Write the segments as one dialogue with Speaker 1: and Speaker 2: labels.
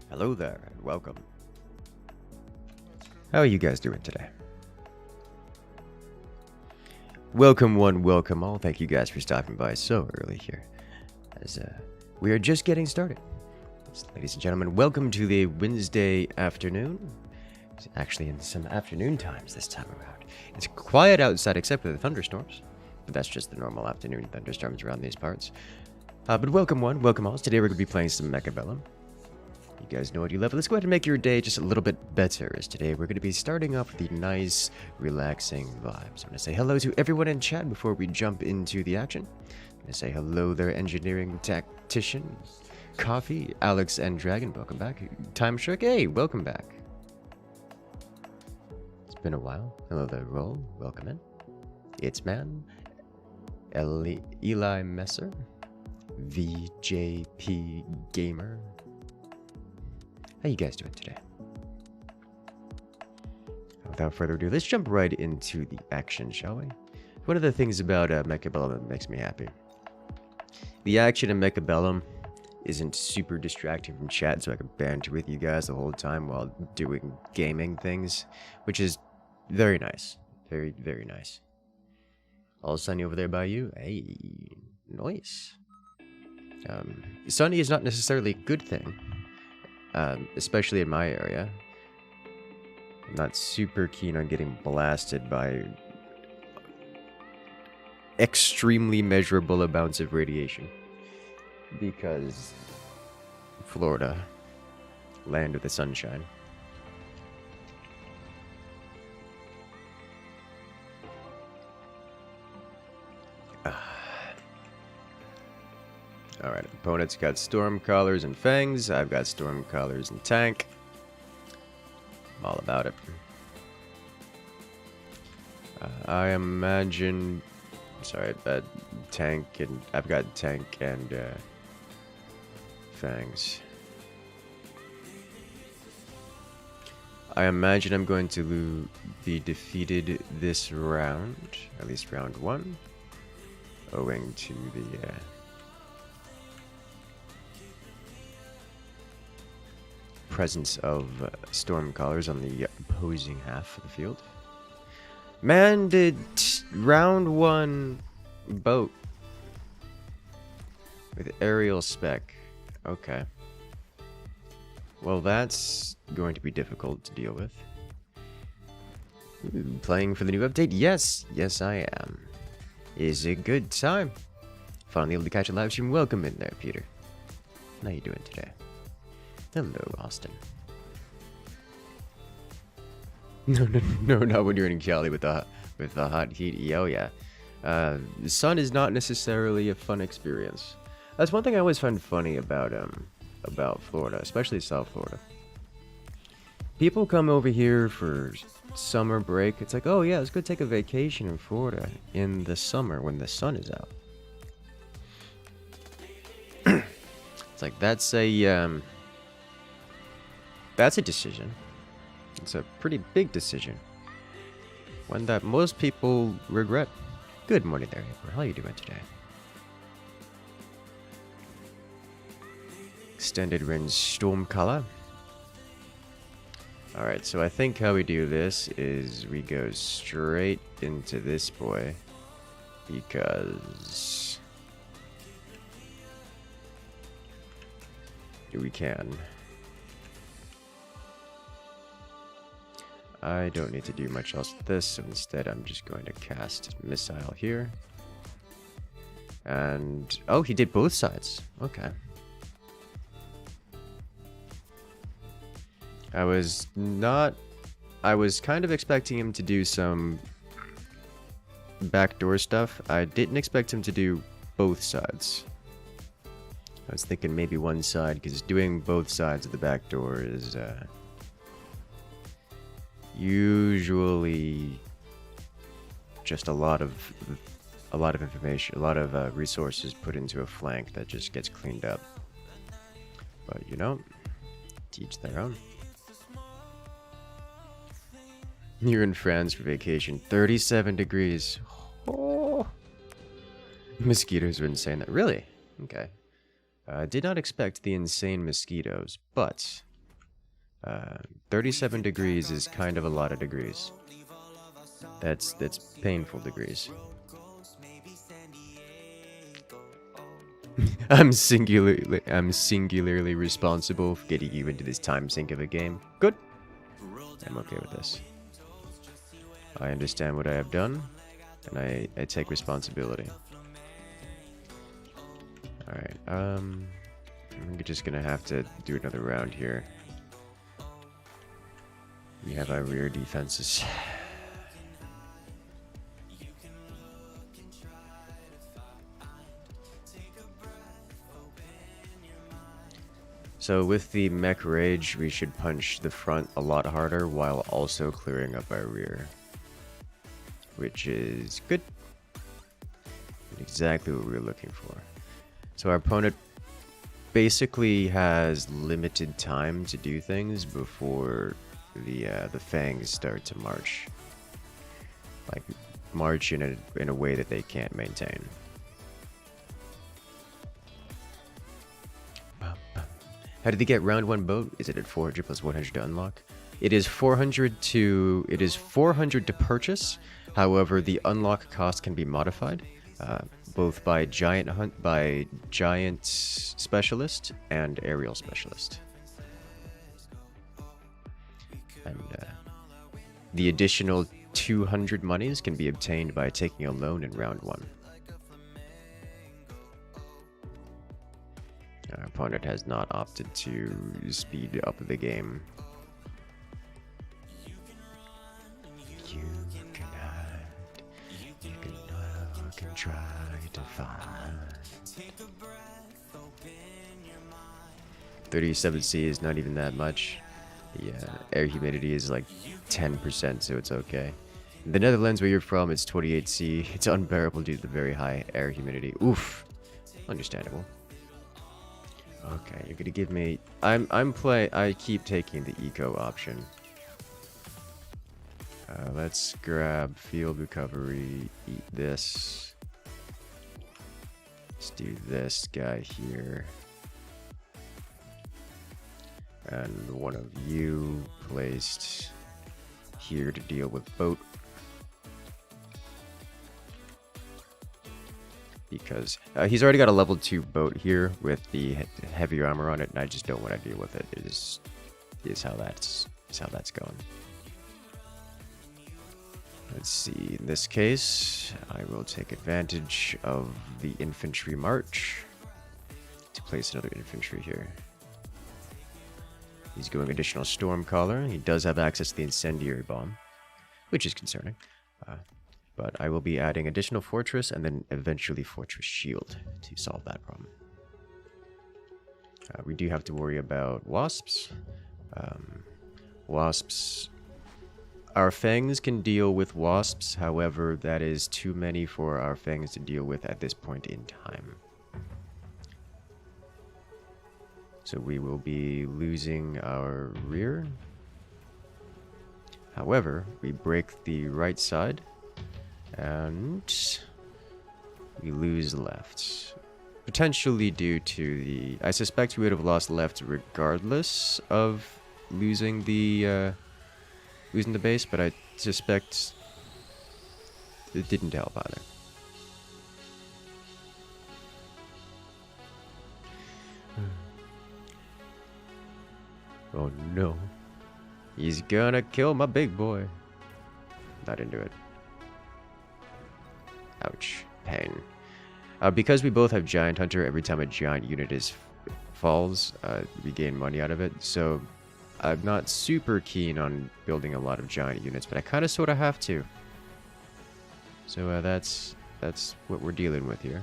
Speaker 1: Hello there, and welcome. How are you guys doing today? Welcome one, welcome all. Thank you guys for stopping by so early here, as we are just getting started. So, ladies and gentlemen, welcome to the Wednesday afternoon. It's actually in some afternoon times this time around. It's quiet outside except for the thunderstorms, but that's just the normal afternoon thunderstorms around these parts. But welcome one, welcome all. Today we're going to be playing some Mechabellum. You guys know what you love. Let's go ahead and make your day just a little bit better, as today we're going to be starting off with the nice, relaxing vibes. I'm going to say hello to everyone in chat before we jump into the action. I'm going to say hello there, engineering tactician, Coffee, Alex, and Dragon. Welcome back. Time Shark, hey, welcome back. It's been a while. Hello there, Roll. Welcome in. It's Man, Eli Messer, VJP Gamer. How you guys doing today? Without further ado, let's jump right into the action, shall we? One of the things about Mechabellum that makes me happy. The action in Mechabellum isn't super distracting from chat, so I can banter with you guys the whole time while doing gaming things, which is very nice. Very, very nice. All sunny over there by you? Hey, nice. Sunny is not necessarily a good thing. Especially in my area. I'm not super keen on getting blasted by extremely measurable amounts of radiation. Because Florida, land of the sunshine. Alright, opponent's got storm collars and fangs. I've got storm collars and tank. I'm all about it. I imagine... Sorry, tank and... I've got tank and fangs. I imagine I'm going to be defeated this round. At least round one. Owing to the... presence of storm collars on the opposing half of the field. Man, did round one boat with aerial spec. Okay. Well, that's going to be difficult to deal with. Ooh, playing for the new update? Yes, yes I am. Is a good time. Finally able to catch a live stream. Welcome in there, Peter. How you doing today? Hello, Austin. No, not when you're in Cali with the hot heat. Oh yeah, the sun is not necessarily a fun experience. That's one thing I always find funny about Florida, especially South Florida. People come over here for summer break. It's like, oh yeah, let's go take a vacation in Florida in the summer when the sun is out. It's like that's a decision. It's a pretty big decision. One that most people regret. Good morning there, April. How are you doing today? Extended range storm color. Alright, so I think how we do this is we go straight into this boy. Because we can. I don't need to do much else with this, so instead I'm just going to cast Missile here. And, oh, he did both sides. Okay. I was kind of expecting him to do some backdoor stuff. I didn't expect him to do both sides. I was thinking maybe one side, because doing both sides of the backdoor is, usually just a lot of information, a lot of resources put into a flank that just gets cleaned up. But you know, teach their own. You're in France for vacation. 37 degrees. Oh. Mosquitoes are insane. Really? Okay. I did not expect the insane mosquitoes, but 37 degrees is kind of a lot of degrees. That's painful degrees. I'm singularly responsible for getting you into this time sink of a game. Good. I'm okay with this. I understand what I have done, and I take responsibility. Alright, I'm just gonna have to do another round here. We have our rear defenses. So with the mech rage, we should punch the front a lot harder while also clearing up our rear. Which is good. Exactly what we were looking for. So our opponent basically has limited time to do things before the fangs start to march. Like, march in a way that they can't maintain. How did they get round 1 boat? Is it at 400 plus 100 to unlock? It is 400 to purchase. However, the unlock cost can be modified, both by giant specialist and aerial specialist. And the additional 200 monies can be obtained by taking a loan in round 1. Our opponent has not opted to speed up the game. You can try to find. 37C is not even that much. The air humidity is like 10%, so it's okay. In the Netherlands, where you're from, it's 28C. It's unbearable due to the very high air humidity. Oof. Understandable. Okay, you're gonna give me... I keep taking the eco option. Let's grab field recovery, eat this. Let's do this guy here. And one of you placed here to deal with boat. Because he's already got a level 2 boat here with the heavier armor on it, and I just don't want to deal with it. Is how that's going. Let's see. In this case, I will take advantage of the infantry march to place another infantry here. He's going additional Stormcaller. He does have access to the incendiary bomb, which is concerning. But I will be adding additional fortress and then eventually fortress shield to solve that problem. We do have to worry about wasps. Wasps... Our fangs can deal with wasps, however, that is too many for our fangs to deal with at this point in time. So we will be losing our rear. However, we break the right side, and we lose left. Potentially due to the... I suspect we would have lost left regardless of losing the base, but I suspect it didn't help either. Oh no. He's gonna kill my big boy. Not into it. Ouch. Pain. Because we both have Giant Hunter, every time a giant unit falls, we gain money out of it. So I'm not super keen on building a lot of giant units, but I kind of sort of have to. So that's what we're dealing with here.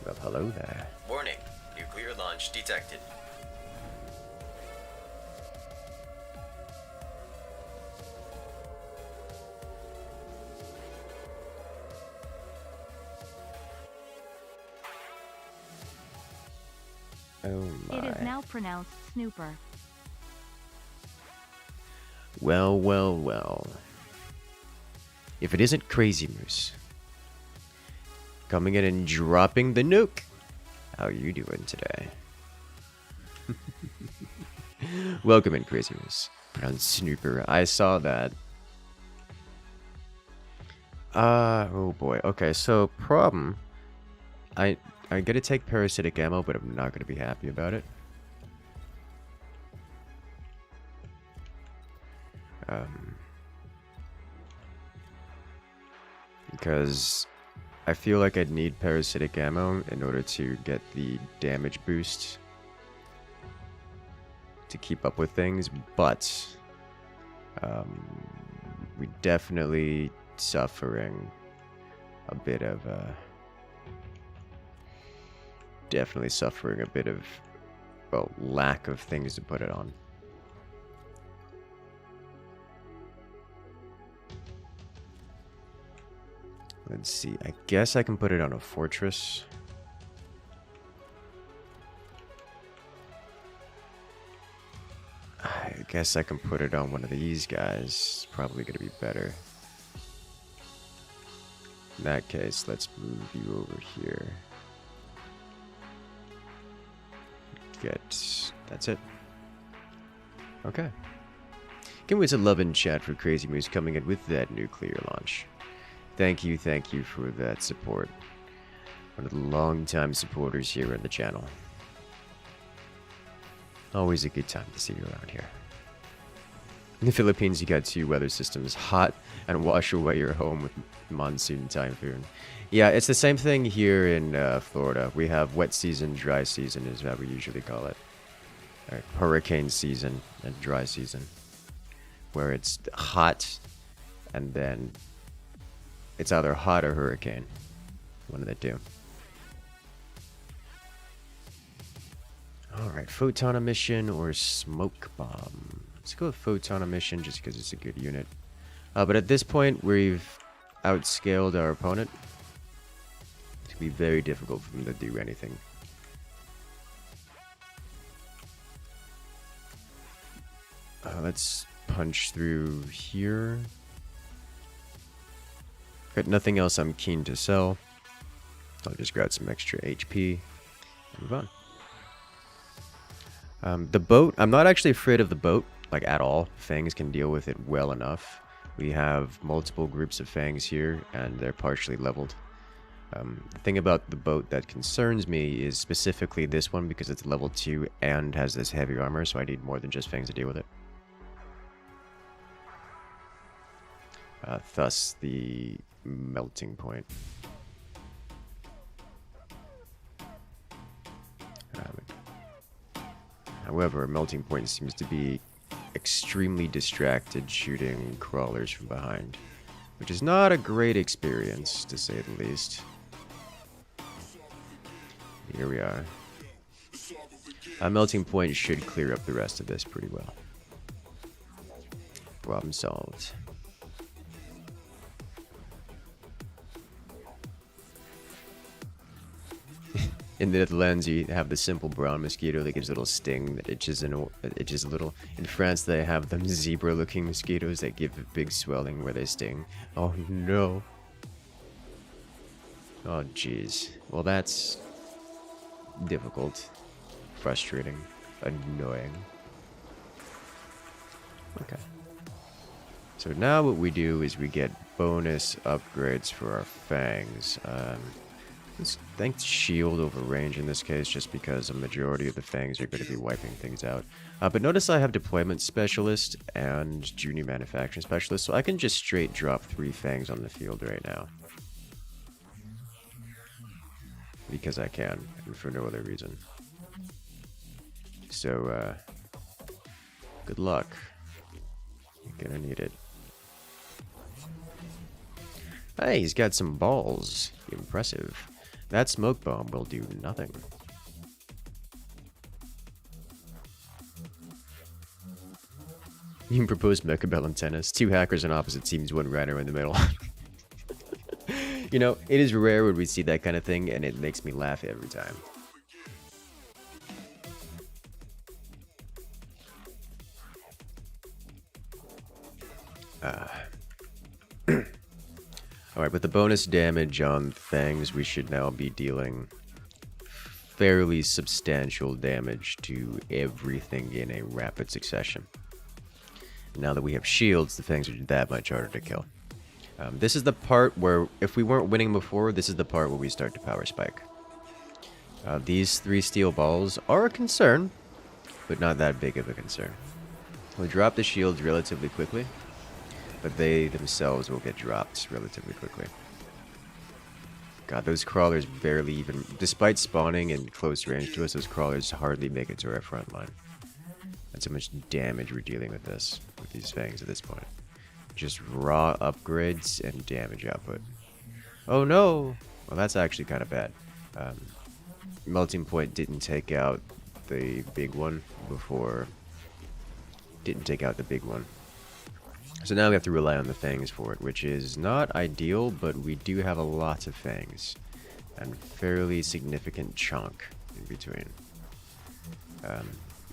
Speaker 1: Well, hello there.
Speaker 2: Warning, nuclear launch detected.
Speaker 1: Oh my.
Speaker 3: It is now pronounced snooper.
Speaker 1: Well, well, well. If it isn't Crazy Moose coming in and dropping the nuke. How you doing today? Welcome in, Crazy Moose. Pronounced Snooper. I saw that. Oh boy. Okay, so problem. I'm gonna take parasitic ammo, but I'm not gonna be happy about it. Because I feel like I'd need parasitic ammo in order to get the damage boost to keep up with things, but we definitely suffering a bit of well, lack of things to put it on. Let's see, I guess I can put it on a fortress. I guess I can put it on one of these guys. It's probably going to be better. In that case, let's move you over here. That's it. Okay. Give me some love in chat for Crazy Moose coming in with that nuclear launch. Thank you for that support. One of the long-time supporters here on the channel. Always a good time to see you around here. In the Philippines, you got two weather systems, hot and wash away your home with monsoon and typhoon. Yeah, it's the same thing here in Florida. We have wet season, dry season is how we usually call it. Or hurricane season and dry season. Where it's hot and then it's either hot or hurricane. One of the two. Alright, photon emission or smoke bomb. Let's go with photon emission just because it's a good unit. But at this point, we've outscaled our opponent. It's going to be very difficult for them to do anything. Let's punch through here. Got nothing else I'm keen to sell. I'll just grab some extra HP and move on. The boat, I'm not actually afraid of the boat, like at all. Fangs can deal with it well enough. We have multiple groups of Fangs here, and they're partially leveled. The thing about the boat that concerns me is specifically this one, because it's level 2 and has this heavy armor, so I need more than just Fangs to deal with it. Thus, the melting point. However, melting point seems to be extremely distracted shooting crawlers from behind, which is not a great experience, to say the least. Here we are. A melting point should clear up the rest of this pretty well. Problem solved. In the Netherlands, you have the simple brown mosquito that gives a little sting that itches a little. In France, they have them zebra-looking mosquitoes that give a big swelling where they sting. Oh no. Oh jeez. Well, that's difficult, frustrating, annoying. Okay. So now what we do is we get bonus upgrades for our fangs. Let's thank shield over range in this case, just because a majority of the fangs are going to be wiping things out. But notice I have deployment specialist and junior manufacturing specialist, so I can just straight drop 3 fangs on the field right now. Because I can, and for no other reason. So, good luck. You're gonna need it. Hey, he's got some balls. Impressive. That smoke bomb will do nothing. You proposed Mechabellum tennis. 2 hackers on opposite teams, 1 runner in the middle. You know, it is rare when we see that kind of thing, and it makes me laugh every time. Alright, with the bonus damage on fangs, we should now be dealing fairly substantial damage to everything in a rapid succession. Now that we have shields, the fangs are that much harder to kill. This is the part where, if we weren't winning before, this is the part where we start to power spike. These 3 steel balls are a concern, but not that big of a concern. We'll drop the shields relatively quickly, but they themselves will get dropped relatively quickly. God, those crawlers barely even... Despite spawning in close range to us, those crawlers hardly make it to our front line. That's how much damage we're dealing with these fangs at this point. Just raw upgrades and damage output. Oh no! Well, that's actually kind of bad. Melting Point didn't take out the big one before... Didn't take out the big one. So now we have to rely on the fangs for it, which is not ideal, but we do have a lot of fangs. And fairly significant chunk in between.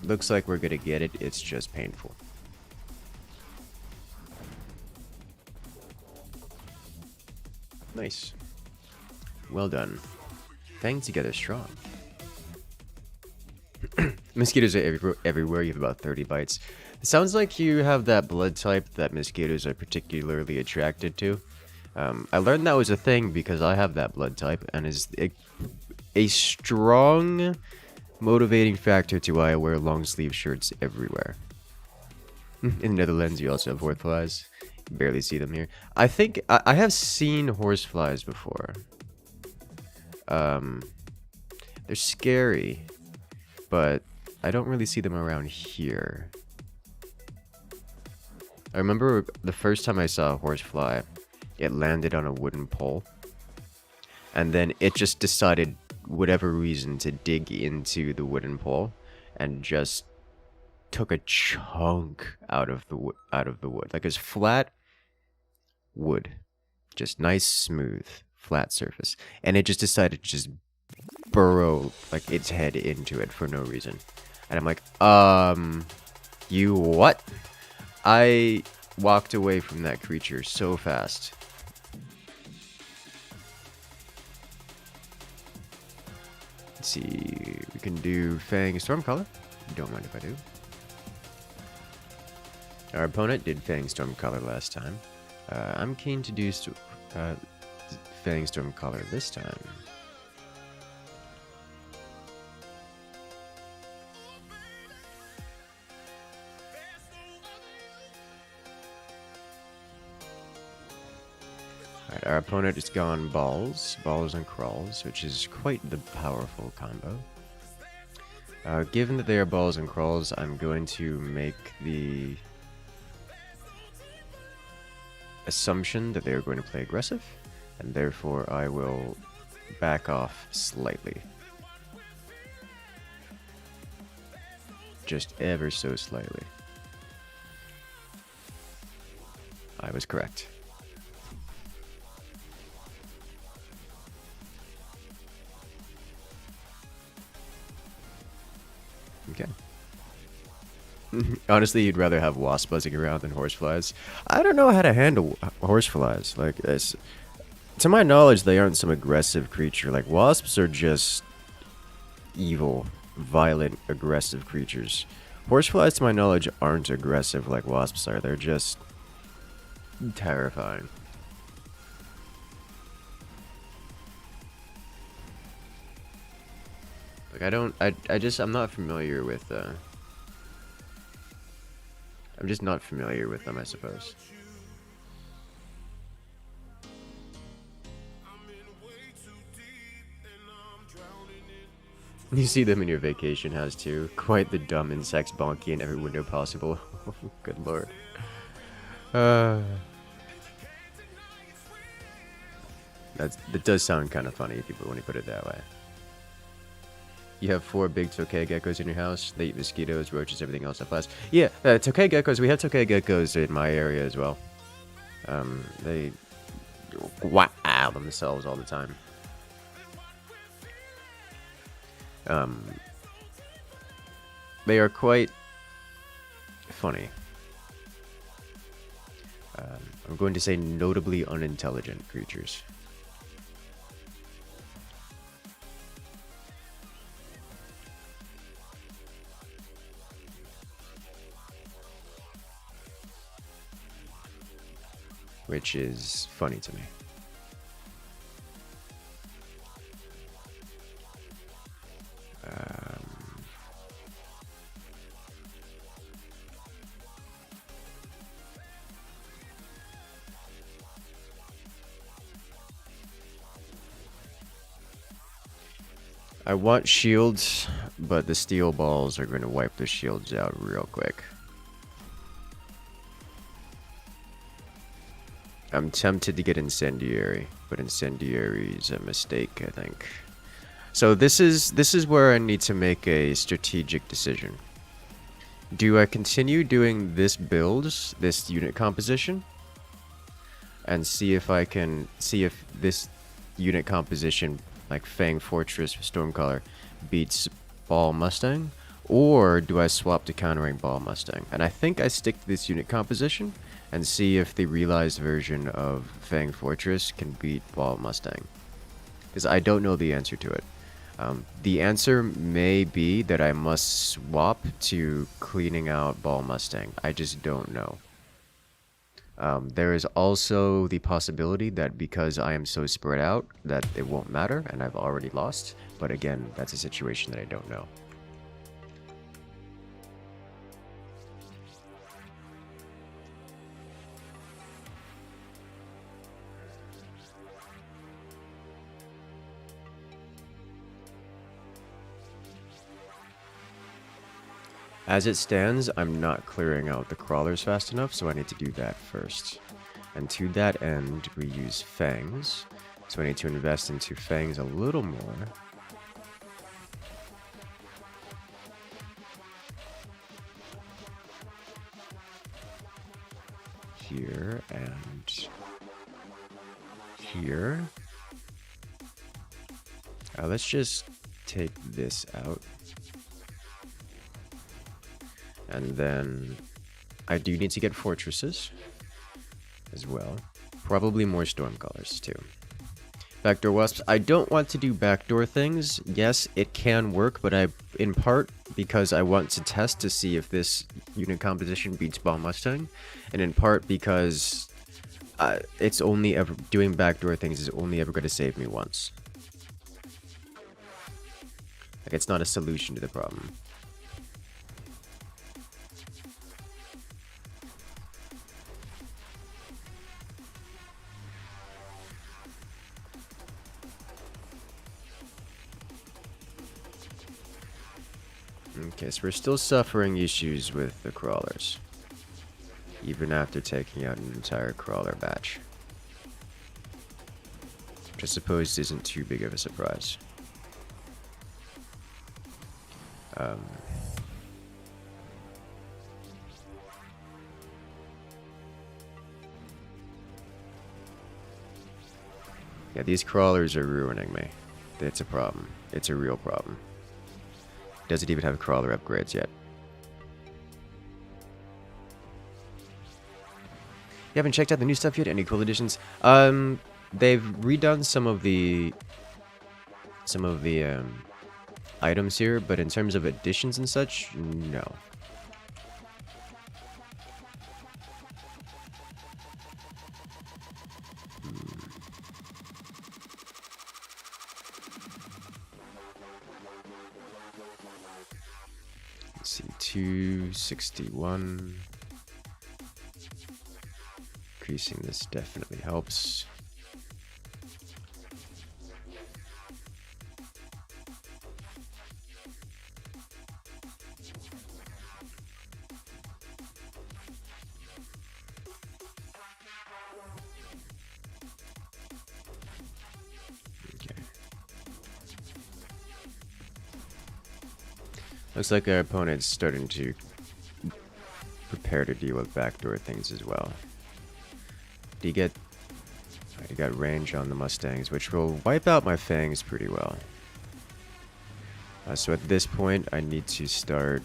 Speaker 1: Looks like we're gonna get it, it's just painful. Nice. Well done. Fang together strong. Mosquitoes are everywhere, you have about 30 bites. It sounds like you have that blood type that mosquitoes are particularly attracted to. I learned that was a thing because I have that blood type, and is a strong motivating factor to why I wear long sleeve shirts everywhere. In the Netherlands, you also have horseflies. You barely see them here. I think I have seen horseflies before. They're scary, but I don't really see them around here. I remember the first time I saw a horsefly, it landed on a wooden pole. And then it just decided, whatever reason, to dig into the wooden pole and just took a chunk out of the wood. Like, it's flat wood. Just nice, smooth, flat surface. And it just decided to just burrow, like, its head into it for no reason. And I'm like, you what? I walked away from that creature so fast. Let's see, we can do Fang Stormcaller. Don't mind if I do. Our opponent did Fang Stormcaller last time. I'm keen to do Fang Stormcaller this time. Alright, our opponent has gone balls and crawls, which is quite the powerful combo. Given that they are balls and crawls, I'm going to make the assumption that they are going to play aggressive, and therefore I will back off slightly. Just ever so slightly. I was correct. Okay. Honestly, you'd rather have wasps buzzing around than horseflies. I don't know how to handle horseflies. Like, to my knowledge, they aren't some aggressive creature. Like, wasps are just evil, violent, aggressive creatures. Horseflies, to my knowledge, aren't aggressive like wasps are. They're just terrifying. Like, I'm not familiar with, I'm just not familiar with them, I suppose. You see them in your vacation house too. Quite the dumb insects bonky in every window possible. Good lord. That does sound kind of funny when you put it that way. You have 4 big tokay geckos in your house. They eat mosquitoes, roaches, everything else that flies. Yeah, tokay geckos. We have tokay geckos in my area as well. They wow themselves all the time. They are quite funny. I'm going to say notably unintelligent creatures. Which is funny to me. I want shields, but the steel balls are going to wipe the shields out real quick. I'm tempted to get incendiary, but incendiary is a mistake, I think. So this is where I need to make a strategic decision. Do I continue doing this this unit composition, and see if this unit composition, like Fang Fortress Stormcaller, beats Ball Mustang, or do I swap to countering Ball Mustang? And I think I stick to this unit composition and see if the realized version of Fang Fortress can beat Ball Mustang, because I don't know the answer to it. The answer may be that I must swap to cleaning out Ball Mustang. I just don't know. There is also the possibility that because I am so spread out that it won't matter and I've already lost. But again, that's a situation that I don't know. As it stands, I'm not clearing out the crawlers fast enough, so I need to do that first. And to that end, we use fangs. So I need to invest into fangs a little more. Here and here. Let's just take this out. And then I do need to get fortresses as well. Probably more Stormcallers too. Backdoor wasps. I don't want to do backdoor things. Yes, it can work, but in part because I want to test to see if this unit composition beats Ball Mustang, and in part because it's only ever doing backdoor things is only ever going to save me once. Like, it's not a solution to the problem. Okay, so we're still suffering issues with the crawlers, even after taking out an entire crawler batch, which I suppose isn't too big of a surprise. Yeah, these crawlers are ruining me. It's a problem. It's a real problem. Doesn't even have crawler upgrades yet. You haven't checked out the new stuff yet? Any cool additions? They've redone some of the items here, but in terms of additions and such, no. Let's see, 261. Increasing this definitely helps. Okay. Looks like our opponent's starting to prepare to deal with backdoor things as well. He got range on the Mustangs, which will wipe out my Fangs pretty well. So at this point, I need to start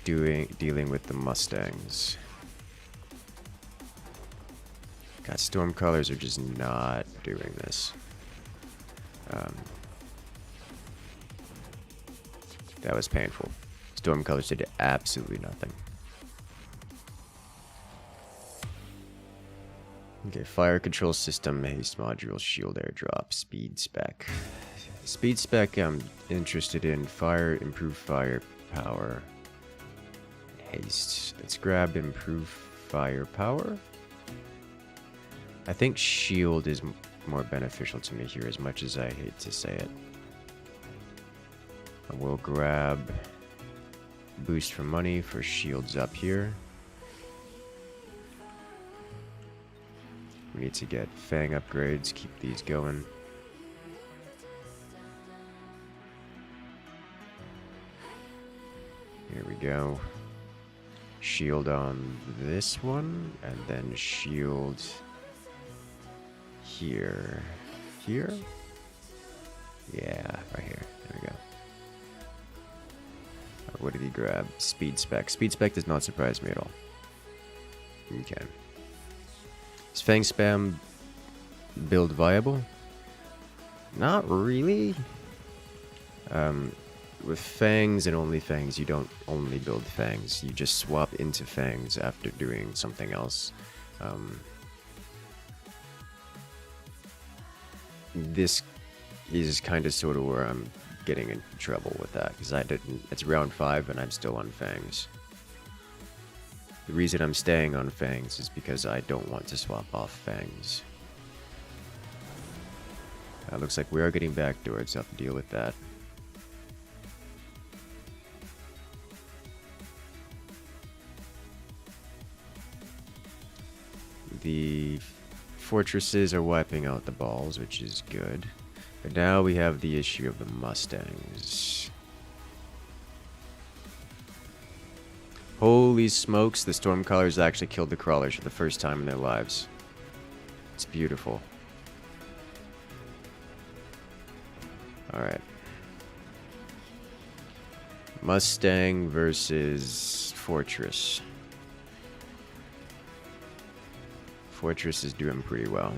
Speaker 1: dealing with the Mustangs. God, Stormcallers are just not doing this. That was painful. Stormcallers did absolutely nothing. Okay, fire control system, haste module, shield airdrop, speed spec. Speed spec, I'm interested in fire, improve fire power, haste. Let's grab improve firepower. I think shield is more beneficial to me here, as much as I hate to say it. I will grab boost for money for shields up here. We need to get Fang upgrades, keep these going. Here we go. Shield on this one, and then shield here. Here? Yeah, right here. There we go. What did he grab? Speed spec. Speed spec does not surprise me at all. Okay. Is Fang spam build viable? Not really. With Fangs and only Fangs, you don't only build Fangs. You just swap into Fangs after doing something else. This is kind of sort of where I'm getting in trouble with that, because it's round 5 and I'm still on Fangs. The reason I'm staying on Fangs is because I don't want to swap off Fangs. Looks like we are getting backdoored, so I have to deal with that. The fortresses are wiping out the balls, which is good. But now we have the issue of the Mustangs. Holy smokes, the Stormcallers actually killed the Crawlers for the first time in their lives. It's beautiful. Alright. Mustang versus Fortress. Fortress is doing pretty well.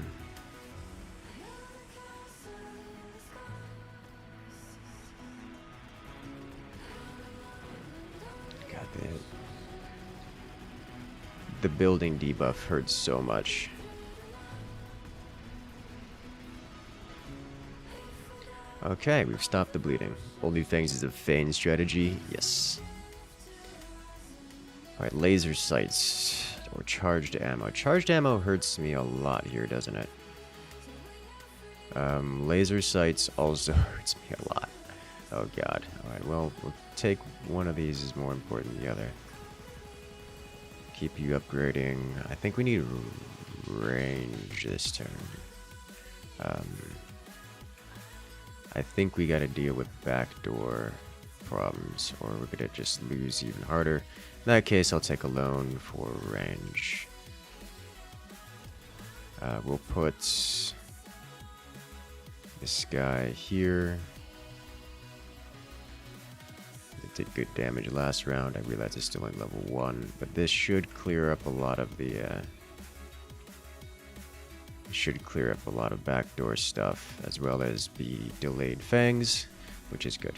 Speaker 1: God damn it. The building debuff hurts so much. Okay, we've stopped the bleeding. Only things is a feign strategy. Yes. Alright, laser sights. Or charged ammo. Charged ammo hurts me a lot here, doesn't it? Laser sights also hurts me a lot. Oh god. Alright, well, we'll take one of these is more important than the other. Keep you upgrading. I think we need range this turn. I think we gotta deal with backdoor problems, or we're gonna just lose even harder. In that case, I'll take a loan for range. We'll put this guy here. Did good damage last round. I realize it's still on level 1, but this should clear up a lot of the should clear up a lot of backdoor stuff, as well as the delayed fangs, which is good.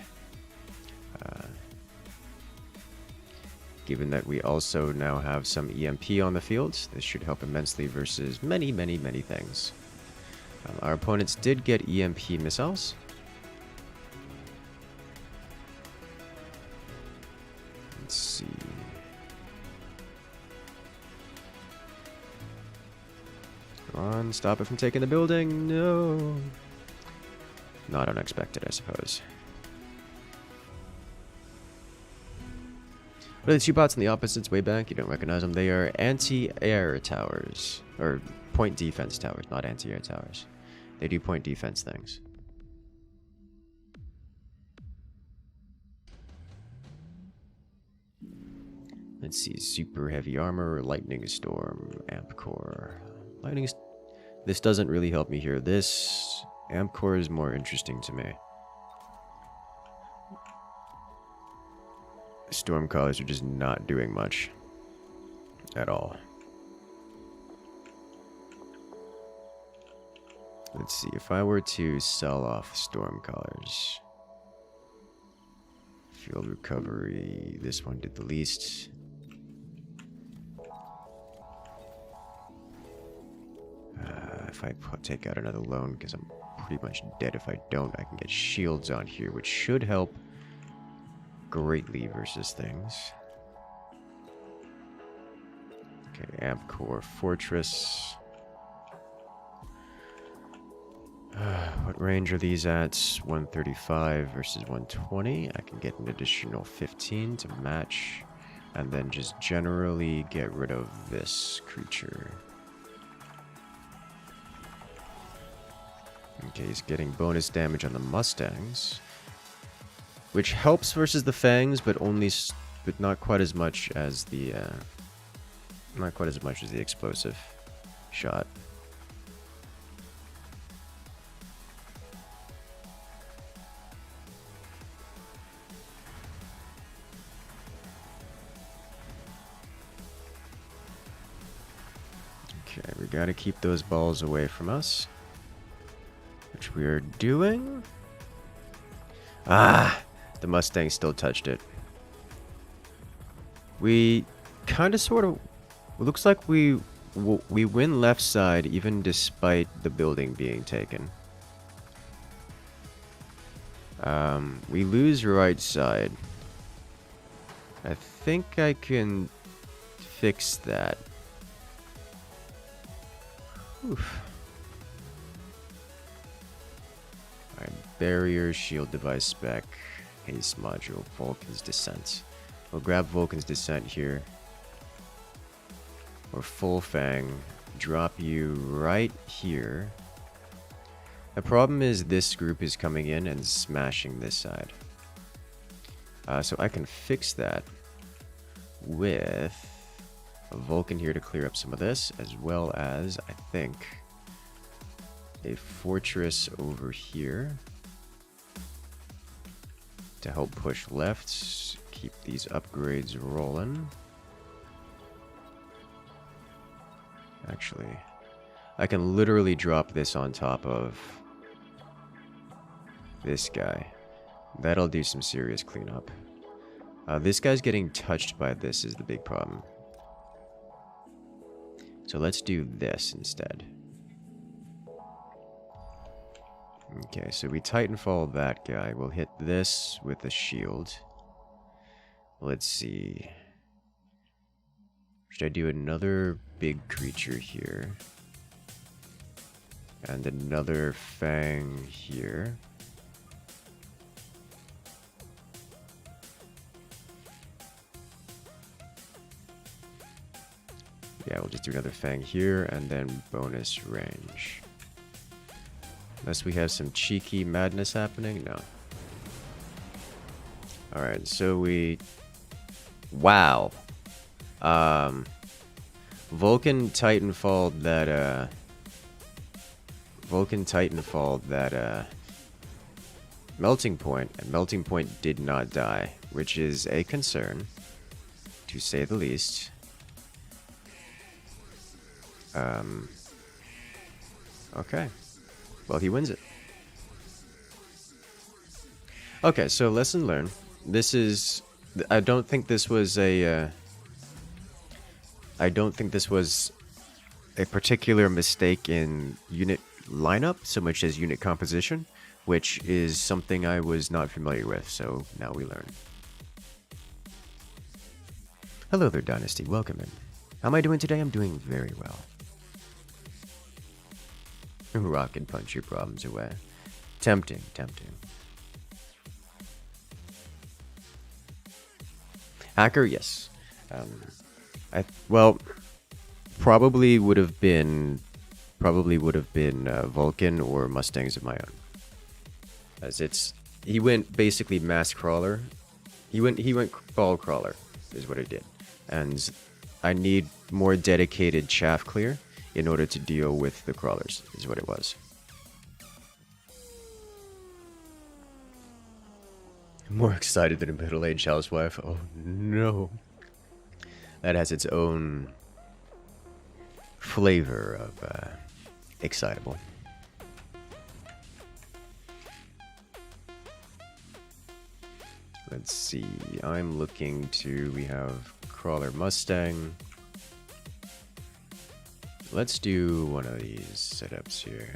Speaker 1: Given that we also now have some EMP on the field, this should help immensely versus many things. Our opponents did get EMP missiles. Let's see. Come on, stop it from taking the building. No. Not unexpected, I suppose. What are the two bots in the opposites way back? You don't recognize them. They are anti-air towers. Or point defense towers, not anti-air towers. They do point defense things. Let's see. Super heavy armor, lightning storm, amp core. This doesn't really help me here. This amp core is more interesting to me. Storm collars are just not doing much at all. Let's see, if I were to sell off storm collars, field recovery, this one did the least. If I take out another loan, because I'm pretty much dead if I don't, I can get shields on here, which should help greatly versus things. Okay, amp core fortress. What range are these at? 135 versus 120. I can get an additional 15 to match, and then just generally get rid of this creature. Okay, he's getting bonus damage on the Mustangs, which helps versus the Fangs, but not quite as much as the explosive shot. Okay, we gotta keep those balls away from us, which we are doing. Ah, the Mustang still touched it. We kind of sort of, it looks like we win left side even despite the building being taken. We lose right side. I think I can fix that. Oof. Alright, barrier, shield device spec, haste module, Vulcan's descent. We'll grab Vulcan's descent here. Or full fang, drop you right here. The problem is this group is coming in and smashing this side. So I can fix that with a Vulcan here to clear up some of this, as well as, I think, a fortress over here to help push left, keep these upgrades rolling. Actually, I can literally drop this on top of this guy. That'll do some serious cleanup. This guy's getting touched by this is the big problem. So let's do this instead. Okay, so we Titanfall that guy. We'll hit this with a shield. Let's see. Should I do another big creature here? And another fang here. Yeah, we'll just do another fang here and then bonus range. Unless we have some cheeky madness happening? No. Alright, so we... Wow. Vulcan Titanfalled that, Melting Point, and Melting Point did not die. which is a concern, to say the least. Okay. Well, he wins it. Okay, so lesson learned. This is... I don't think this was a... I don't think this was a particular mistake in unit lineup so much as unit composition, which is something I was not familiar with, so now we learn. Hello there, Dynasty. Welcome in. How am I doing today? I'm doing very well. Rocket punch your problems away. Tempting, tempting. Hacker, yes. Well, probably would have been Vulcan or Mustangs of my own. As he went basically mass crawler. He went ball crawler is what he did, and I need more dedicated chaff clear in order to deal with the crawlers, is what it was. More excited than a middle-aged housewife. Oh no. That has its own flavor of excitable. Let's see. I'm looking to... We have Crawler Mustang. Let's do one of these setups here.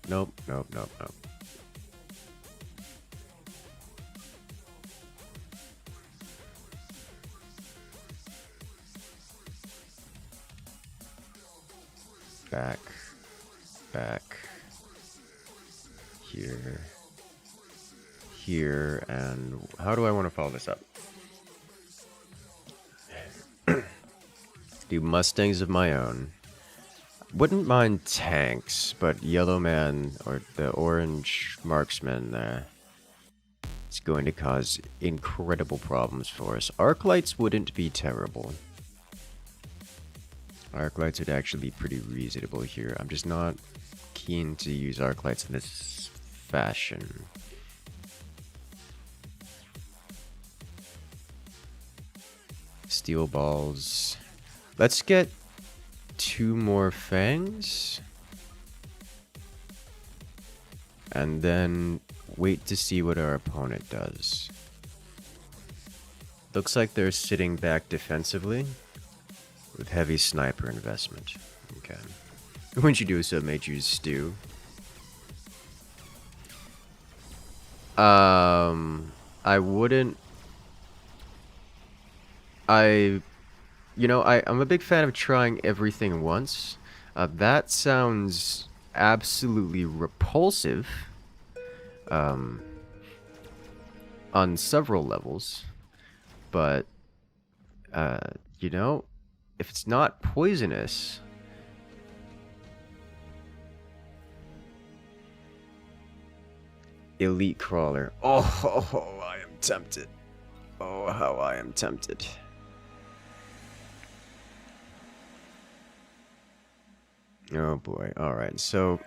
Speaker 1: Nope. Back. Here, and how do I want to follow this up? Do Mustangs of my own. Wouldn't mind tanks, but Yellow Man or the Orange Marksman there is going to cause incredible problems for us. Arc Lights wouldn't be terrible. Arc Lights would actually be pretty reasonable here. I'm just not keen to use Arc Lights in this fashion. Steel Balls. Let's get 2 more Fangs. And then wait to see what our opponent does. Looks like they're sitting back defensively with heavy sniper investment. Okay. When you do so, may choose stew. I wouldn't... I'm a big fan of trying everything once. That sounds absolutely repulsive on several levels. But, if it's not poisonous... Elite Crawler. Oh, I am tempted. Oh, how I am tempted. Oh boy. Alright, so...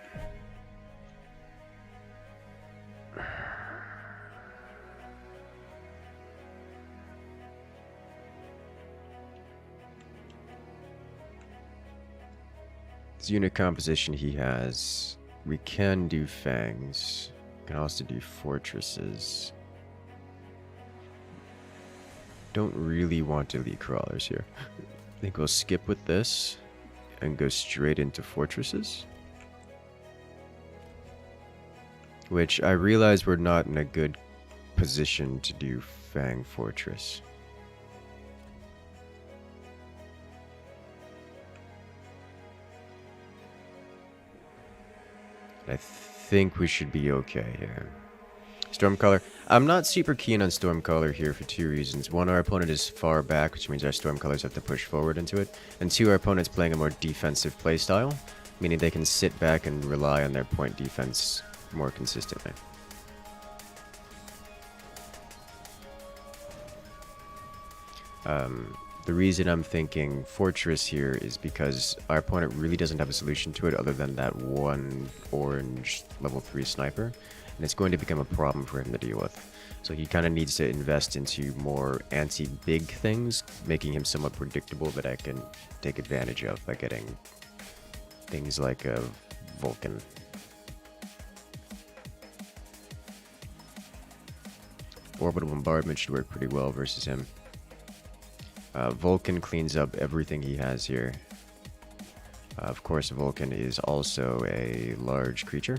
Speaker 1: This unit composition he has, we can do Fangs. We can also do Fortresses. Don't really want Elite Crawlers here. I think we'll skip with this and go straight into Fortresses. Which I realize we're not in a good position to do Fang Fortress. I think we should be okay here. Stormcaller. I'm not super keen on Stormcaller here for 2 reasons. One, our opponent is far back, which means our Stormcallers have to push forward into it. And 2, our opponent's playing a more defensive playstyle, meaning they can sit back and rely on their point defense more consistently. The reason I'm thinking Fortress here is because our opponent really doesn't have a solution to it other than that one orange level 3 sniper. and it's going to become a problem for him to deal with. So he kind of needs to invest into more anti-big things, making him somewhat predictable that I can take advantage of by getting things like a Vulcan. Orbital bombardment should work pretty well versus him. Vulcan cleans up everything he has here. Of course, Vulcan is also a large creature.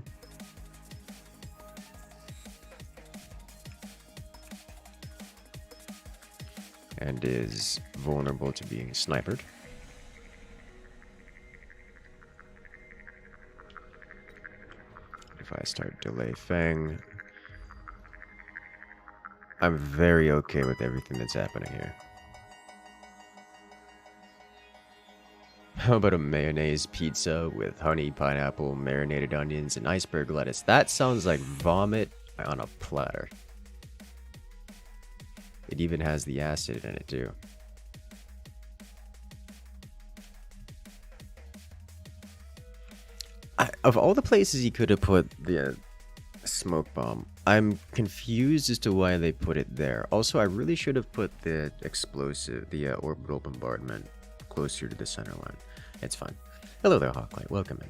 Speaker 1: And is vulnerable to being sniped. If I start delay Fang, I'm very okay with everything that's happening here. How about a mayonnaise pizza with honey, pineapple, marinated onions, and iceberg lettuce? That sounds like vomit on a platter. It even has the acid in it too. Of all the places he could have put the smoke bomb, I'm confused as to why they put it there. Also, I really should have put the explosive, the orbital bombardment, closer to the center line. It's fine. Hello there, Hawklight. Welcome in.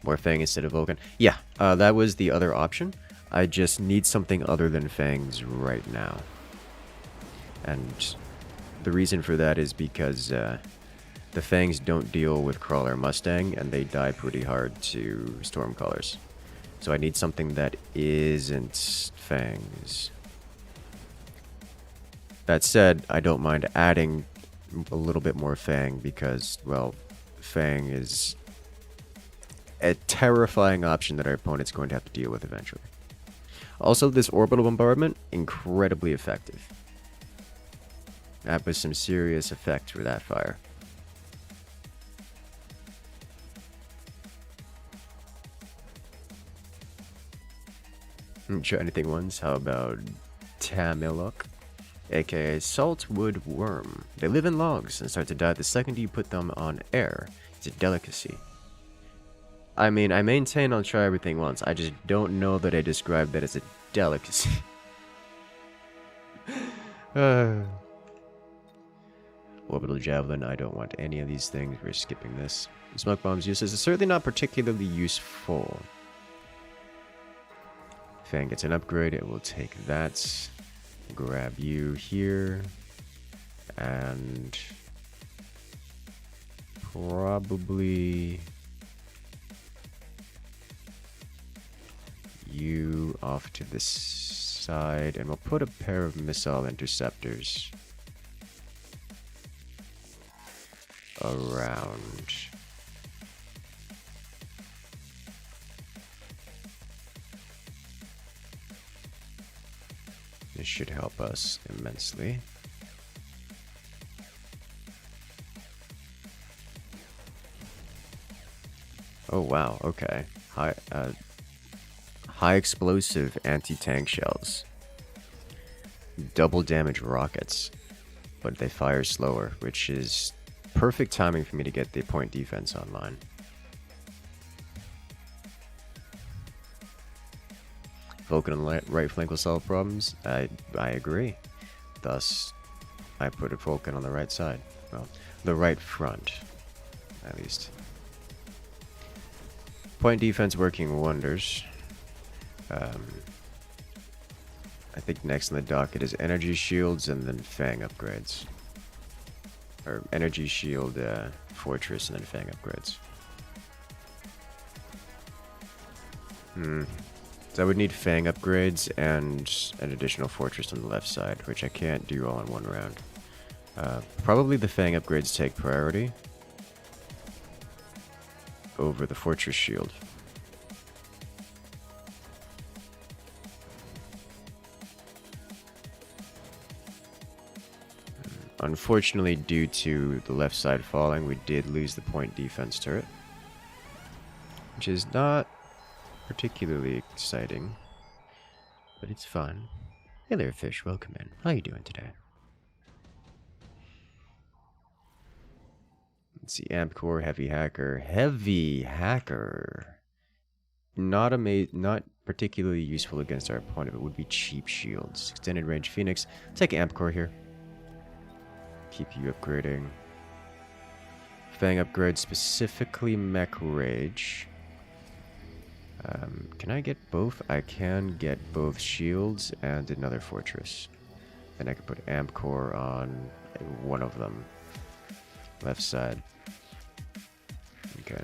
Speaker 1: More Fang instead of Vulcan. Yeah, that was the other option. I just need something other than Fangs right now. And the reason for that is because the Fangs don't deal with Crawler Mustang, and they die pretty hard to Stormcallers. So I need something that isn't Fangs. That said, I don't mind adding a little bit more Fang because, well, Fang is a terrifying option that our opponent's going to have to deal with eventually. Also, this orbital bombardment, incredibly effective. That was some serious effect for that fire. Try anything once. How about Tamilok, aka saltwood worm? They live in logs and start to die the second you put them on air. It's a delicacy. I mean, I maintain I'll try everything once. I just don't know that I described that as a delicacy. Orbital javelin. I don't want any of these things. We're skipping this. Smoke bomb's useless. It's certainly not particularly useful. Fang gets an upgrade, it will take that. Grab you here. And probably you off to the side, and we'll put a pair of missile interceptors around. This should help us immensely. Oh wow, okay. High explosive anti-tank shells. Double damage rockets. But they fire slower, which is perfect timing for me to get the point defense online. Vulcan and right flank will solve problems. I agree. Thus, I put a Vulcan on the right side. Well, the right front, at least. Point defense working wonders. I think next on the docket is energy shields and then Fang upgrades. Or energy shield, fortress, and then Fang upgrades. So I would need Fang upgrades and an additional fortress on the left side, which I can't do all in one round. Probably the Fang upgrades take priority over the fortress shield. Unfortunately, due to the left side falling, we did lose the point defense turret, which is not particularly exciting, but it's fun. Hey there, fish. Welcome in. How you doing today? Let's see. Amp core, heavy hacker. Heavy hacker. not particularly useful against our opponent, but would be cheap shields. Extended range Phoenix. Take Amp Core here. Keep you upgrading. Fang upgrade, specifically Mech Rage. Can I get both? I can get both shields and another fortress. And I can put Amp Core on one of them. Left side. Okay.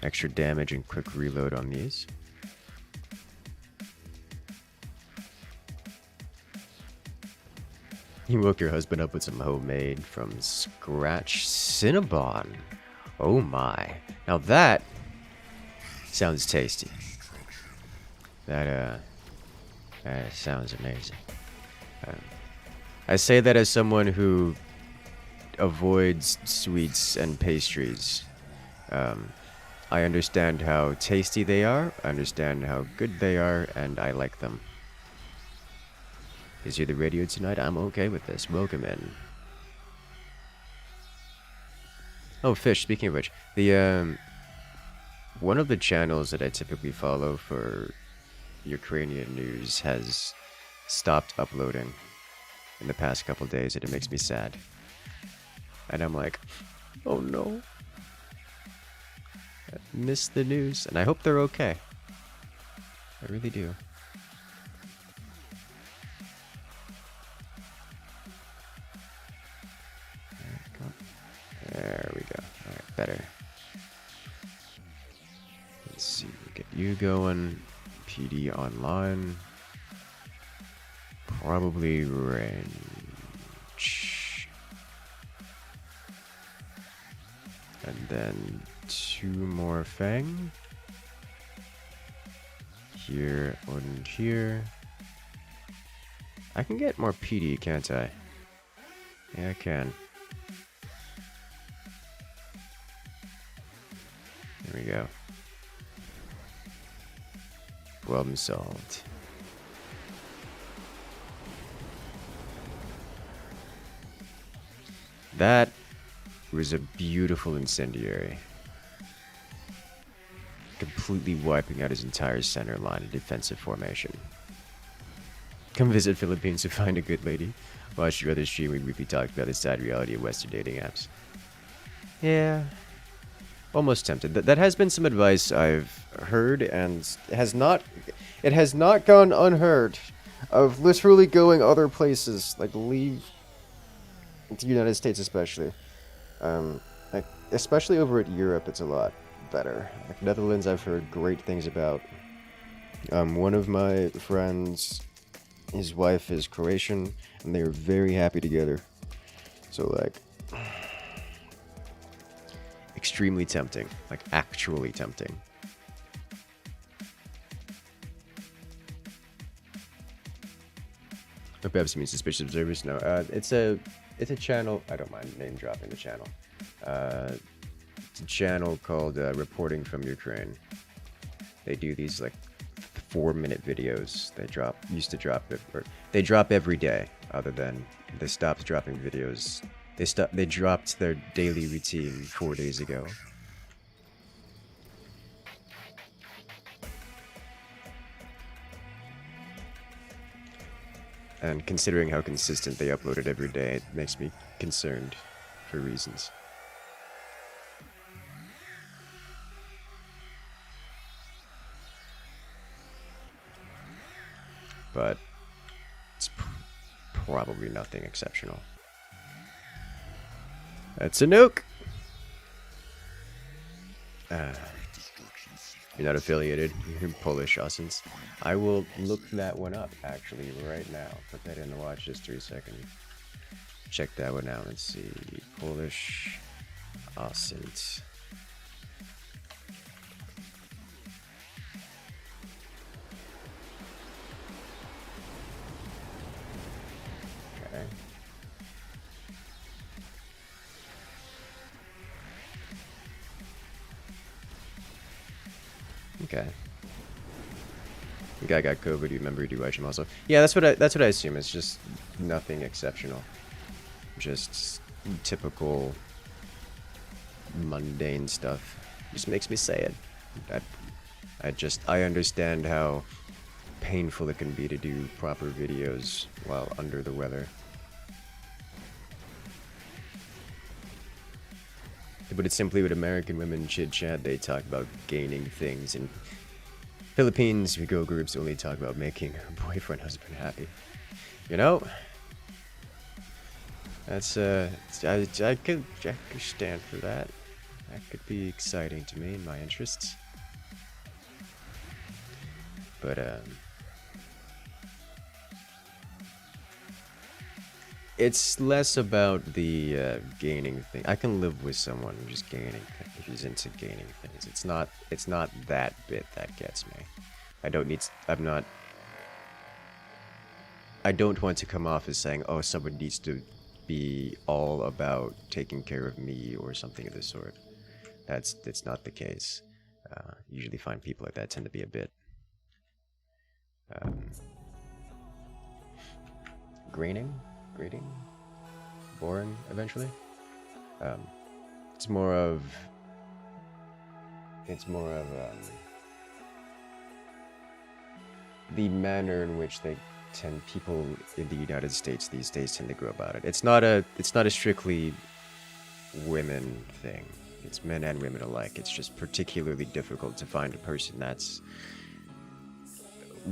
Speaker 1: Extra damage and quick reload on these. You woke your husband up with some homemade from scratch Cinnabon. Oh my. Now that sounds tasty. That sounds amazing. I say that as someone who avoids sweets and pastries. I understand how tasty they are, I understand how good they are, and I like them. Is here the radio tonight? I'm okay with this. Welcome in. Oh, Fish, speaking of which, the, one of the channels that I typically follow for Ukrainian news has stopped uploading in the past couple days, and it makes me sad. And I'm like, oh no. I missed the news, and I hope they're okay. I really do. There we go. Alright, better. Let's see, we'll get you going. PD online. Probably range. And then 2 more Fang. Here and here. I can get more PD, can't I? Yeah, I can. There we go. Problem solved. That was a beautiful incendiary. Completely wiping out his entire center line of defensive formation. Come visit Philippines to find a good lady. Watch your other stream, we briefly talked about the sad reality of Western dating apps. Yeah. Almost tempted. That has been some advice I've heard, and it has not gone unheard. Of literally going other places, like leave the United States especially. Like, especially over at Europe, it's a lot better. Like Netherlands, I've heard great things about. One of my friends, his wife is Croatian, and they are very happy together. So like, extremely tempting, like actually tempting. Perhaps you mean suspicious observers? No, it's a channel. I don't mind name dropping the channel. It's a channel called Reporting from Ukraine. They do these like 4-minute videos. They drop every day. Other than they stopped dropping videos. They dropped their daily routine 4 days ago. And considering how consistent they upload it every day, it makes me concerned for reasons. But it's probably nothing exceptional. That's a nuke! You're not affiliated. You're Polish Ossens. I will look that one up, actually, right now. Put that in the watch history so I can check that one out. Let's see. Polish Ossens. Okay. Okay. The guy got COVID. You remember? You do watch him also. Yeah, that's what I assume. It's just nothing exceptional. just typical mundane stuff. Just makes me say it. I understand how painful it can be to do proper videos while under the weather. But it's simply with American women chit-chat, they talk about gaining things. In Philippines, we go groups only talk about making boyfriend, husband happy. You know? That's, I could stand for that. That could be exciting to me and my interests. But, it's less about the gaining thing. I can live with someone just gaining if he's into gaining things. It's not that bit that gets me. I don't want to come off as saying, oh, someone needs to be all about taking care of me or something of the sort. That's not the case. Usually find people like that tend to be a bit grating, boring eventually. It's more of the manner in which people in the United States these days tend to go about it. It's not a strictly women thing. It's men and women alike. It's just particularly difficult to find a person that's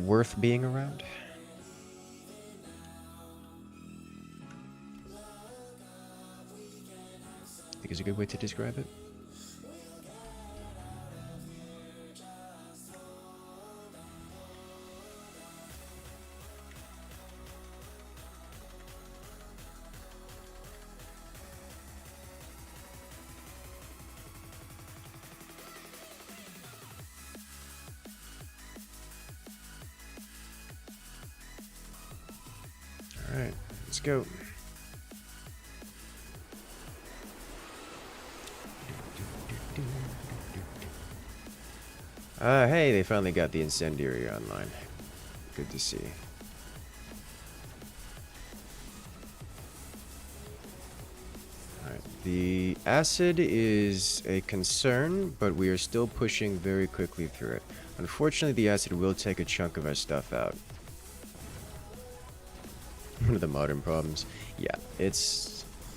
Speaker 1: worth being around. I think is a good way to describe it. Alright, let's go. Hey, they finally got the incendiary online. Good to see. Alright, the acid is a concern, but we are still pushing very quickly through it. Unfortunately, the acid will take a chunk of our stuff out. One of the modern problems. Yeah, it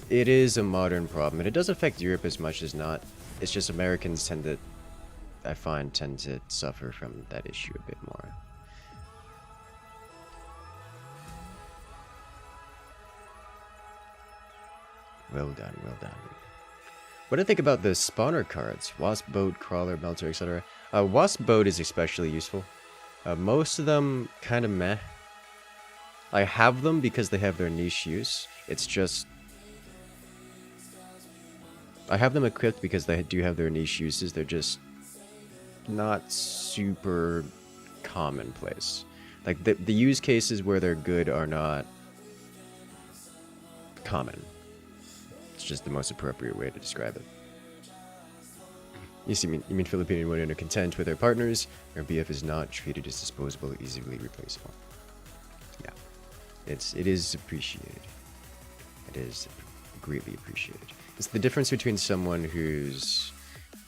Speaker 1: is a modern problem, and it does affect Europe as much as not. It's just Americans tend to suffer from that issue a bit more. Well done, well done. What do I think about the spawner cards? Wasp boat, crawler, melter, etc. Wasp boat is especially useful. Most of them kind of meh. I have them because they have their niche use. It's just I have them equipped because they do have their niche uses. They're just not super commonplace. Like the use cases where they're good are not common. It's just the most appropriate way to describe it. You mean Filipino women are content with their partners, or BF is not treated as disposable, easily replaceable. Yeah, it is appreciated. It is greatly appreciated. It's the difference between someone who's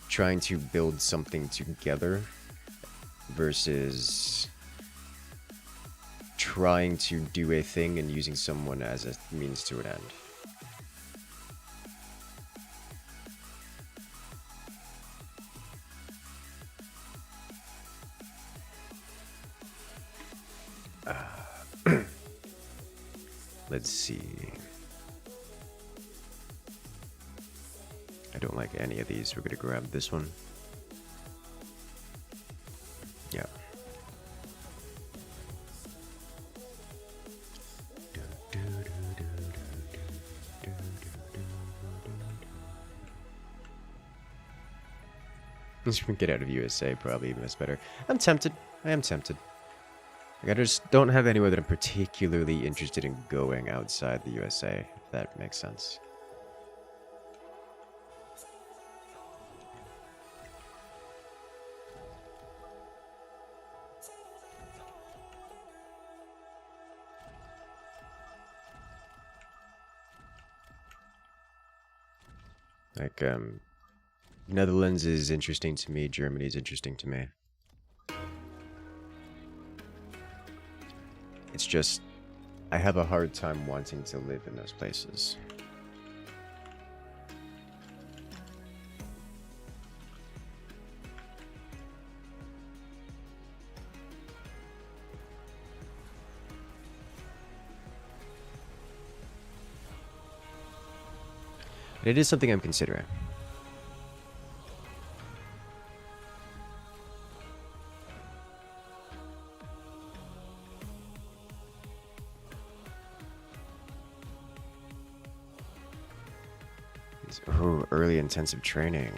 Speaker 1: trying to build something together versus trying to do a thing and using someone as a means to an end. Let's see. I don't like any of these. We're gonna grab this one. Yeah. Let's get out of USA, probably even is better. I'm tempted. I am tempted. Like, I just don't have anywhere that I'm particularly interested in going outside the USA, if that makes sense. Like, Netherlands is interesting to me, Germany is interesting to me. It's just, I have a hard time wanting to live in those places. But it is something I'm considering. Oh, early intensive training.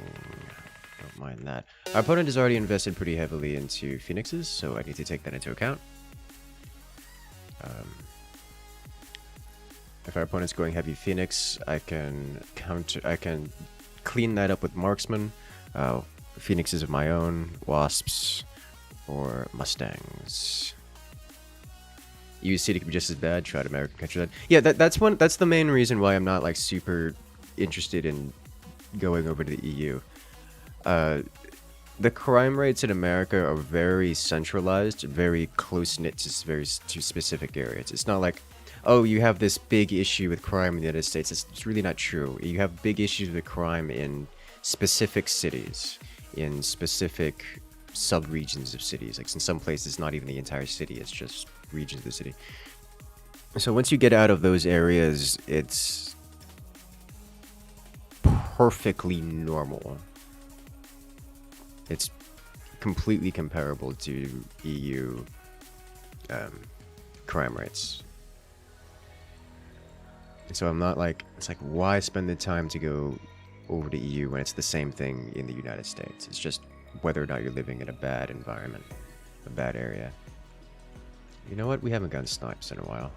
Speaker 1: Don't mind that. Our opponent has already invested pretty heavily into phoenixes, so I need to take that into account. If our opponent's going heavy phoenix, I can clean that up with marksman, phoenixes of my own, wasps, or mustangs. Use city could be just as bad. Tried American countryside. Yeah, that's the main reason why I'm not like super interested in going over to the EU. The crime rates in America are very centralized, very close-knit to specific areas. It's not like, oh, you have this big issue with crime in the United States. It's really not true. You have big issues with crime in specific cities, in specific sub-regions of cities. Like in some places, not even the entire city, it's just regions of the city. So once you get out of those areas, it's perfectly normal. It's completely comparable to EU crime rates. And so I'm not like, it's like, why spend the time to go over to EU when it's the same thing in the United States? It's just whether or not you're living in a bad environment, a bad area. You know what? We haven't gotten snipes in a while.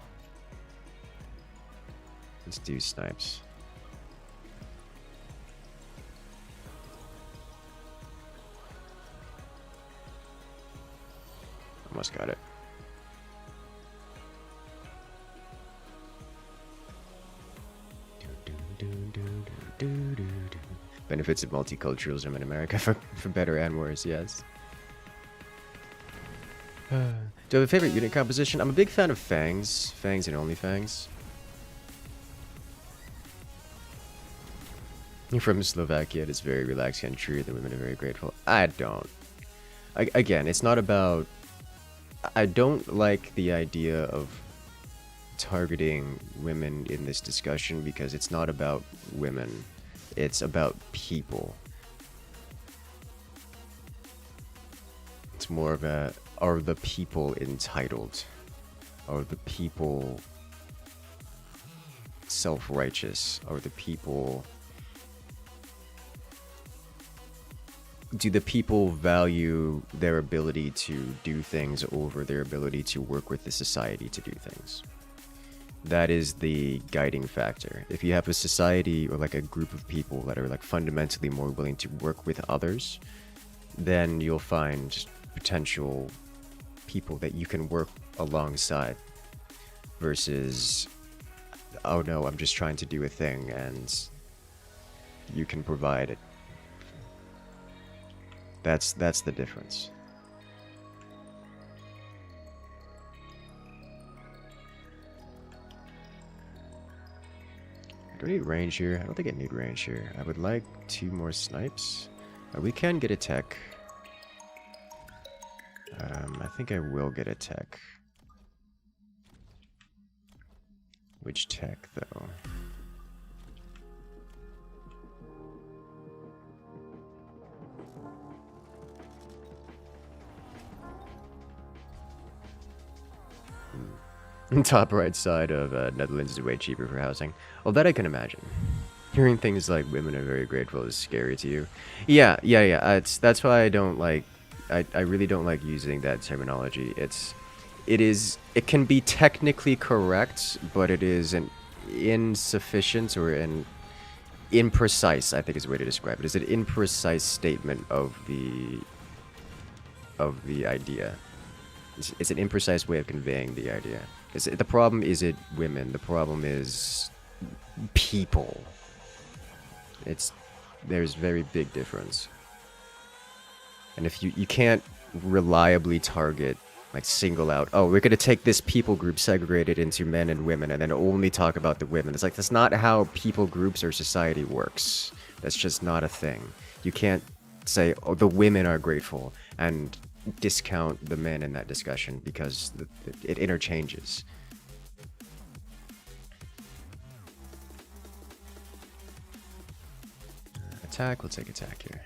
Speaker 1: Let's do snipes. Almost got it. Benefits of multiculturalism in America for better and worse, yes. Do I have a favorite unit composition? I'm a big fan of Fangs. Fangs and only Fangs. You're from Slovakia. It's a very relaxed country. The women are very grateful. I don't. Again, it's not about... I don't like the idea of targeting women in this discussion because it's not about women. It's about people. It's more of a, are the people entitled? Are the people self-righteous? Are the people... Do the people value their ability to do things over their ability to work with the society to do things? That is the guiding factor. If you have a society or like a group of people that are like fundamentally more willing to work with others, then you'll find potential people that you can work alongside versus, oh no, I'm just trying to do a thing and you can provide it. That's the difference. Do I need range here? I don't think I need range here. I would like 2 more snipes. We can get a tech. I think I will get a tech. Which tech, though? Top right side of Netherlands is way cheaper for housing. Well, that I can imagine. Hearing things like women are very grateful is scary to you. Yeah. That's why I don't like. I really don't like using that terminology. It can be technically correct, but it is an insufficient or an imprecise, I think is the way to describe it. It's an imprecise statement of the idea. It's an imprecise way of conveying the idea. The problem isn't women. The problem is people. It's there's very big difference. And if you can't reliably target, like single out, oh, we're going to take this people group segregated into men and women and then only talk about the women. It's like, that's not how people groups or society works. That's just not a thing. You can't say, oh, the women are grateful and discount the men in that discussion because it interchanges. Attack, we'll take attack here.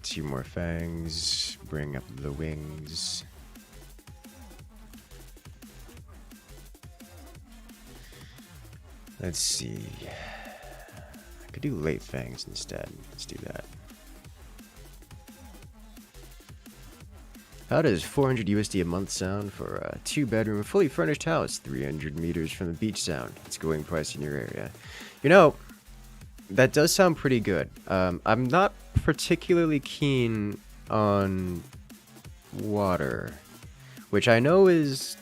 Speaker 1: Two more fangs, bring up the wings. Let's see. I could do late fangs instead. Let's do that. How does 400 USD a month sound for a 2-bedroom, fully furnished house, 300 meters from the beach sound? It's going price in your area. You know, that does sound pretty good. I'm not particularly keen on water, which I know is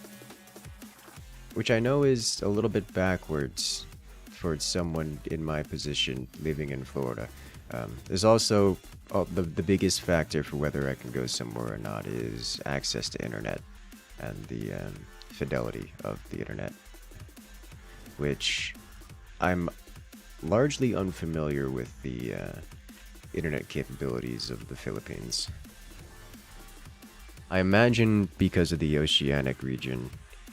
Speaker 1: a little bit backwards for someone in my position living in Florida. There's also the biggest factor for whether I can go somewhere or not is access to internet and the fidelity of the internet, which I'm largely unfamiliar with the internet capabilities of the Philippines. I imagine because of the oceanic region,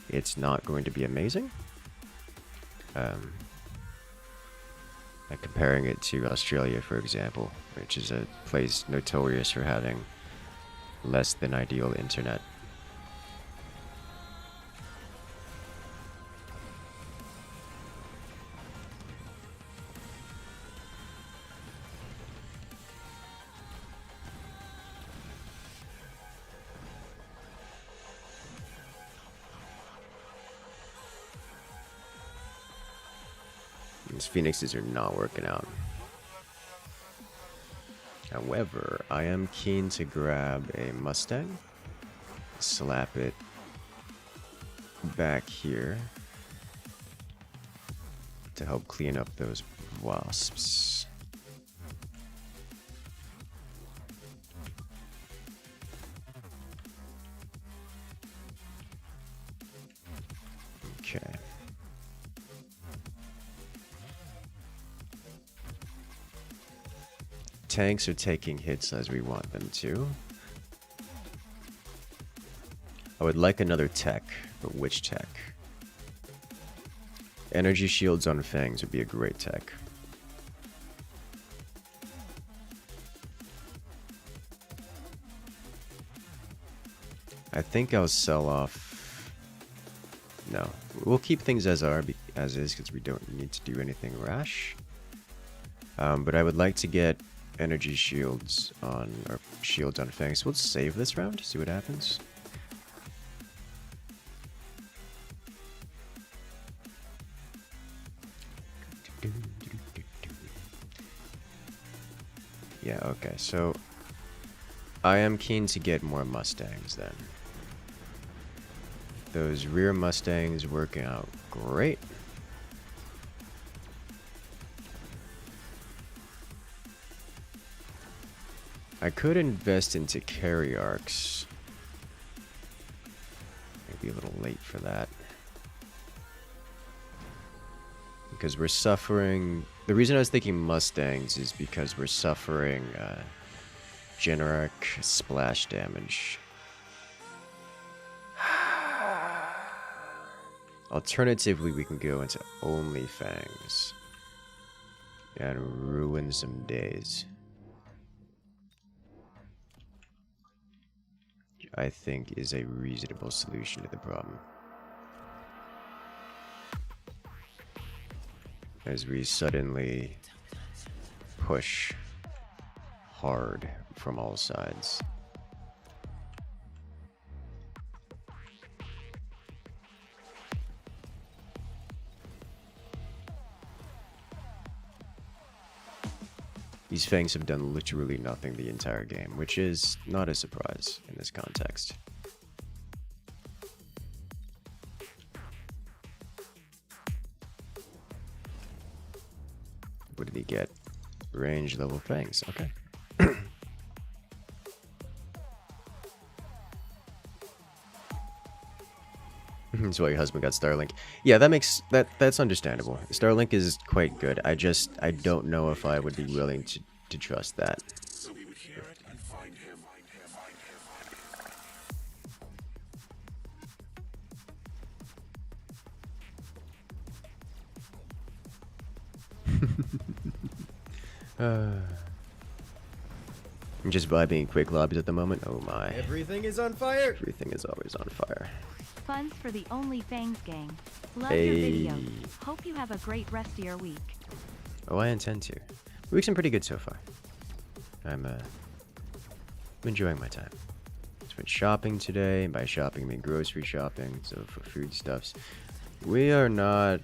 Speaker 1: it's not going to be amazing. Like comparing it to Australia, for example, which is a place notorious for having less than ideal internet. These phoenixes are not working out. However, I am keen to grab a Mustang, slap it back here to help clean up those wasps. Okay. Tanks are taking hits as we want them to. I would like another tech, but which tech? Energy shields on fangs would be a great tech. I think I'll sell off. No, we'll keep things as is because we don't need to do anything rash. But I would like to get energy shields on, or shields on fangs. We'll save this round, see what happens. Yeah, okay, so I am keen to get more Mustangs then. Those rear Mustangs working out great. I could invest into carry arcs. Maybe a little late for that. Because we're suffering... The reason I was thinking Mustangs is because we're suffering generic splash damage. Alternatively, we can go into only fangs and ruin some days. I think is a reasonable solution to the problem. As we suddenly push hard from all sides. These fangs have done literally nothing the entire game, which is not a surprise in this context. me get range level fangs. Okay. That's why your husband got Starlink. Yeah, that's understandable. Starlink is quite good. I don't know if I would be willing to trust that. I'm just vibing quick lobbies at the moment. Oh my.
Speaker 4: Everything is on fire.
Speaker 1: Everything is always on fire.
Speaker 3: Funds for the Only Fangs gang. Love
Speaker 1: Hey.
Speaker 3: your video. Hope you have a great rest of your week.
Speaker 1: Oh, I intend to. The week's been pretty good so far. I'm enjoying my time. Just went shopping today, and by shopping I mean grocery shopping, so for foodstuffs. We are not...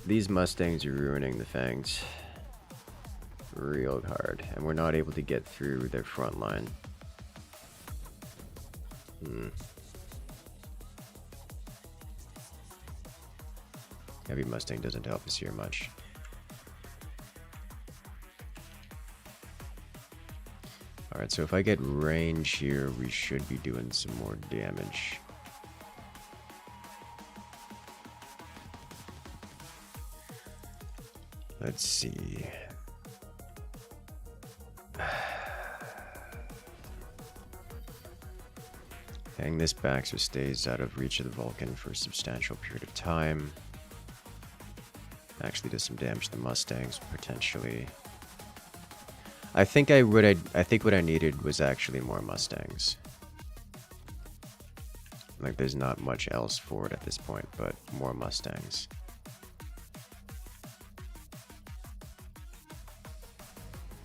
Speaker 1: These Mustangs are ruining the fangs real hard, and we're not able to get through their front line. Heavy Mustang doesn't help us here much. Alright, so if I get range here, we should be doing some more damage. Let's see. Hang this back so it stays out of reach of the Vulcan for a substantial period of time. Actually does some damage to the Mustangs, potentially. I think what I needed was actually more Mustangs. Like, there's not much else for it at this point, but more Mustangs.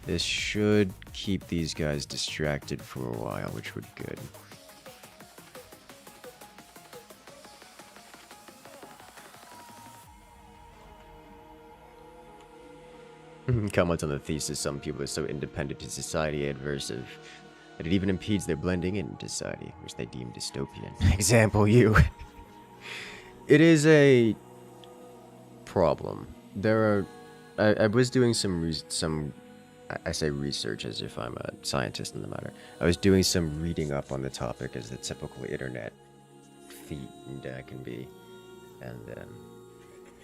Speaker 1: This should keep these guys distracted for a while, which would be good. Comment on the thesis, some people are so independent to society adversive that it even impedes their blending into society, which they deem dystopian. Example you. It is a problem. I was doing I say research as if I'm a scientist in the matter. I was doing some reading up on the topic as the typical internet feat can be. And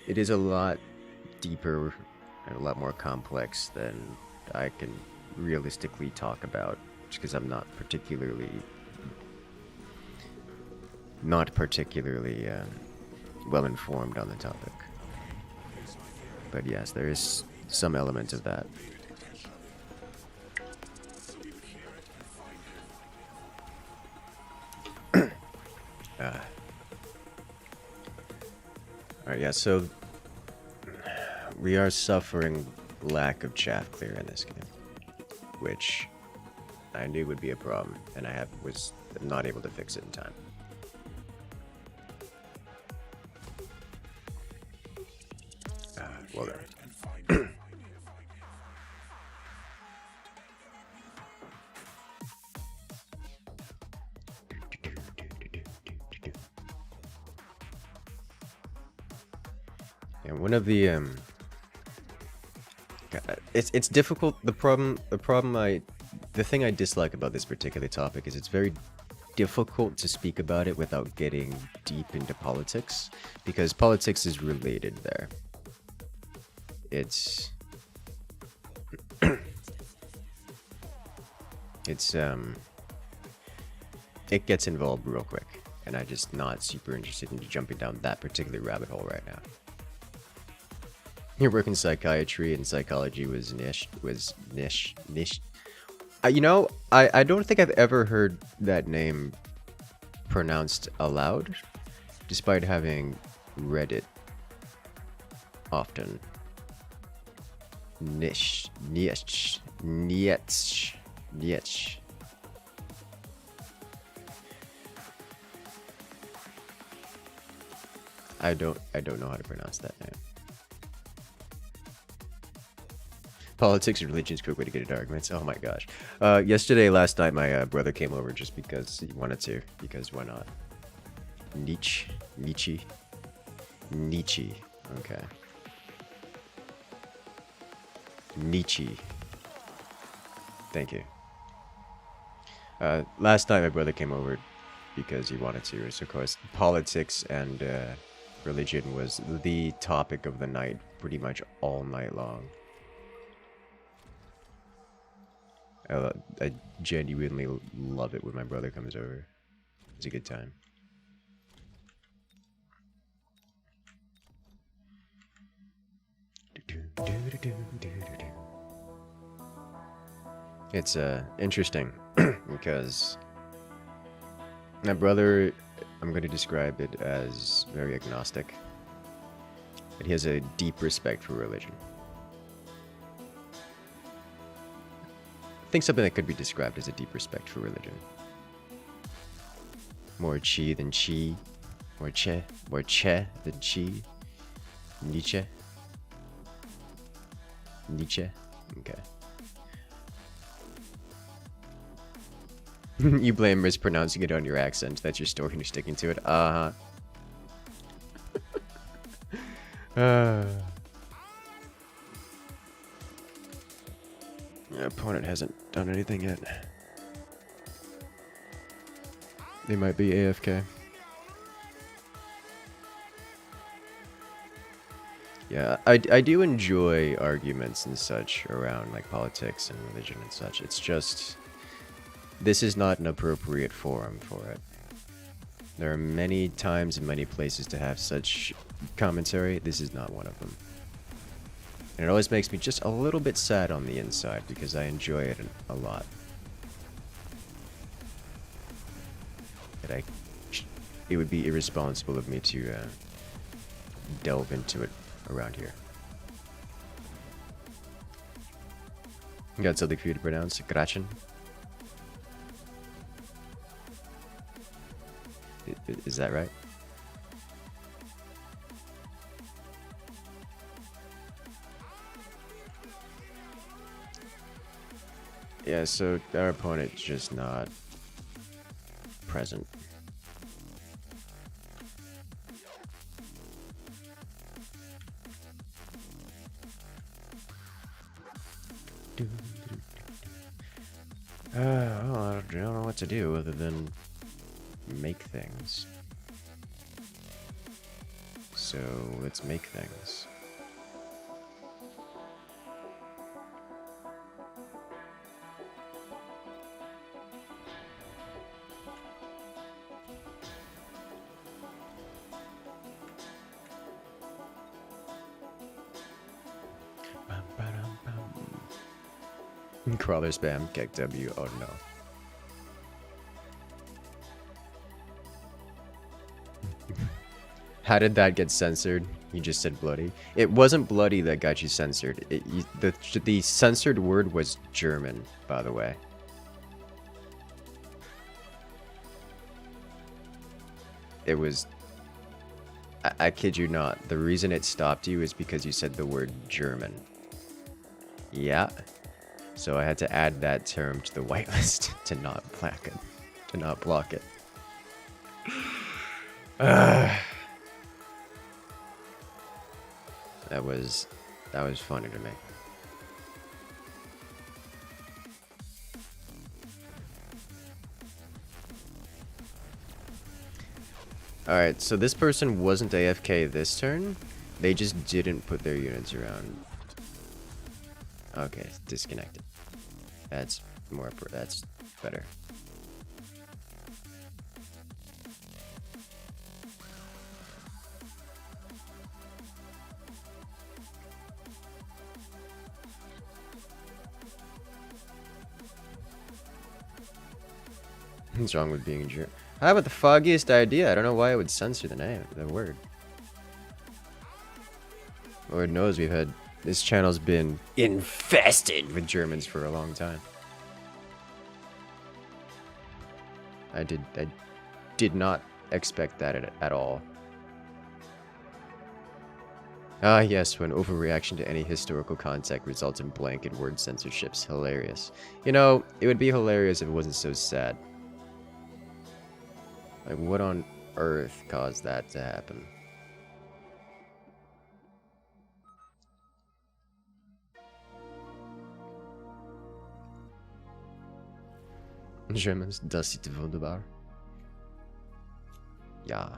Speaker 1: it is a lot deeper and a lot more complex than I can realistically talk about, just because I'm not particularly well informed on the topic. But yes, there is some element of that. Alright, yeah, so we are suffering lack of chaff clear in this game, which I knew would be a problem, and I was not able to fix it in time. Well done. And one of the it's difficult. The thing I dislike about this particular topic is it's very difficult to speak about it without getting deep into politics, because politics is related there. It gets involved real quick, and I'm just not super interested in jumping down that particular rabbit hole right now. Your work in psychiatry and psychology was niche. You know, I don't think I've ever heard that name pronounced aloud, despite having read it often. Niche. I don't know how to pronounce that name. Politics and religion is a quick way to get into arguments. Oh my gosh. Last night, my brother came over just because he wanted to. Because why not? Nietzsche. Okay. Nietzsche. Thank you. Last night my brother came over because he wanted to. So of course, politics and religion was the topic of the night pretty much all night long. I genuinely love it when my brother comes over. It's a good time. It's interesting because my brother, I'm going to describe it as very agnostic. But he has a deep respect for religion. I think something that could be described as a deep respect for religion. More chi than chi. More che than chi. Nietzsche. Nietzsche? Okay. You blame mispronouncing it on your accent. That's your story and you're sticking to it. My opponent hasn't done anything yet. They might be AFK. Yeah, I do enjoy arguments and such around like politics and religion and such. It's just, this is not an appropriate forum for it. There are many times and many places to have such commentary. This is not one of them. And it always makes me just a little bit sad on the inside because I enjoy it a lot. But it would be irresponsible of me to delve into it around here. Got something for you to pronounce? Gretchen? Is that right? Yeah, so our opponent's just not present. Well, I don't know what to do other than make things. So let's make things. Crawler spam, Kek W, oh no. How did that get censored? You just said bloody. It wasn't bloody that got you censored. The censored word was German, by the way. It was... I kid you not. The reason it stopped you is because you said the word German. Yeah. So I had to add that term to the whitelist to not block it. To not block it. That was funny to me. Alright, so this person wasn't AFK this turn. They just didn't put their units around. Okay, disconnected. That's better. What's wrong with being a jerk? I have the foggiest idea. I don't know why it would censor the word. Lord knows we've had... This channel's been infested with Germans for a long time. I did not expect that at all. Ah yes, when overreaction to any historical context results in blanket word censorships. Hilarious. You know, it would be hilarious if it wasn't so sad. Like, what on earth caused that to happen? Germans, das ist wunderbar. Ja.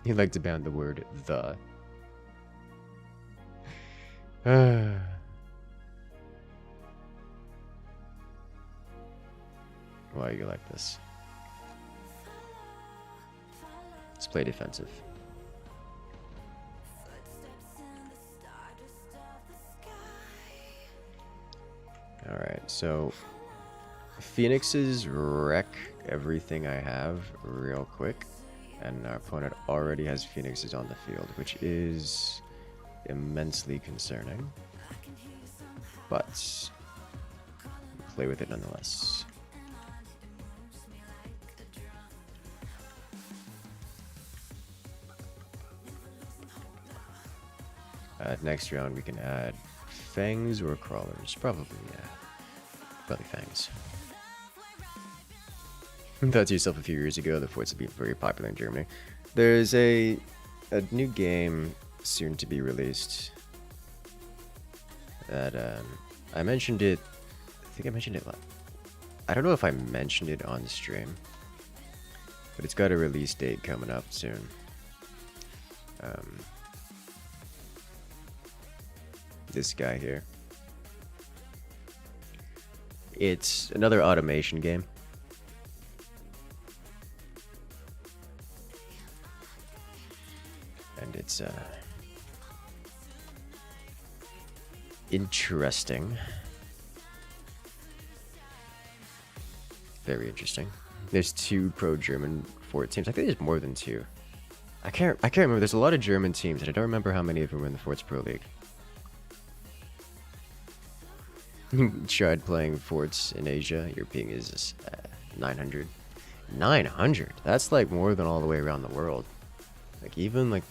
Speaker 1: He liked to ban the word the. Why are you like this? Let's play defensive. Alright, so Phoenixes wreck everything I have real quick, and our opponent already has Phoenixes on the field, which is immensely concerning, but play with it nonetheless. Next round we can add fangs or crawlers. Probably, yeah. Probably fangs. Thought to yourself a few years ago, the forts would be very popular in Germany. There's a new game soon to be released that I mentioned it. I think I mentioned it. I don't know if I mentioned it on stream, but it's got a release date coming up soon. This guy here. It's another automation game. And it's interesting. Very interesting. There's 2 pro-German fort teams. I think there's more than 2. I can't remember. There's a lot of German teams, and I don't remember how many of them were in the Forts Pro League. Tried playing forts in Asia. Your ping is 900. 900? That's like more than all the way around the world. Like even like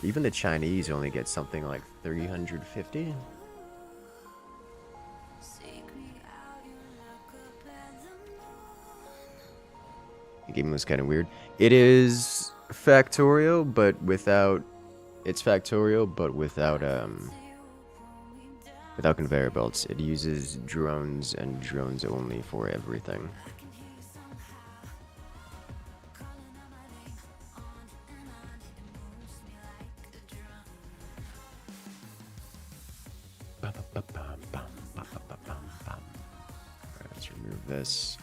Speaker 1: even the Chinese only get something like 350. The game was kind of weird. It is factorial, but without. It's factorial, but without without conveyor belts. It uses drones and drones only for everything. Let's remove this.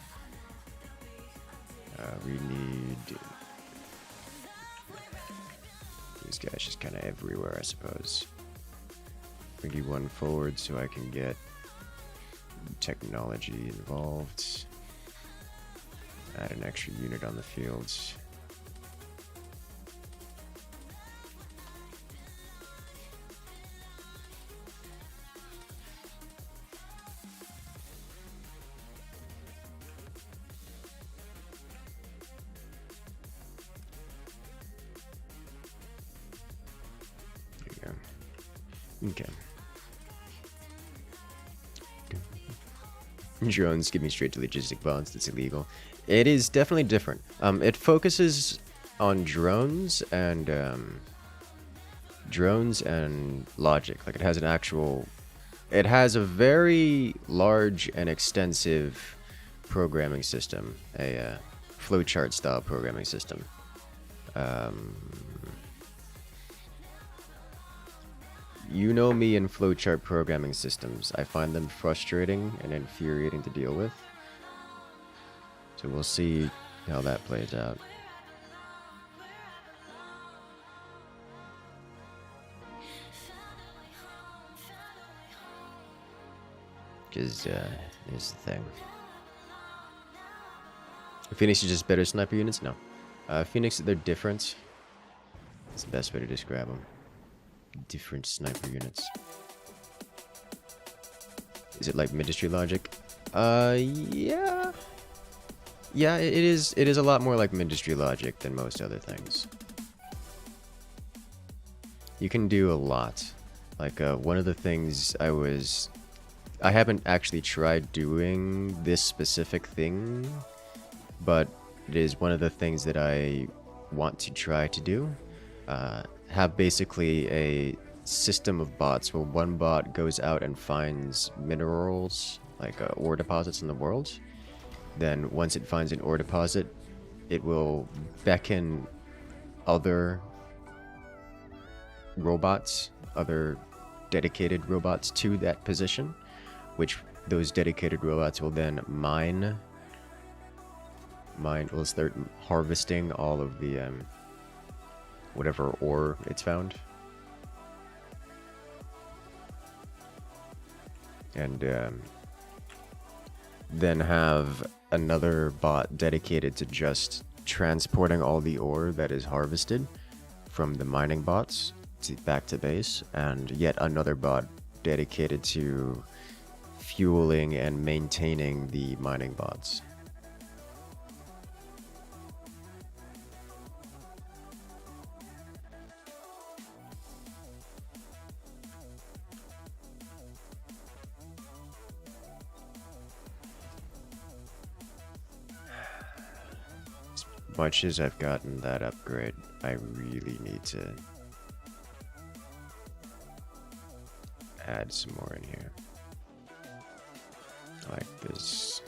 Speaker 1: We need these guys just kind of everywhere, I suppose. We need one forward so I can get technology involved. Add an extra unit on the fields. There you go. Okay. Drones give me straight to logistic bots. That's illegal. It is definitely different. It focuses on drones and logic. Like it has an actual. It has a very large and extensive programming system, a flowchart style programming system. You know me in flowchart programming systems. I find them frustrating and infuriating to deal with. So we'll see how that plays out. Because, here's the thing. Phoenix is just better sniper units? No. Phoenix, they're different. That's the best way to describe them. Different sniper units. Is it like Ministry logic? Yeah. Yeah, it is a lot more like Ministry logic than most other things. You can do a lot. Like, one of the things I haven't actually tried doing this specific thing, but it is one of the things that I want to try to do. Have basically a system of bots where one bot goes out and finds minerals, like ore deposits in the world. Then once it finds an ore deposit, it will beckon other robots, other dedicated robots to that position, which those dedicated robots will then will start harvesting all of the whatever ore it's found. And then have another bot dedicated to just transporting all the ore that is harvested from the mining bots back to base, and yet another bot dedicated to fueling and maintaining the mining bots. As much as I've gotten that upgrade, I really need to add some more in here. Like this.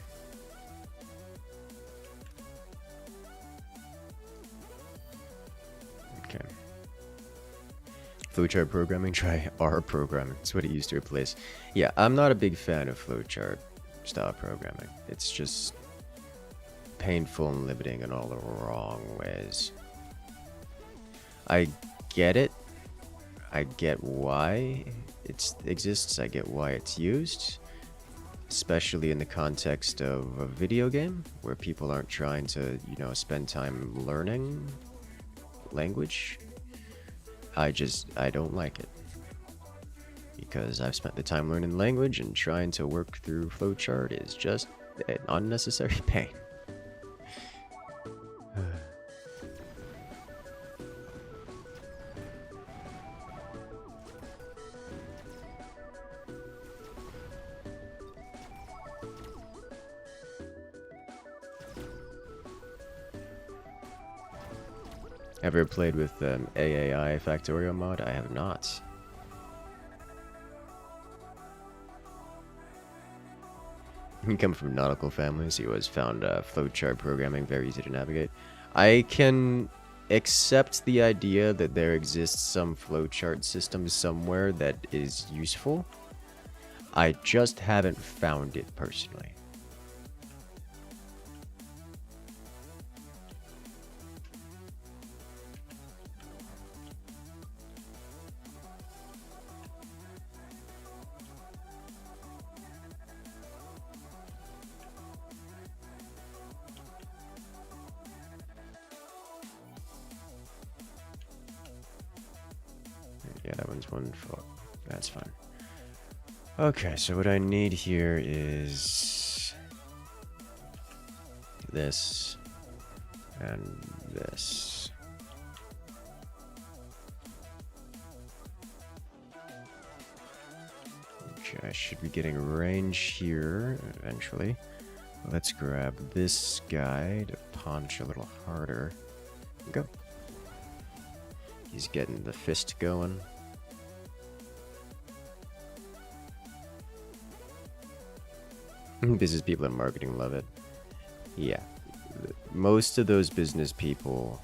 Speaker 1: Okay. Flowchart programming, try R programming. That's what it used to replace. Yeah, I'm not a big fan of flowchart style programming. It's just painful and limiting in all the wrong ways. I get it. I get why it exists. I get why it's used, especially in the context of a video game where people aren't trying to, you know, spend time learning language. I don't like it, because I've spent the time learning language, and trying to work through flowchart is just an unnecessary pain. Ever played with AAI Factorio mod? I have not. You come from nautical families. He always found flowchart programming very easy to navigate. I can accept the idea that there exists some flowchart system somewhere that is useful. I just haven't found it personally. Yeah, that one's 1-4. That's fine. Okay, so what I need here is this and this. Okay, I should be getting range here eventually. Let's grab this guy to punch a little harder. Go. He's getting the fist going. Business people in marketing love it. Yeah. Most of those business people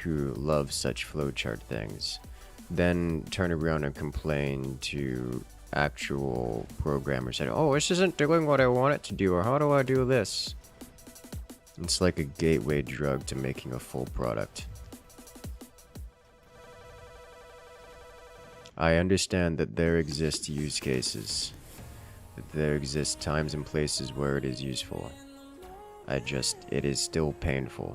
Speaker 1: who love such flowchart things then turn around and complain to actual programmers saying, oh, this isn't doing what I want it to do, or how do I do this? It's like a gateway drug to making a full product. I understand that there exist use cases. That there exist times and places where it is useful. It is still painful.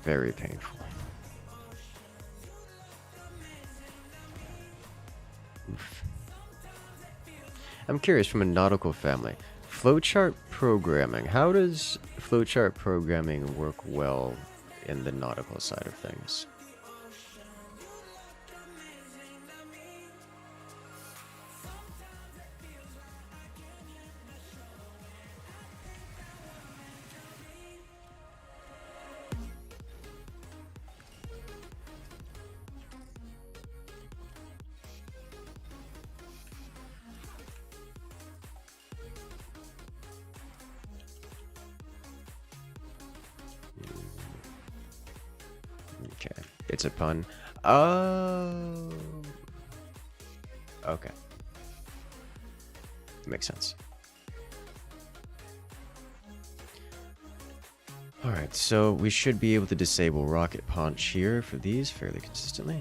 Speaker 1: Very painful. Oof. I'm curious, from a nautical family, flowchart programming. How does flowchart programming work well in the nautical side of things? It's a pun. Oh. Okay. Makes sense. Alright, so we should be able to disable rocket punch here for these fairly consistently.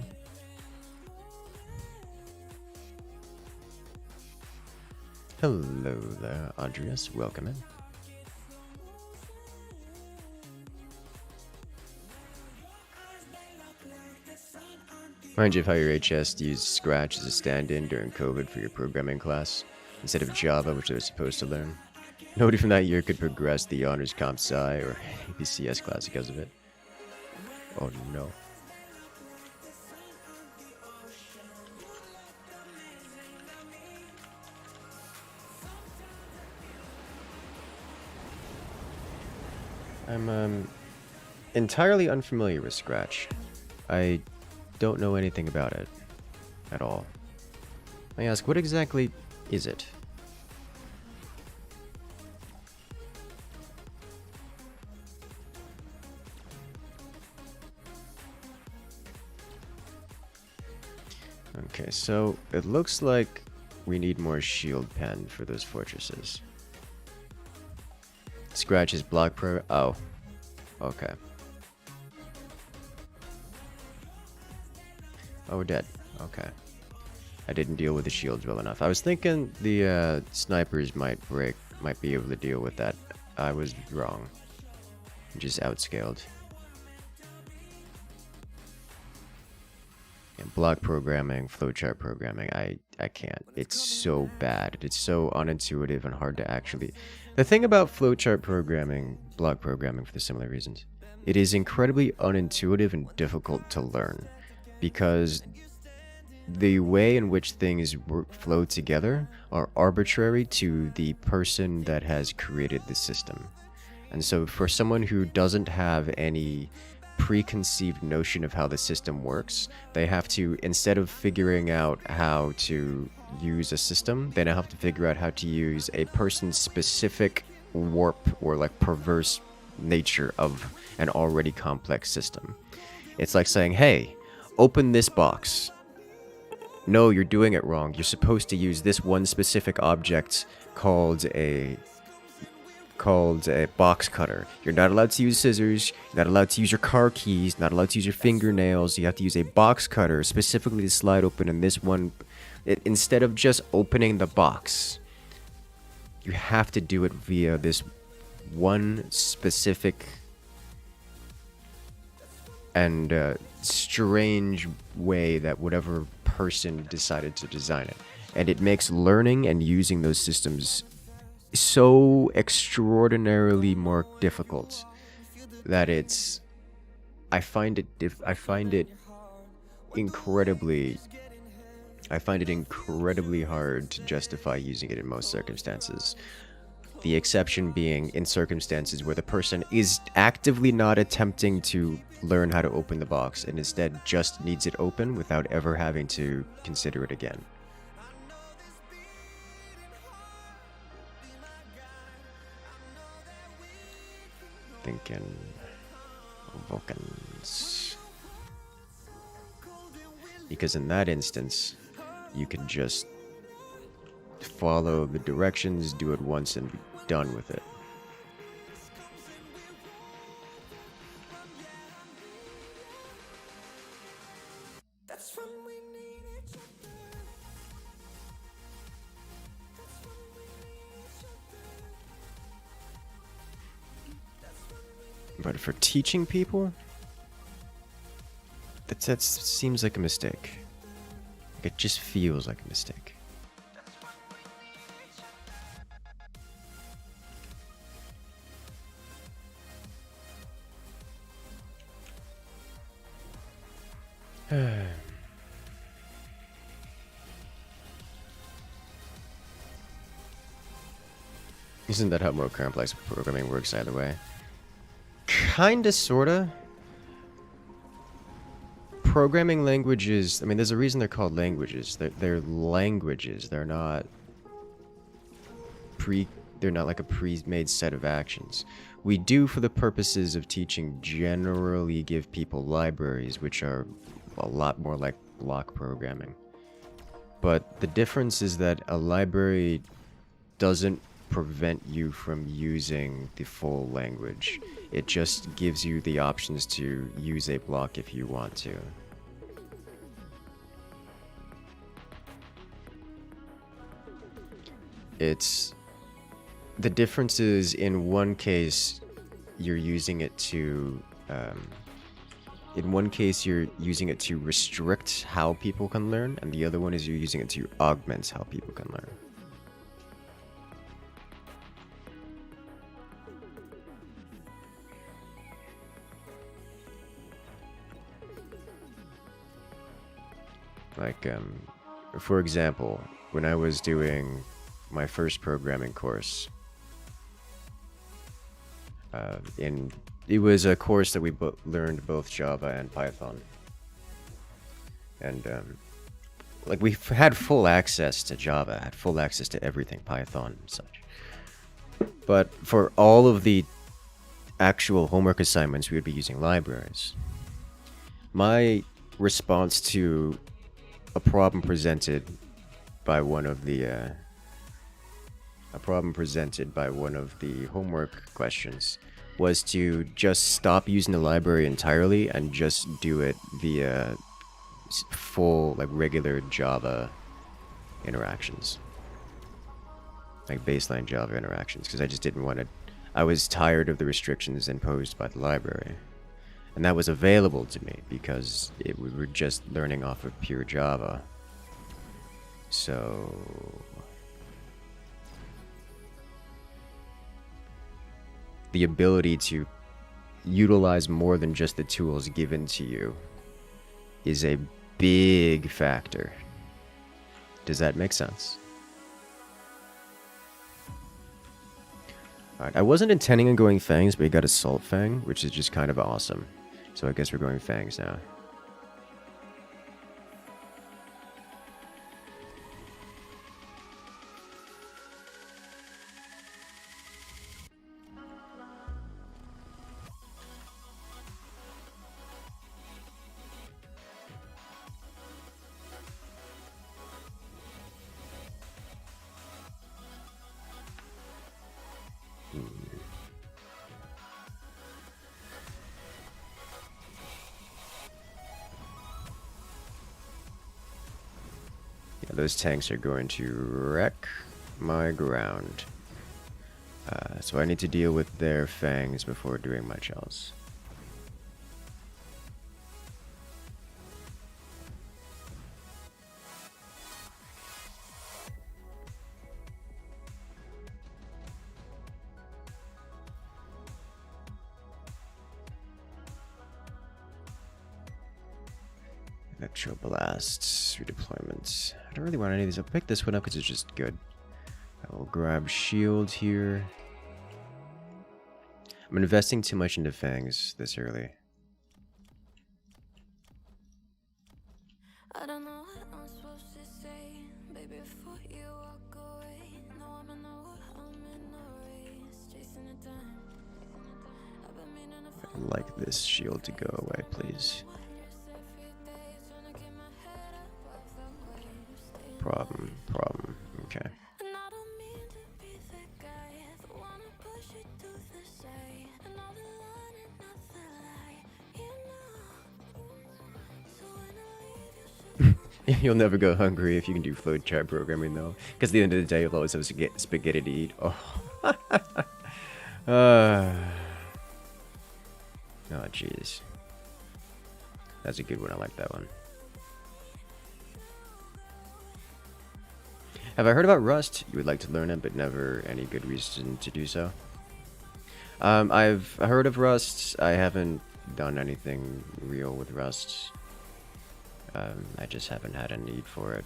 Speaker 1: Hello there, Andreas. Welcome in. Mind you of how your HS used Scratch as a stand-in during COVID for your programming class, instead of Java, which they were supposed to learn. Nobody from that year could progress the Honors Comp Sci or APCS class because of it. Oh no. I'm entirely unfamiliar with Scratch. I don't know anything about it at all. I ask, what exactly is it? Okay, so it looks like we need more shield pen for those fortresses. Scratch is block pro. Oh, okay. Oh, we're dead. Okay. I didn't deal with the shields well enough. I was thinking the snipers might be able to deal with that. I was wrong. Just outscaled. And block programming, flowchart programming, I can't. It's so bad. It's so unintuitive and hard to actually... The thing about flowchart programming, block programming for the similar reasons, it is incredibly unintuitive and difficult to learn. Because the way in which things flow together are arbitrary to the person that has created the system. And so for someone who doesn't have any preconceived notion of how the system works, they have to, instead of figuring out how to use a system, they now have to figure out how to use a person's specific warp or like perverse nature of an already complex system. It's like saying, hey, open this box. No, you're doing it wrong. You're supposed to use this one specific object called a box cutter. You're not allowed to use scissors, you're not allowed to use your car keys, not allowed to use your fingernails. You have to use a box cutter specifically to slide open in this one. Instead of just opening the box, you have to do it via this one specific and strange way that whatever person decided to design it. And it makes learning and using those systems so extraordinarily more difficult that it's... I find it incredibly hard to justify using it in most circumstances. The exception being in circumstances where the person is actively not attempting to learn how to open the box and instead just needs it open without ever having to consider it again. Thinking Vulcans. Because in that instance, you can just follow the directions, do it once, and be done with it. But for teaching people, that seems like a mistake. Like it just feels like a mistake. Isn't that how more complex programming works either way? Kinda, sorta. Programming languages, I mean, there's a reason they're called languages. They're languages. They're not like a pre-made set of actions. We do, for the purposes of teaching, generally give people libraries, which are a lot more like block programming. But the difference is that a library doesn't prevent you from using the full language. It just gives you the options to use a block if you want to. The difference is, in one case, you're using it to, in one case you're using it to restrict how people can learn, and the other one is you're using it to augment how people can learn. Like, for example, when I was doing my first programming course, it was a course that we learned both Java and Python, and like we had full access to Java, had full access to everything Python and such. But for all of the actual homework assignments, we would be using libraries. My response to a problem presented by one of the homework questions was to just stop using the library entirely and just do it via full, like, regular Java interactions, like baseline Java interactions, because I just didn't want to. I was tired of the restrictions imposed by the library, and that was available to me because we were just learning off of pure Java. So the ability to utilize more than just the tools given to you is a big factor. Does that make sense? Alright, I wasn't intending on going Fangs, but we got Assault Fang, which is just kind of awesome. So I guess we're going Fangs now. Yeah, those tanks are going to wreck my ground. So I need to deal with their fangs before doing much else. Electroblasts, redeployments. I don't really want any of these. I'll pick this one up because it's just good. I will grab shield here. I'm investing too much into fangs this early.
Speaker 4: I don't know what I'm supposed to say, baby, before you walk away. No, I'm in the wood, I'm in the race, chasing the time. I've been meaning to
Speaker 1: I'd like this shield to go away, please. Problem. Okay.
Speaker 4: And I don't mean to be the guy that wanna push it to the side. Another line, another lie, you know. So when I leave you,
Speaker 1: You'll never go hungry if you can do flowchart programming, though. Because at the end of the day, you'll always have spaghetti to eat. Oh. Oh, jeez. That's a good one. I like that one. Have I heard about Rust? You would like to learn it, but never any good reason to do so. I've heard of Rust. I haven't done anything real with Rust. I just haven't had a need for it.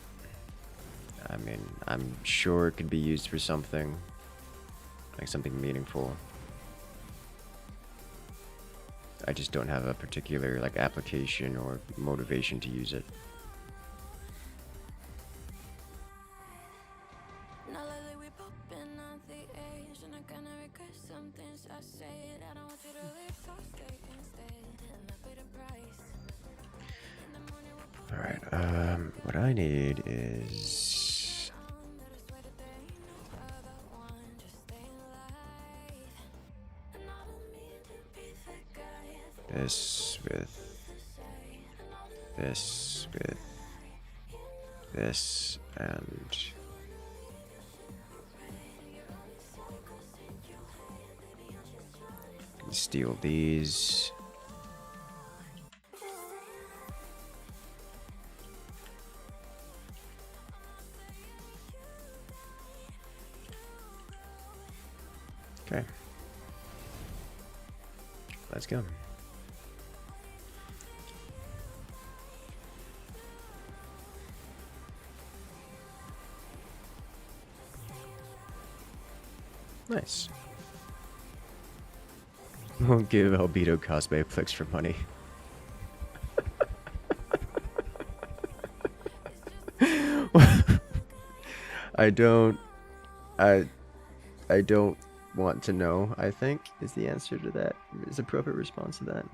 Speaker 1: I mean, I'm sure it could be used for something, like something meaningful. I just don't have a particular, like, application or motivation to use it.
Speaker 4: now lately we popping on the edge, and I kinda regret some things I said.
Speaker 1: I need is this with this with this and steal these. Okay. Let's go. Nice. Won't give Albedo cosplay flicks for money. I don't want to know, I think, is the answer to that. Is the appropriate response to that.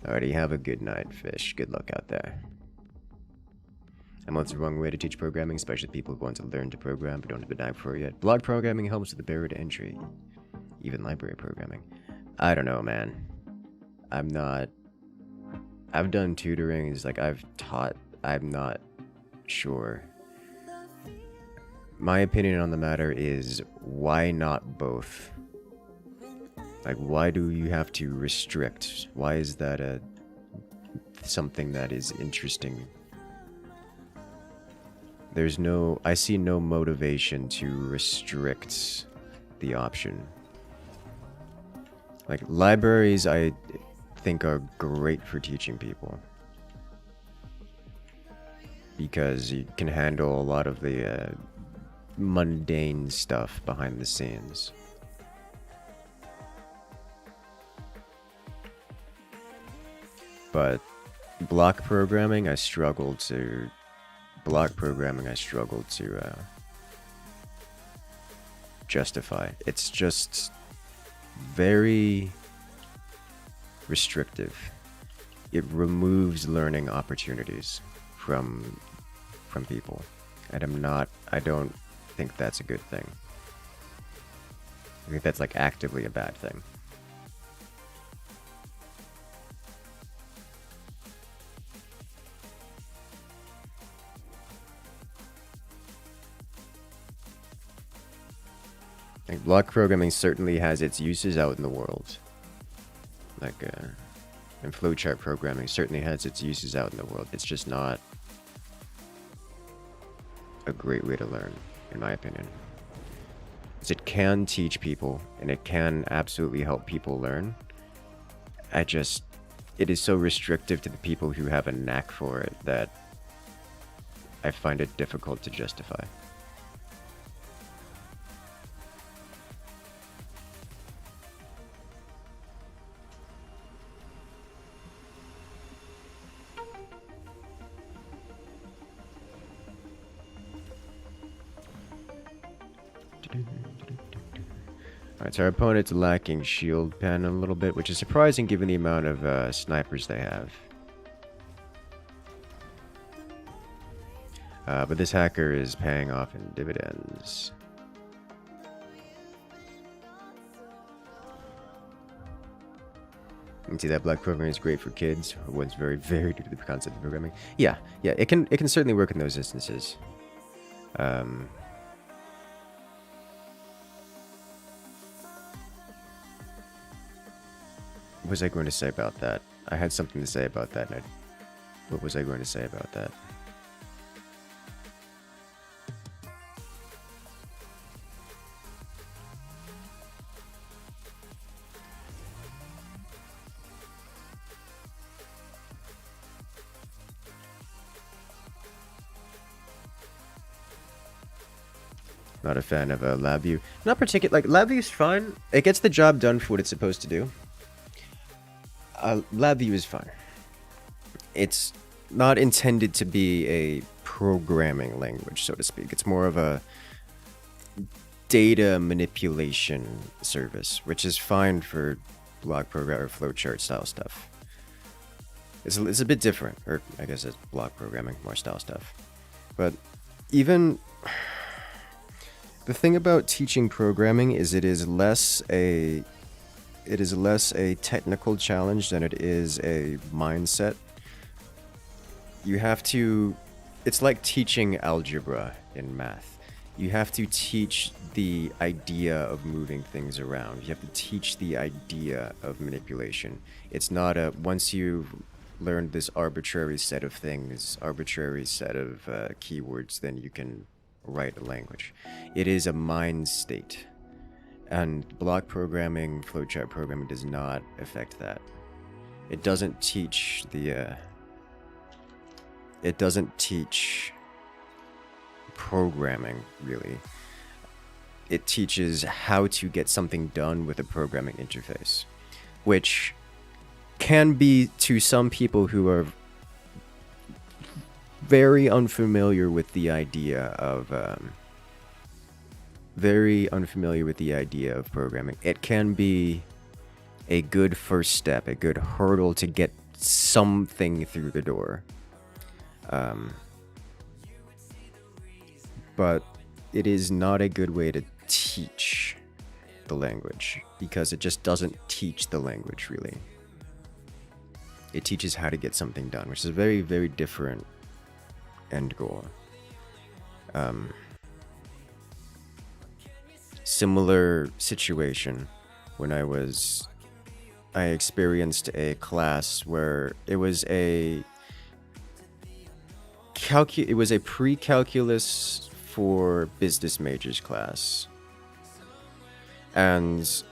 Speaker 1: Alrighty, have a good night, fish. Good luck out there. I know it's the wrong way to teach programming, especially people who want to learn to program but don't have a knack for it yet. Block programming helps with the barrier to entry. Even library programming. I don't know, man. I've done tutorings, like I've taught, I'm not sure. My opinion on the matter is, why not both? Like, why do you have to restrict? Why is that something that is interesting? I see no motivation to restrict the option. Like, libraries, I think are great for teaching people. Because you can handle a lot of the mundane stuff behind the scenes. But block programming, I struggle to justify. It's just very restrictive. It removes learning opportunities from people, and I don't think that's a good thing. I think that's like actively a bad thing. Like, block programming certainly has its uses out in the world. Like, and flowchart programming certainly has its uses out in the world. It's just not a great way to learn, in my opinion. Because it can teach people, and it can absolutely help people learn. It is so restrictive to the people who have a knack for it that I find it difficult to justify. Alright, so our opponent's lacking shield pen a little bit, which is surprising given the amount of snipers they have. But this hacker is paying off in dividends. You can see that black programming is great for kids. One's very, very new to the concept of programming. Yeah, it can certainly work in those instances. What was I going to say about that? I had something to say about that, and what was I going to say about that? Not a fan of LabVIEW. Not particular. Like, LabVIEW's fine. It gets the job done for what it's supposed to do. LabVIEW is fine. It's not intended to be a programming language, so to speak. It's more of a data manipulation service, which is fine for block program or flowchart style stuff. It's a bit different, or I guess it's block programming, more style stuff. But even the thing about teaching programming is it is less a technical challenge than it is a mindset. You have to, it's like teaching algebra in math. You have to teach the idea of moving things around. You have to teach the idea of manipulation. It's not a, once you've learned this arbitrary set of things, arbitrary set of keywords, then you can write a language. It is a mind state. And block programming, flowchart programming does not affect that. It doesn't teach the, it doesn't teach programming, really. It teaches how to get something done with a programming interface, which can be, to some people who are very unfamiliar with the idea of programming, it can be a good first step, a good hurdle to get something through the door. But it is not a good way to teach the language, because it just doesn't teach the language, really. It teaches how to get something done, which is a very, very different end goal. Similar situation when I experienced a class where it was a pre-calculus for business majors class, and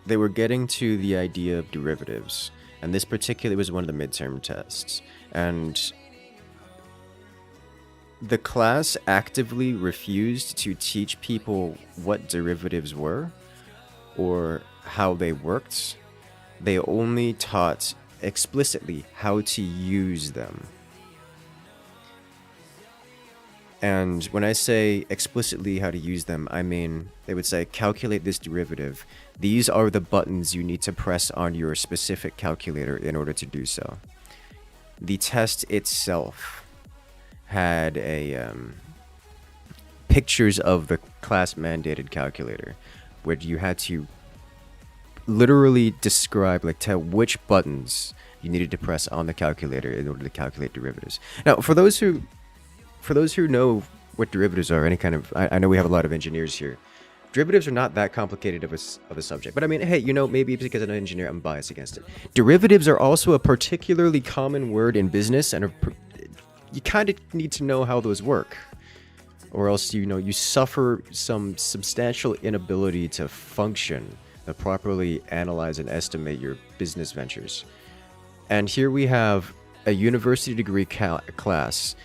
Speaker 1: they were getting to the idea of derivatives, and this particularly was one of the midterm tests, and the class actively refused to teach people what derivatives were or how they worked. They only taught explicitly how to use them. And when I say explicitly how to use them, I mean, they would say, calculate this derivative. These are the buttons you need to press on your specific calculator in order to do so. The test itself had pictures of the class mandated calculator, where you had to literally describe, like, tell which buttons you needed to press on the calculator in order to calculate derivatives. Now, for those who know what derivatives are, any kind of, I know we have a lot of engineers here. Derivatives are not that complicated of a subject. But I mean, hey, you know, maybe because I'm an engineer, I'm biased against it. Derivatives are also a particularly common word in business, and you kind of need to know how those work, or else, you know, you suffer some substantial inability to function, to properly analyze and estimate your business ventures. And here we have a university degree class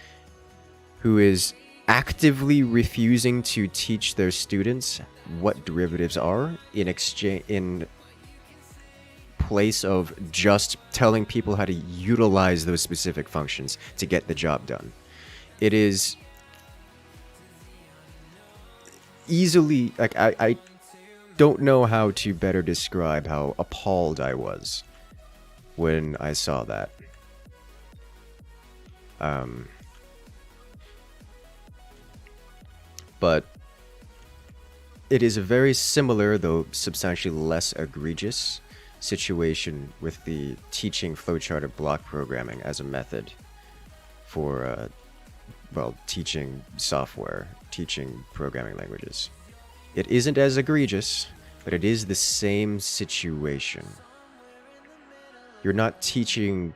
Speaker 1: who is actively refusing to teach their students what derivatives are in place of just telling people how to utilize those specific functions to get the job done. It is easily, like, I don't know how to better describe how appalled I was when I saw that. But it is a very similar, though substantially less egregious, situation with the teaching flowchart or block programming as a method for, teaching software, teaching programming languages. It isn't as egregious, but it is the same situation. You're not teaching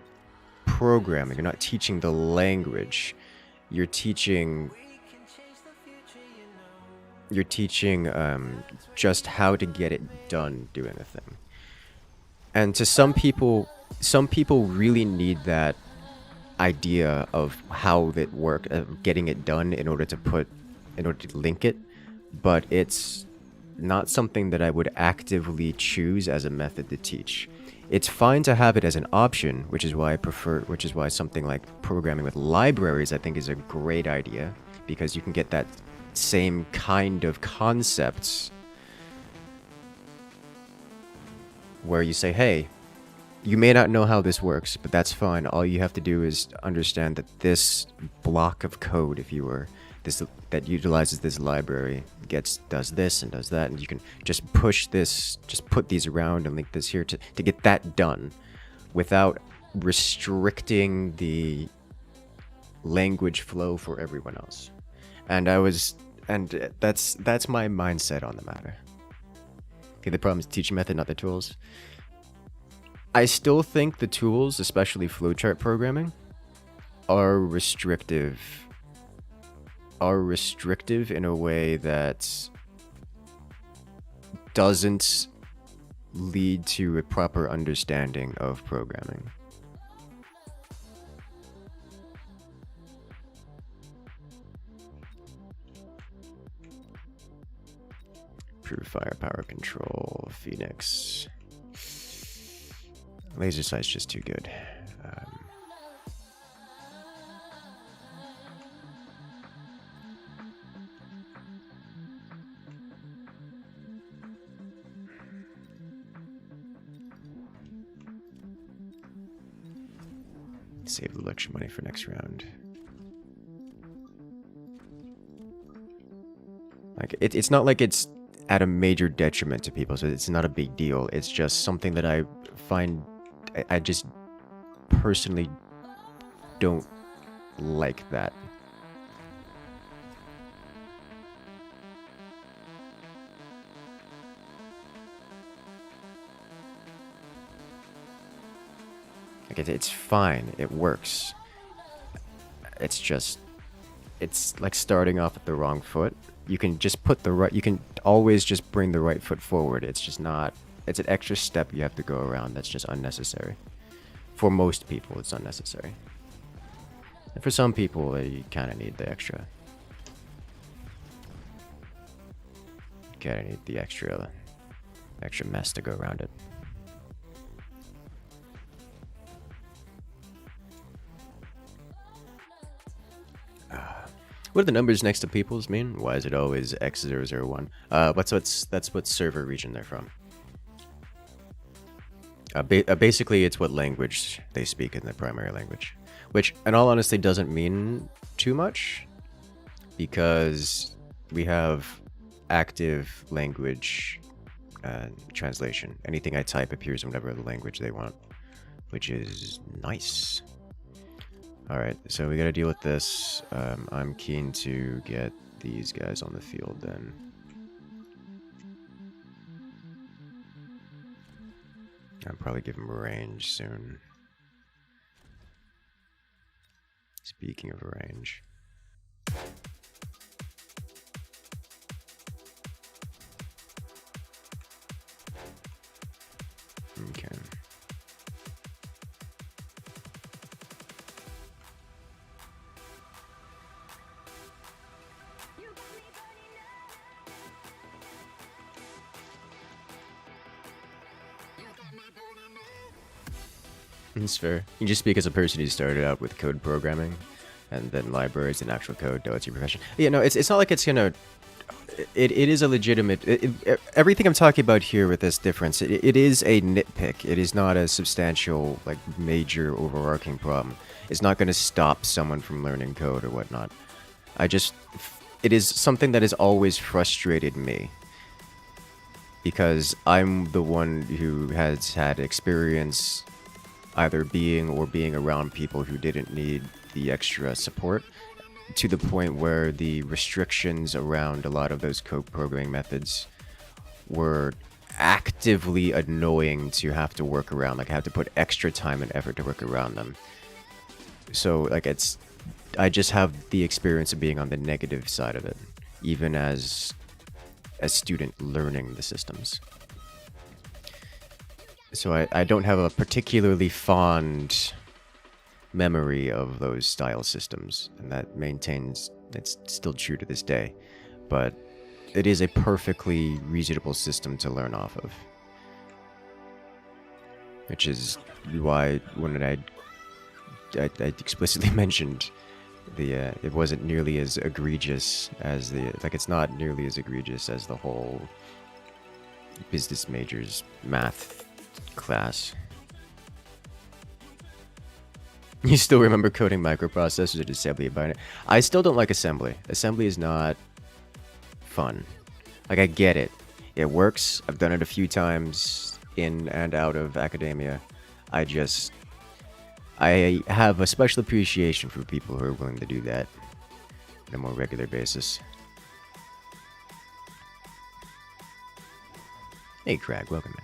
Speaker 1: programming, you're not teaching the language, you're teaching just how to get it done doing a thing. And to some people really need that idea of how that work, of getting it done in order to link it, but it's not something that I would actively choose as a method to teach. It's fine to have it as an option, which is why something like programming with libraries I think is a great idea, because you can get that same kind of concepts where you say, hey, you may not know how this works, but that's fine. All you have to do is understand that this block of code, if you were, this that utilizes this library, does this and does that, and you can just push this, just put these around and link this here to get that done without restricting the language flow for everyone else. And that's my mindset on the matter. Okay, the problem is teaching method, not the tools. I still think the tools, especially flowchart programming, are restrictive in a way that doesn't lead to a proper understanding of programming. Pure firepower control, Phoenix. Laser sight's just too good. Save the lecture money for next round. Like it's not like it's at a major detriment to people, so it's not a big deal. It's just something that I find I just personally don't like that. Like it's fine, it works. It's just, it's like starting off at the wrong foot. You can just put the right, you can always just bring the right foot forward. It's just not, it's an extra step you have to go around that's just unnecessary. For most people, it's unnecessary. And for some people, you kind of need the extra. You kind of need the extra mess to go around it. What do the numbers next to people's mean? Why is it always X001? That's what server region they're from. Basically, it's what language they speak in their primary language, which, in all honesty, doesn't mean too much, because we have active language translation. Anything I type appears in whatever language they want, which is nice. Alright, so we gotta deal with this. I'm keen to get these guys on the field then. I'll probably give them range soon. Speaking of range. Okay. It's fair. You can just speak as a person who started out with code programming, and then libraries and actual code. No, it's your profession. Yeah, no, it's not like it's gonna. It is a legitimate. Everything I'm talking about here with this difference, it is a nitpick. It is not a substantial, like, major overarching problem. It's not going to stop someone from learning code or whatnot. It is something that has always frustrated me, because I'm the one who has had experience either being around people who didn't need the extra support, to the point where the restrictions around a lot of those code programming methods were actively annoying to have to work around. Like, I had to put extra time and effort to work around them. So, like, I just have the experience of being on the negative side of it, even as a student learning the systems. So I don't have a particularly fond memory of those style systems, and it's still true to this day. But it is a perfectly reasonable system to learn off of. Which is why when I explicitly mentioned it wasn't nearly as egregious as it's not nearly as egregious as the whole business majors math Class. You still remember coding microprocessors and assembly binary? I still don't like assembly. Assembly is not fun. Like, I get it. It works. I've done it a few times in and out of academia. I have a special appreciation for people who are willing to do that on a more regular basis. Hey, Crag, welcome in.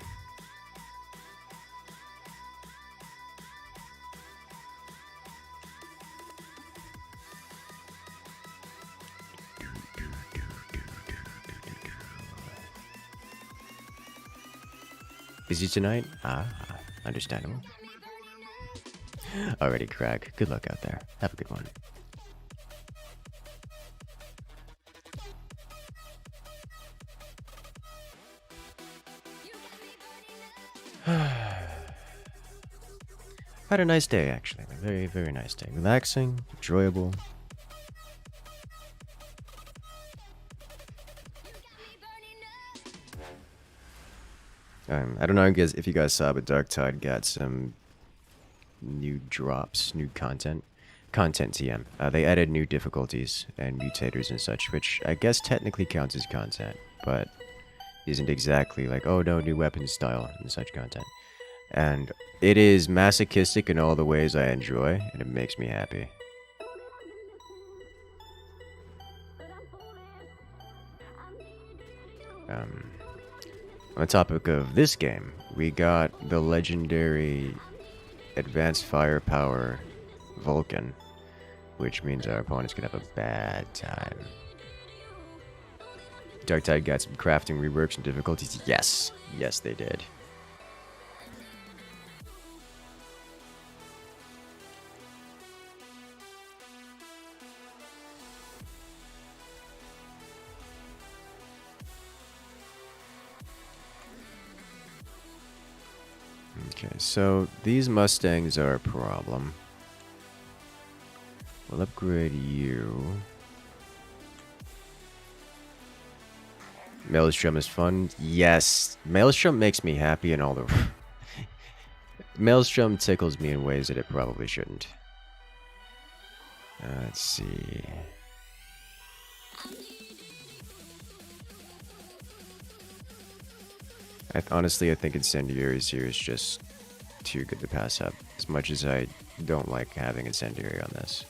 Speaker 1: Busy tonight? Understandable. Alrighty, Crag. Good luck out there. Have a good one. Had a nice day, actually. A very, very nice day. Relaxing, enjoyable. I don't know if you guys saw, but Dark Tide got some new drops, new content. Content TM. They added new difficulties and mutators and such, which I guess technically counts as content, but isn't exactly like, oh no, new weapon style and such content. And it is masochistic in all the ways I enjoy, and it makes me happy. On the topic of this game, we got the legendary advanced firepower Vulcan, which means our opponent's gonna have a bad time. Dark Tide got some crafting reworks and difficulties. Yes, yes they did. Okay, so these Mustangs are a problem. We'll upgrade you. Maelstrom is fun. Yes, Maelstrom makes me happy in all the... Maelstrom tickles me in ways that it probably shouldn't. Let's see... Honestly, I think Incendiaries here is just too good to pass up, as much as I don't like having Incendiary on this.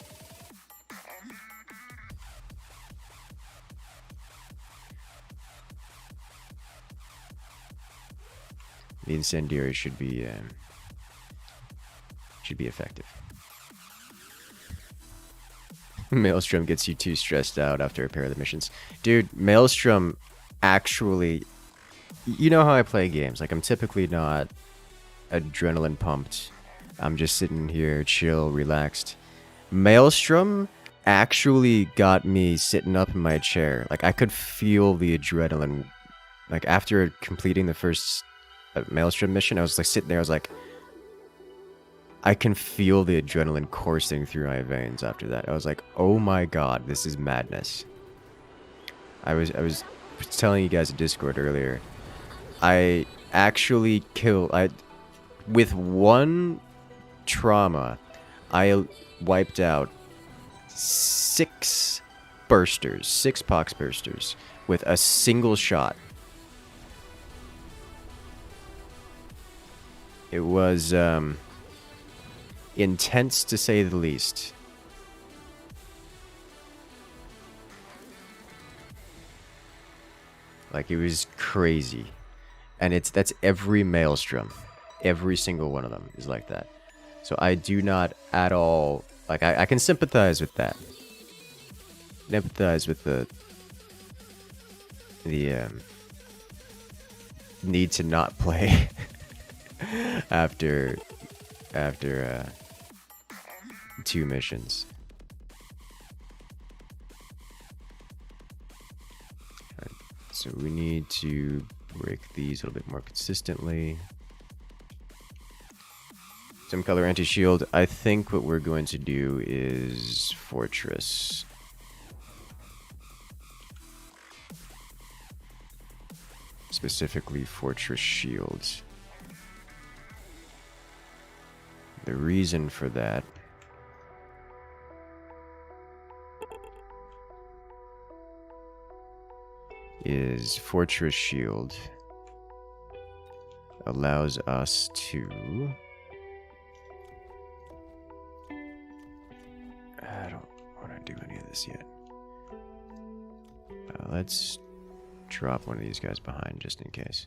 Speaker 1: The Incendiary should be effective. Maelstrom gets you too stressed out after a pair of the missions. Dude, Maelstrom actually... You know how I play games. Like, I'm typically not adrenaline pumped. I'm just sitting here, chill, relaxed. Maelstrom actually got me sitting up in my chair. Like, I could feel the adrenaline. Like, after completing the first Maelstrom mission, I was like sitting there, I was like, I can feel the adrenaline coursing through my veins after that. I was like, oh my god, this is madness. I was telling you guys in Discord earlier, I actually with one trauma, I wiped out 6 bursters, 6 pox bursters, with a single shot. It was, intense to say the least. Like, it was crazy. And that's every Maelstrom. Every single one of them is like that. So I do not at all... Like, I can sympathize with that. Empathize with the need to not play after 2 missions. Right, so we need to break these a little bit more consistently. Some color anti-shield. I think what we're going to do is Fortress. Specifically Fortress Shields. The reason for that is Fortress Shield allows us to... I don't want to do any of this yet. Let's drop one of these guys behind just in case.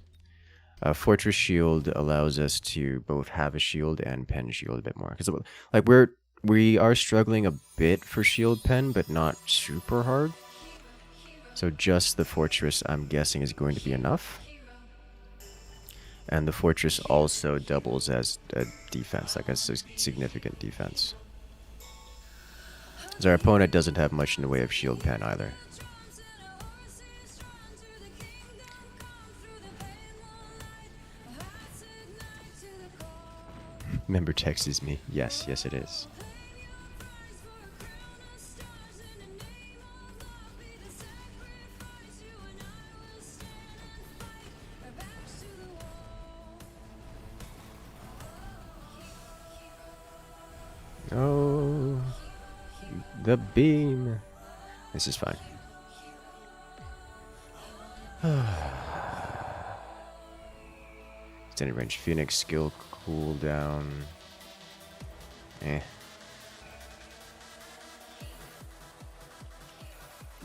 Speaker 1: Fortress Shield allows us to both have a shield and pen shield a bit more. Because like we are struggling a bit for shield pen, but not super hard. So just the fortress, I'm guessing, is going to be enough. And the fortress also doubles as a defense, like a significant defense. Because our opponent doesn't have much in the way of shield pen either. Member texts me. Yes, yes it is. Oh, the beam. This is fine. Extended range Phoenix skill cooldown.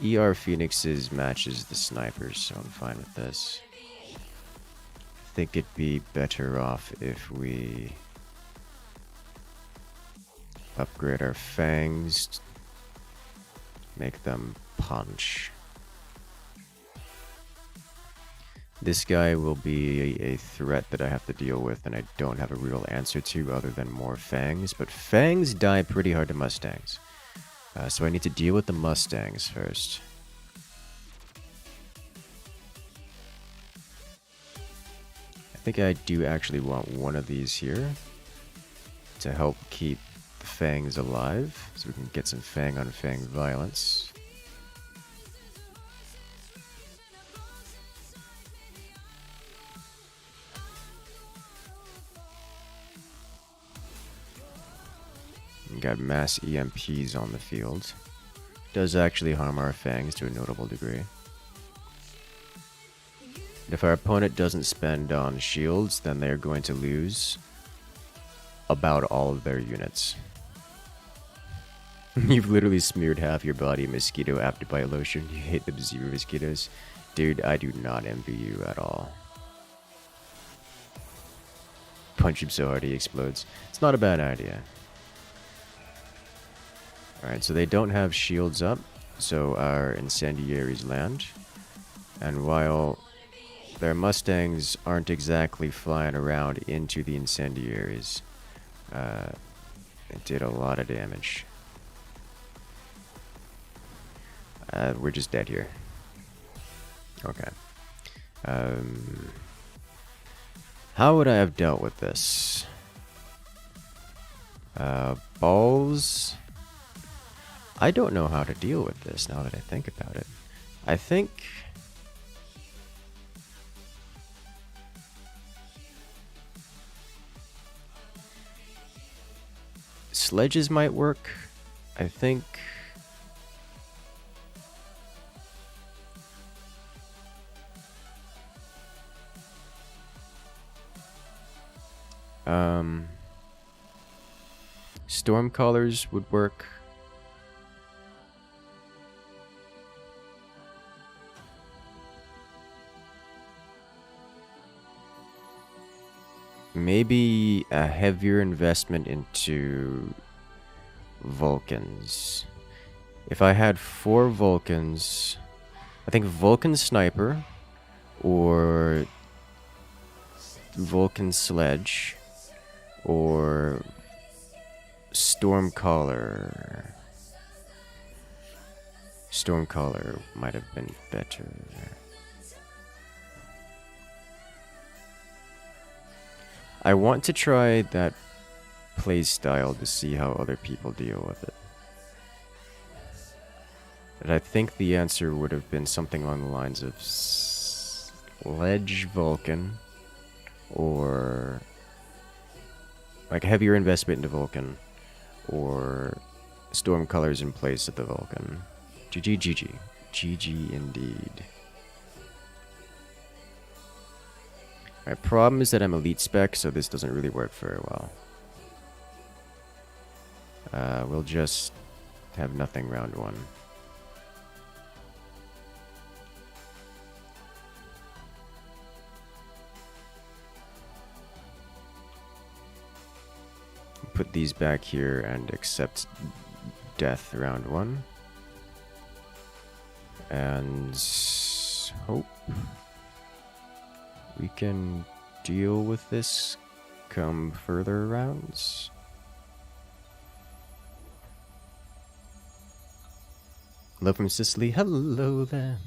Speaker 1: ER Phoenix's matches the snipers, so I'm fine with this. I think it'd be better off if we upgrade our fangs, make them punch. This guy will be a threat that I have to deal with, and I don't have a real answer to other than more fangs. But fangs die pretty hard to mustangs, so I need to deal with the mustangs first. I think I do actually want one of these here to help keep the fangs alive, so we can get some fang on fang violence. We got mass EMPs on the field. Does actually harm our fangs to a notable degree. If our opponent doesn't spend on shields, then they're going to lose about all of their units. You've literally smeared half your body mosquito after bite lotion. You hate them zero mosquitoes. Dude, I do not envy you at all. Punch him so hard he explodes. It's not a bad idea. Alright, so they don't have shields up, so our incendiaries land. And while their mustangs aren't exactly flying around into the incendiaries, it did a lot of damage. We're just dead here. Okay. How would I have dealt with this? Balls. I don't know how to deal with this now that I think about it. I think sledges might work. I think storm collars would work. Maybe a heavier investment into Vulcans. If I had 4 Vulcans, I think Vulcan Sniper or Vulcan Sledge or Stormcaller. Stormcaller might have been better. I want to try that playstyle to see how other people deal with it. But I think the answer would have been something along the lines of Sledge Vulcan or like heavier investment into Vulcan, or storm colors in place of the Vulcan. GG, GG. GG indeed. Alright, problem is that I'm elite spec, so this doesn't really work very well. We'll just have nothing round one. Put these back here and accept death round one. And hope we can deal with this come further rounds. Hello from Sicily. Hello there.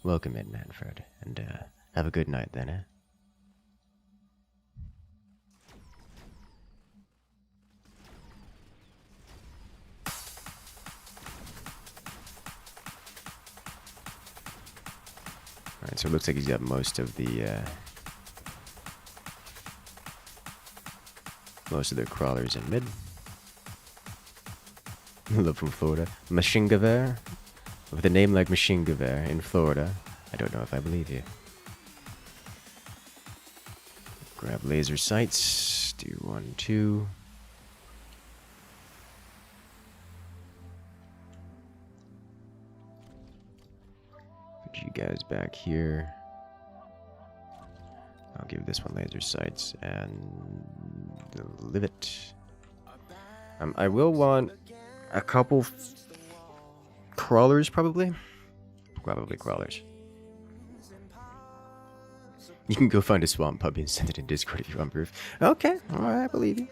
Speaker 1: Welcome in, Manfred. And have a good night then, eh? Alright, so it looks like he's got most of the crawlers in mid. Love from Florida. Mechabellum. With a name like Mechabellum in Florida, I don't know if I believe you. Grab laser sights. Do 1, 2. Put you guys back here. I'll give this one laser sights and live it. I will want a couple crawlers, probably. Probably crawlers. You can go find a swamp puppy and send it in Discord if you want proof. Okay, alright, I believe you.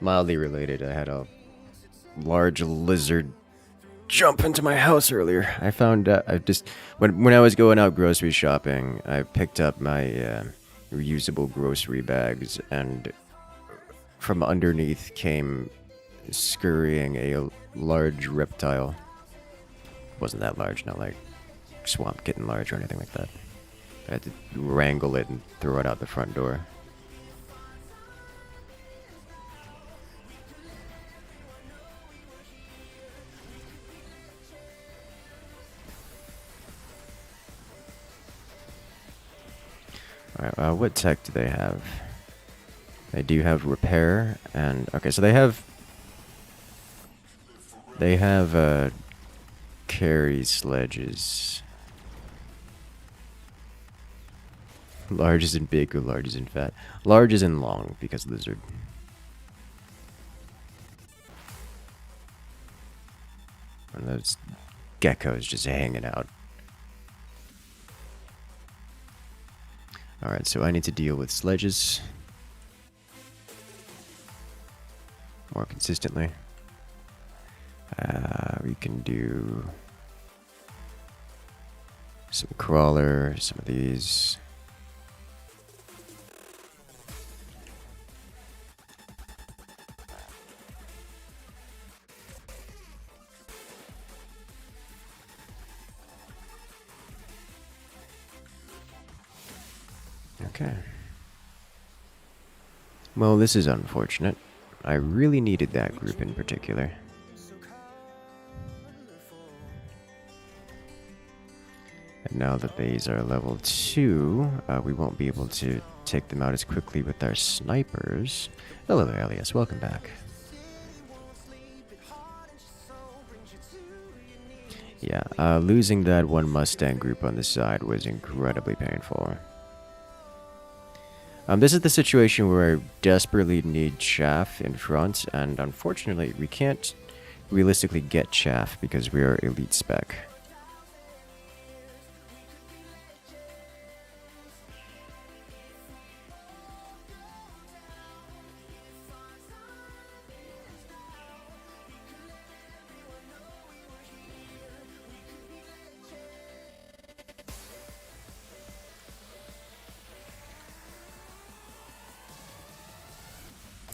Speaker 1: Mildly related, I had a large lizard jump into my house earlier. I found when I was going out grocery shopping, I picked up my reusable grocery bags, and from underneath came scurrying a large reptile. Wasn't that large, not like swamp kitten large or anything like that. I had to wrangle it and throw it out the front door. Alright, what tech do they have? They do have repair, and okay, so they have carry sledges. Large is in big or large is in fat? Large is in long because lizard. And those geckos just hanging out. Alright, so I need to deal with sledges more consistently. We can do some crawler, some of these. Okay. Well, this is unfortunate. I really needed that group in particular. And now that these are level 2, we won't be able to take them out as quickly with our snipers. Hello there, Elias. Welcome back. Yeah, losing that one Mustang group on the side was incredibly painful. This is the situation where I desperately need chaff in front, and unfortunately we can't realistically get chaff because we are elite spec.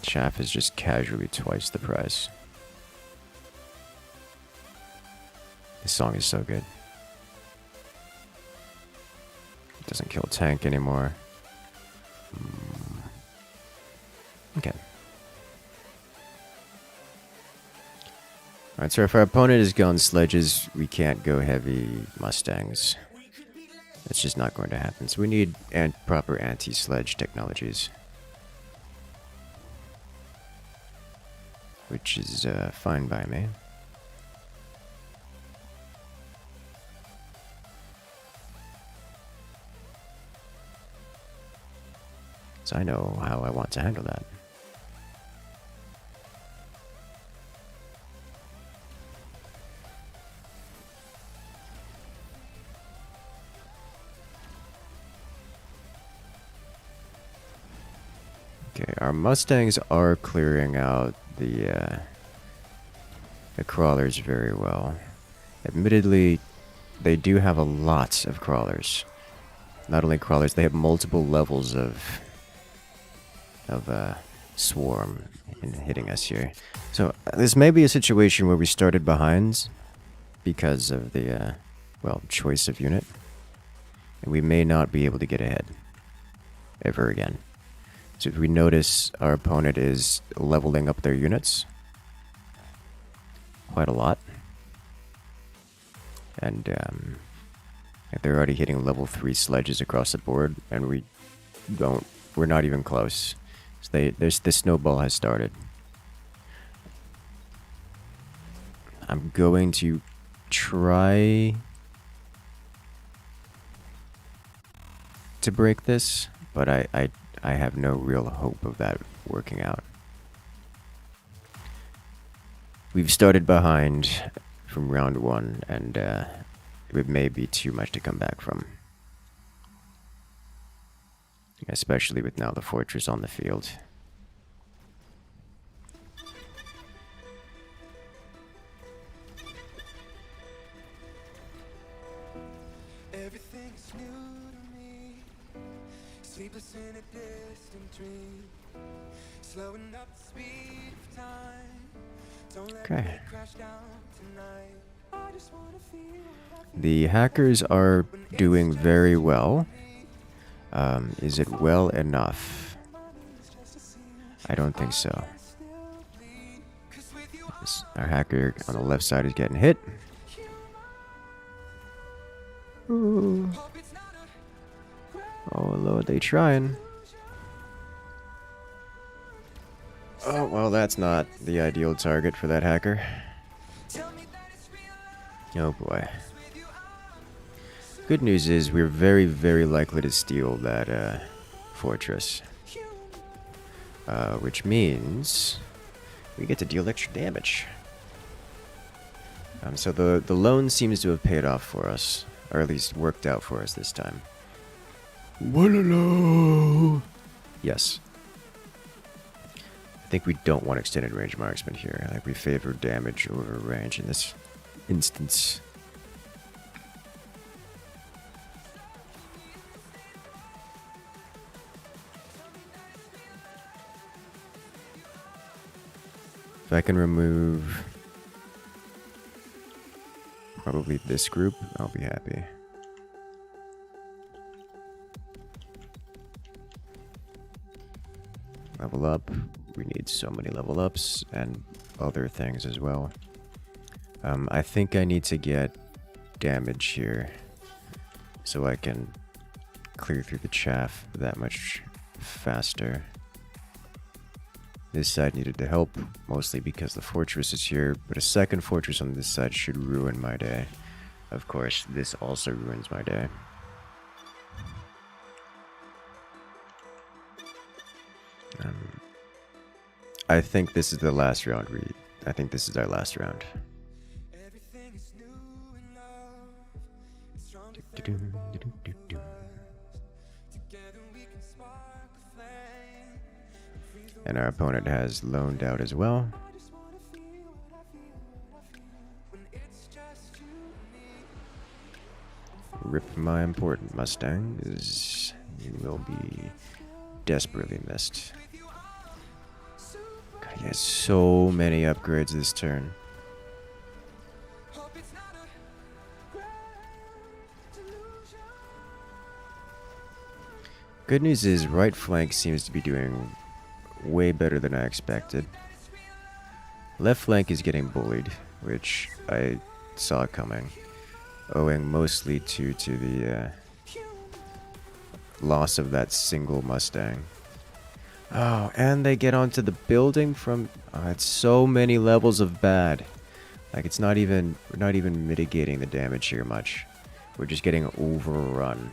Speaker 1: Chaff is just casually twice the price. This song is so good. It doesn't kill tank anymore. Alright, so if our opponent is going sledges, we can't go heavy Mustangs. It's just not going to happen. So we need proper anti-sledge technologies. Which is fine by me. So I know how I want to handle that. Okay, our Mustangs are clearing out the crawlers very well. Admittedly, they do have a lot of crawlers. Not only crawlers, they have multiple levels of swarm in hitting us here. So this may be a situation where we started behind because of the well, choice of unit, and we may not be able to get ahead ever again. So if we notice our opponent is leveling up their units quite a lot, and they're already hitting level 3 sledges across the board, and we're not even close. So the snowball has started. I'm going to try to break this, but I have no real hope of that working out. We've started behind from round 1, and it may be too much to come back from. Especially with now the fortress on the field.
Speaker 5: Everything's new to me. Sleepless in a distant dream. Slowing up the speed of time. Don't let
Speaker 1: Okay.
Speaker 5: me crash down tonight. I just wanna feel
Speaker 1: The hackers are doing very well. Is it well enough? I don't think so. Our hacker on the left side is getting hit. Ooh. Oh Lord, they trying. Oh, well, that's not the ideal target for that hacker. Oh boy. Good news is we're very, very likely to steal that fortress. Which means we get to deal extra damage. So the loan seems to have paid off for us, or at least worked out for us this time. Walala! Yes. I think we don't want extended range marksman here. I think we favor damage over range in this instance. If I can remove probably this group, I'll be happy. Level up. We need so many level ups and other things as well. I think I need to get damage here so I can clear through the chaff that much faster. This side needed the help, mostly because the fortress is here, but a second fortress on this side should ruin my day. Of course, this also ruins my day. I think this is the last round, I think this is our last round.
Speaker 5: everything is new in love. It's stronger than both of us. Together we can spark a flame. Freeze the
Speaker 1: And our opponent has loaned out as well.
Speaker 5: I just wanna feel what I feel, what I feel when it's just you and me.
Speaker 1: Rip my important Mustangs. You will be desperately missed. God, he has so many upgrades this turn.
Speaker 5: Hope it's not a grave delusion.
Speaker 1: Good news is right flank seems to be doing way better than I expected. Left flank is getting bullied. which I saw coming, owing mostly to the loss of that single Mustang. Oh, and they get onto the building from... it's so many levels of bad. Like, it's not even... We're not even mitigating the damage here much. We're just getting overrun.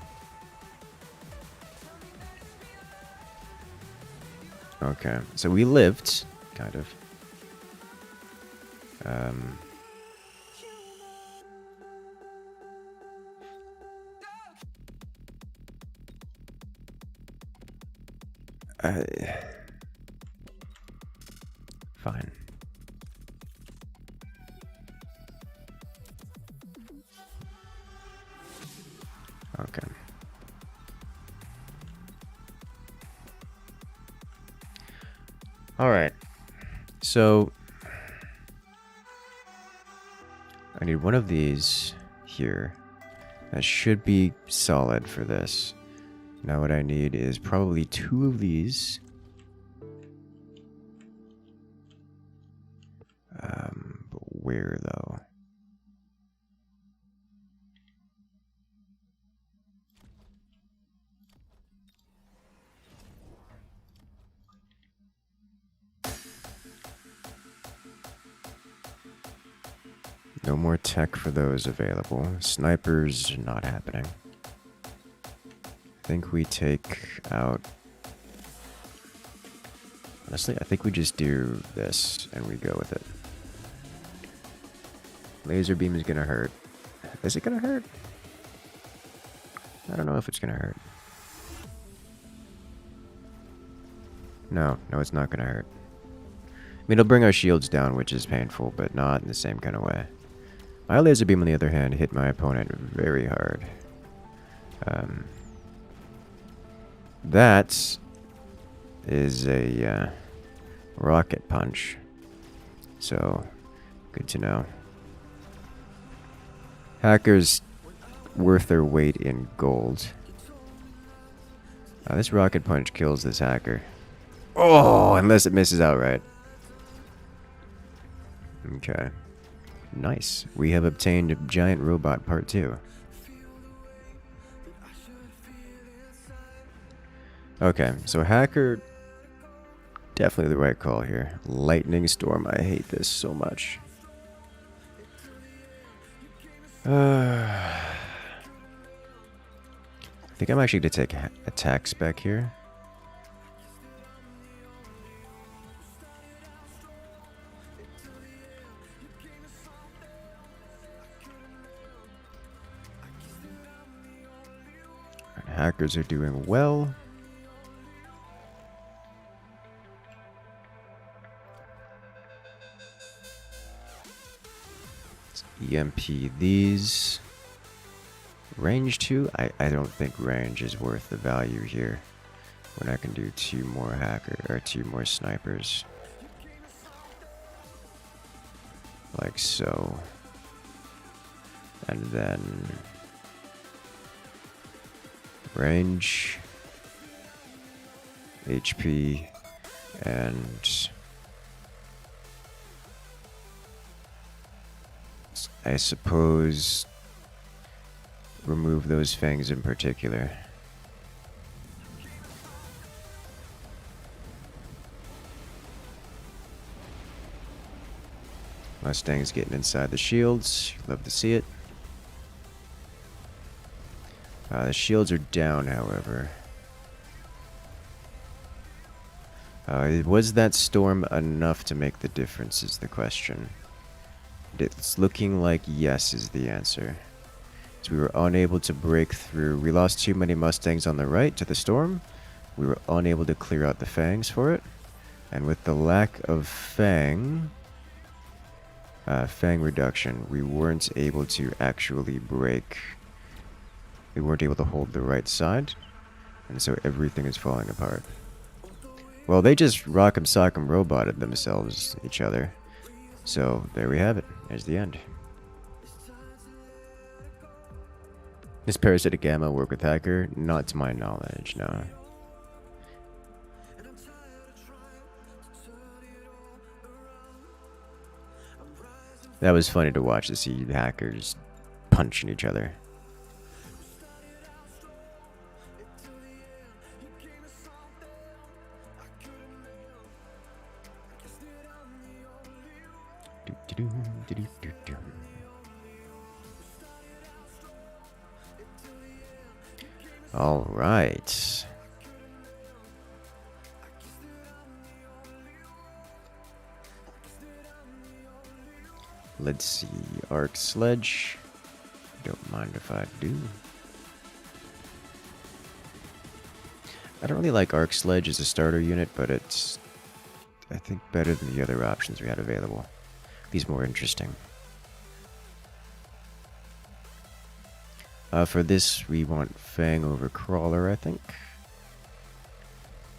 Speaker 1: Okay, so we lived, kind of. Fine. Okay. All right. So I need one of these here. That should be solid for this. Now what I need is probably 2 of these. But where though? No more tech for those available. Snipers not happening. I think we take out... Honestly, I think we just do this and we go with it. Laser beam is gonna hurt. Is it gonna hurt? I don't know if it's gonna hurt. No, it's not gonna hurt. I mean, it'll bring our shields down, which is painful, but not in the same kind of way. My laser beam, on the other hand, hit my opponent very hard. That is a rocket punch. So, good to know. Hackers worth their weight in gold. This rocket punch kills this hacker. Oh, unless it misses outright. Okay. Nice. We have obtained Giant Robot Part 2. Okay, so hacker... Definitely the right call here. Lightning Storm, I hate this so much. I think I'm actually going to take attack spec here. Hackers are doing well. Let's EMP these. Range 2? I don't think range is worth the value here. When I can do 2 more or 2 more snipers. Like so. And then... range, HP, and I suppose remove those fangs in particular. Mustang's getting inside the shields. Love to see it. The shields are down, however. Was that storm enough to make the difference is the question. It's looking like yes is the answer. So we were unable to break through. We lost too many Mustangs on the right to the storm. We were unable to clear out the fangs for it. And with the lack of fang reduction, we weren't able to actually break. We weren't able to hold the right side, and so everything is falling apart. Well, they just rock'em sock'em roboted themselves, each other. So, there we have it. There's the end. Does parasitic ammo work with hacker? Not to my knowledge, no. That was funny to watch, to see hackers punching each other. All right. Let's see. Arc Sledge. Don't mind if I do. I don't really like Arc Sledge as a starter unit, but it's, I think, better than the other options we had available. These more interesting. For this, we want Fang over Crawler, I think.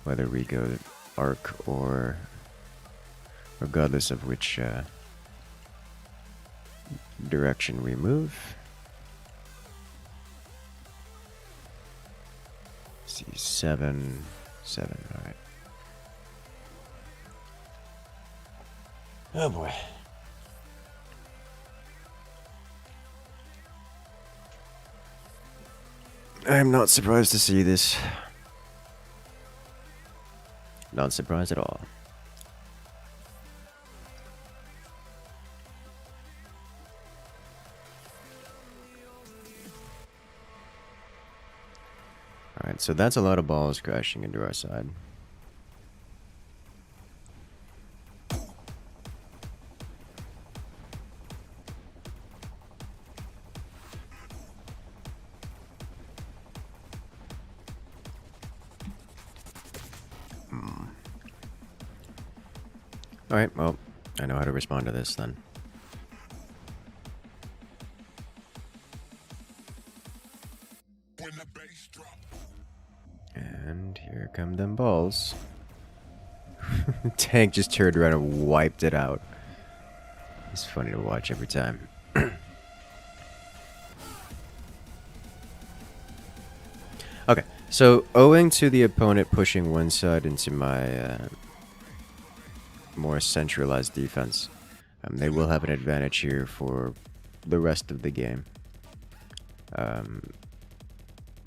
Speaker 1: Whether we go Arc or regardless of which direction we move. Let's see, 7, alright. Oh boy. I'm not surprised to see this. Not surprised at all. Alright, so that's a lot of balls crashing into our side. Alright, well, I know how to respond to this then. And here come them balls. Tank just turned around and wiped it out. It's funny to watch every time. Okay, so owing to the opponent pushing one side into my more centralized defense, they will have an advantage here for the rest of the game.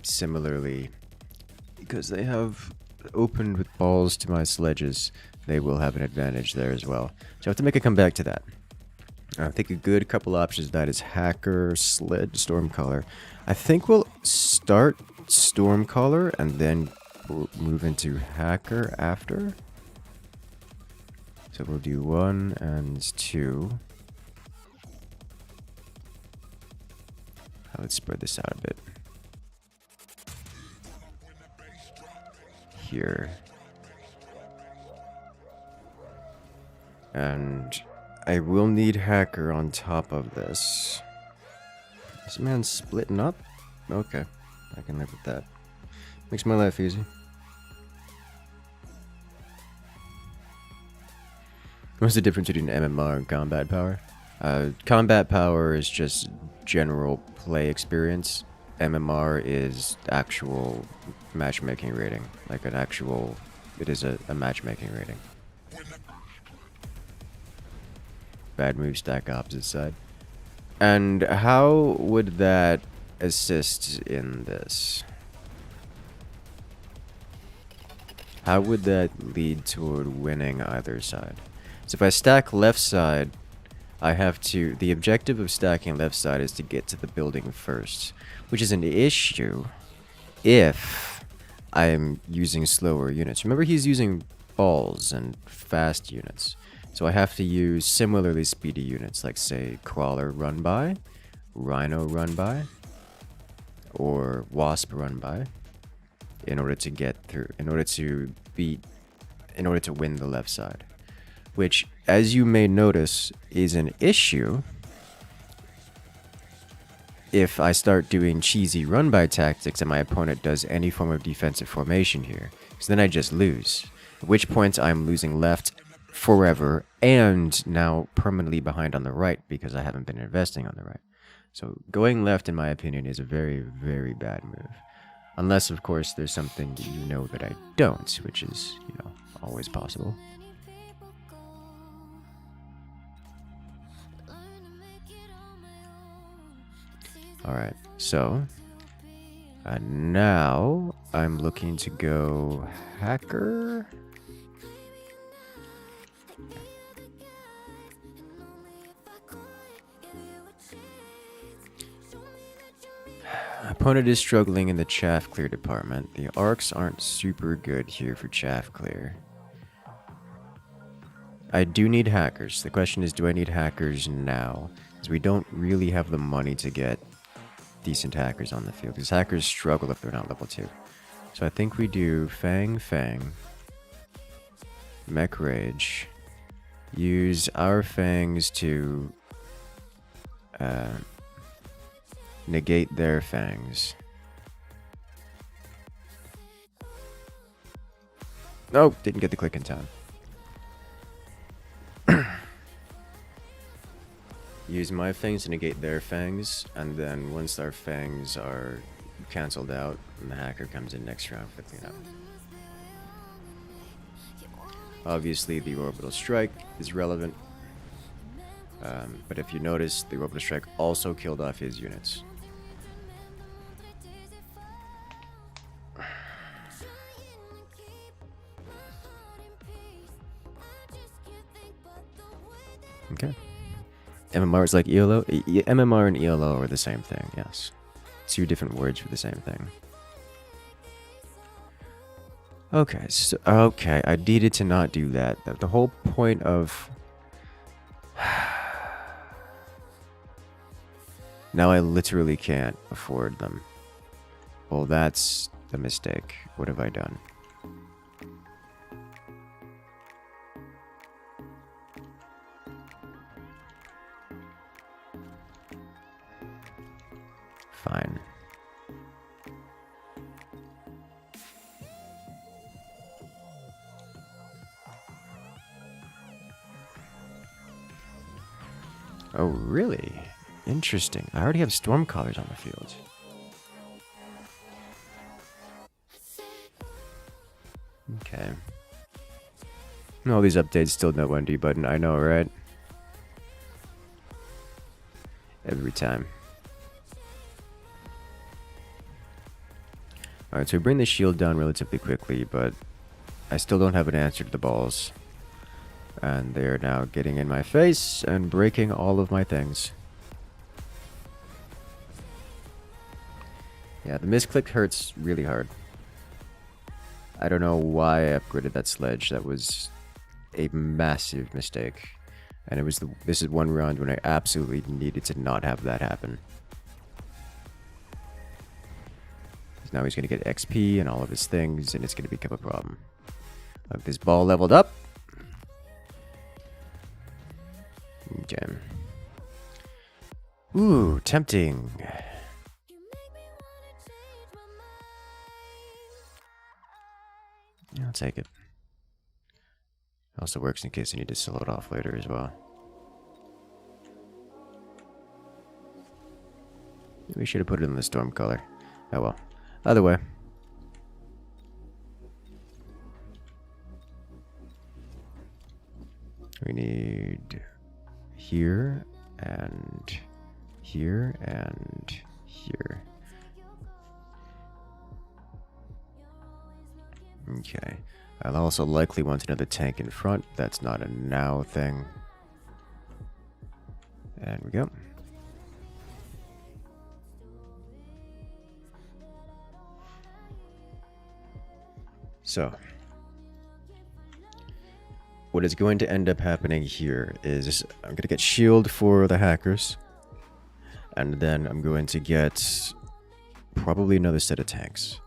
Speaker 1: Similarly, because they have opened with balls to my sledges, they will have an advantage there as well. So I have to make a comeback to that. I think a good couple options that is Hacker, Sled, Stormcaller. I think we'll start Stormcaller and then we'll move into Hacker after. So we'll do 1 and 2. Let's spread this out a bit. Here. And I will need Hacker on top of this. This man's splitting up? Okay, I can live with that. Makes my life easy. What's the difference between MMR and combat power? Combat power is just general play experience. MMR is actual matchmaking rating. Like an actual... It is a matchmaking rating. Bad move stack opposite side. And how would that assist in this? How would that lead toward winning either side? So if I stack left side, I have to... The objective of stacking left side is to get to the building first, which is an issue if I'm using slower units. Remember, he's using balls and fast units. So I have to use similarly speedy units, like say Crawler run by, Rhino run by, or Wasp run by, in order to get through, in order to win the left side. Which, as you may notice, is an issue if I start doing cheesy run-by tactics and my opponent does any form of defensive formation here. Because then I just lose. At which point I'm losing left forever and now permanently behind on the right because I haven't been investing on the right. So going left, in my opinion, is a very, very bad move. Unless, of course, there's something that you know that I don't, which is, you know, always possible.
Speaker 4: Many people go, learning
Speaker 1: Alright, so now I'm looking to go hacker. Opponent is struggling in the chaff clear department. The arcs aren't super good here for chaff clear. I do need hackers. The question is, do I need hackers now? Because we don't really have the money to get decent hackers on the field. Because hackers struggle if they're not level 2. So I think we do Fang, Mech Rage. Use our Fangs to negate their Fangs. Nope, didn't get the click in time. Use my fangs to negate their fangs, and then once our fangs are cancelled out, the hacker comes in next round for the cleanup. Obviously, the orbital strike is relevant, but if you notice, the orbital strike also killed off his units. Okay. MMR is like ELO? MMR and ELO are the same thing, yes. 2 different words for the same thing. Okay, so, okay, I needed to not do that. The whole point of... Now I literally can't afford them. Well, that's the mistake. What have I done? Fine. Oh, really? Interesting. I already have storm collars on the field. Okay. All these updates still no undo button. I know, right? Every time. Alright, so we bring the shield down relatively quickly, but I still don't have an answer to the balls. And they're now getting in my face and breaking all of my things. Yeah, the misclick hurts really hard. I don't know why I upgraded that sledge. That was a massive mistake. And it was this is one round when I absolutely needed to not have that happen. Now he's going to get XP and all of his things, and it's going to become a problem. Have this ball leveled up. Okay. Ooh, tempting. Yeah, I'll take it. Also works in case I need to sell it off later as well. We should have put it in the storm color. Oh well. Either way. We need here and here and here. Okay. I'll also likely want another tank in front. That's not a now thing. And we go. So, what is going to end up happening here is I'm going to get shield for the hackers, and then I'm going to get probably another set of tanks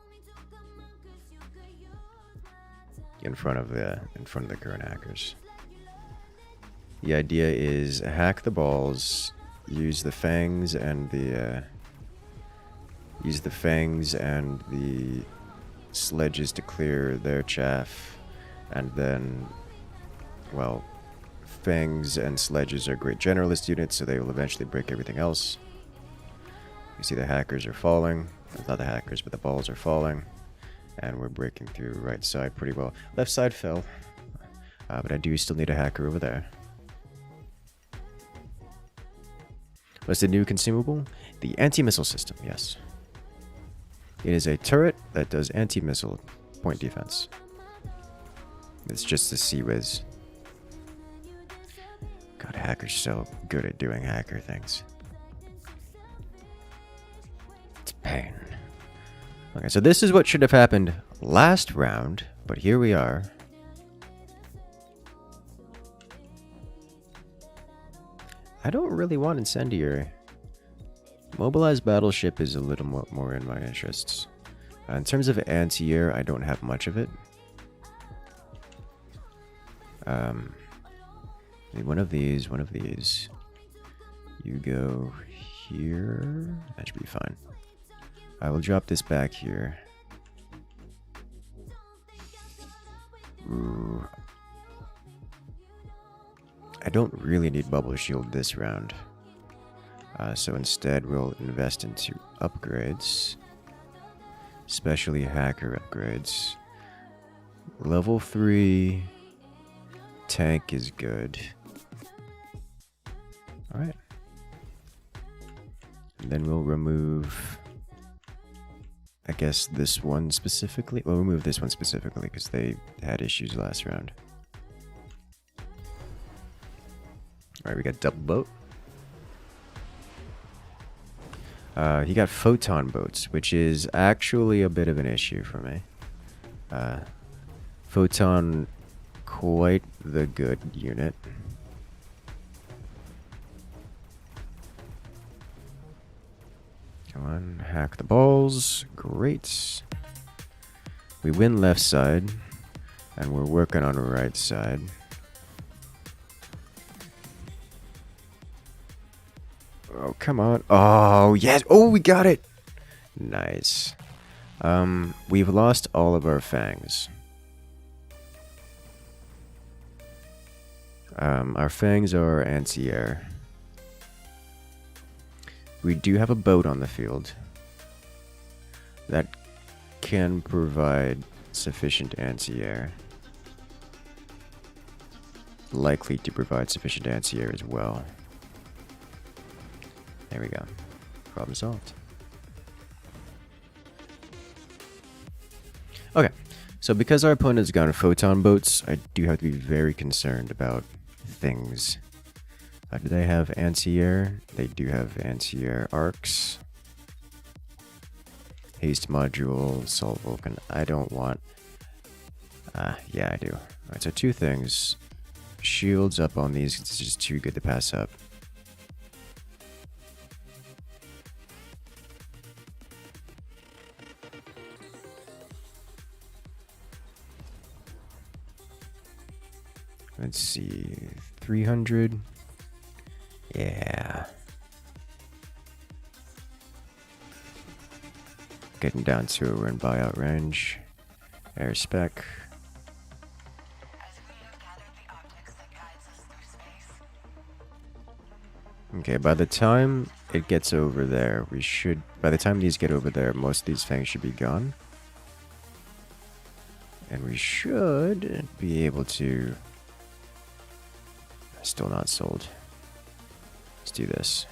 Speaker 1: in front of the current hackers. The idea is hack the balls, use the fangs and the sledges to clear their chaff, and then, well, fangs and sledges are great generalist units, so they will eventually break everything else. You see the hackers are falling, not the hackers, but the balls are falling, and we're breaking through right side pretty well. Left side fell, but I do still need a hacker over there. What's the new consumable? The anti-missile system, yes. It is a turret that does anti-missile point defense. It's just the Sea-Wiz. God, hackers so good at doing hacker things. It's pain. Okay, so this is what should have happened last round, but here we are. I don't really want incendiary. Mobilized battleship is a little more in my interests. In terms of anti-air, I don't have much of it. One of these, one of these. You go here. That should be fine. I will drop this back here. Ooh. I don't really need bubble shield this round. So instead we'll invest into upgrades. Especially hacker upgrades. Level 3 tank is good. Alright. And then we'll remove, I guess, this one specifically. We'll remove this one specifically because they had issues last round. Alright, we got double boat. He got photon boats, which is actually a bit of an issue for me. Photon, quite the good unit. Come on, hack the balls. Great. We win left side, and we're working on the right side. Oh, come on. Oh, yes. Oh, we got it. Nice. We've lost all of our fangs. Our fangs are anti-air. We do have a boat on the field that can provide sufficient anti-air. Likely to provide sufficient anti-air as well. There we go. Problem solved. Okay, so because our opponent's gone photon boats, I do have to be very concerned about things. Do they have anti-air? They do have anti-air arcs. Haste module, Salt Vulcan. I don't want... yeah, I do. Alright, so two things. Shields up on these, it's just too good to pass up. Let's see, 300. Yeah. Getting down to it, we're in buyout range. Air spec. Okay, by the time it gets over there, we should... By the time these get over there, most of these fangs should be gone. And we should be able to... Still not sold. Let's do this.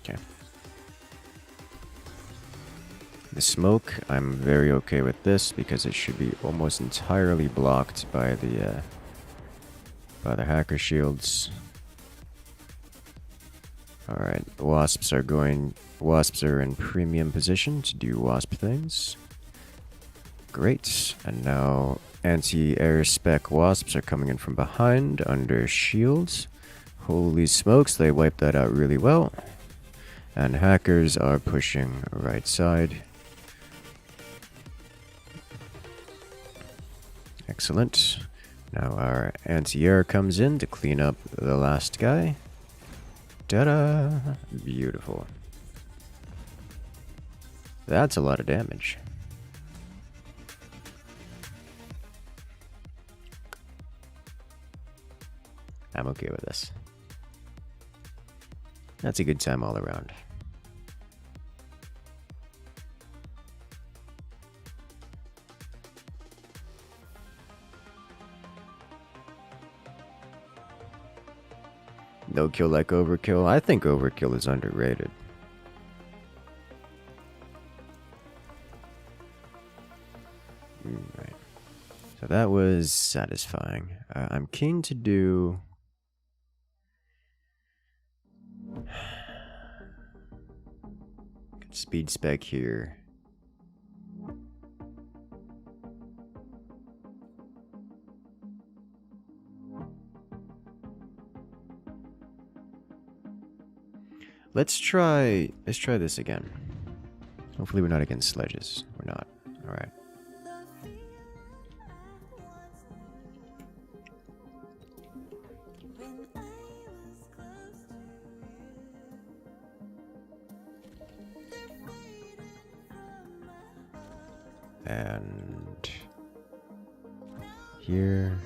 Speaker 1: Okay. The smoke, I'm very okay with this because it should be almost entirely blocked by the hacker shields. Alright, wasps are in premium position to do wasp things. Great. And now anti-air spec wasps are coming in from behind under shields. Holy smokes, they wiped that out really well. And hackers are pushing right side. Excellent. Now our anti-air comes in to clean up the last guy. Ta-da! Beautiful. That's a lot of damage. I'm okay with this. That's a good time all around. No kill like overkill. I think overkill is underrated. Right. So that was satisfying. I'm keen to do... speed spec here. Let's try this again. Hopefully we're not against sledges. We're not. Alright. And here,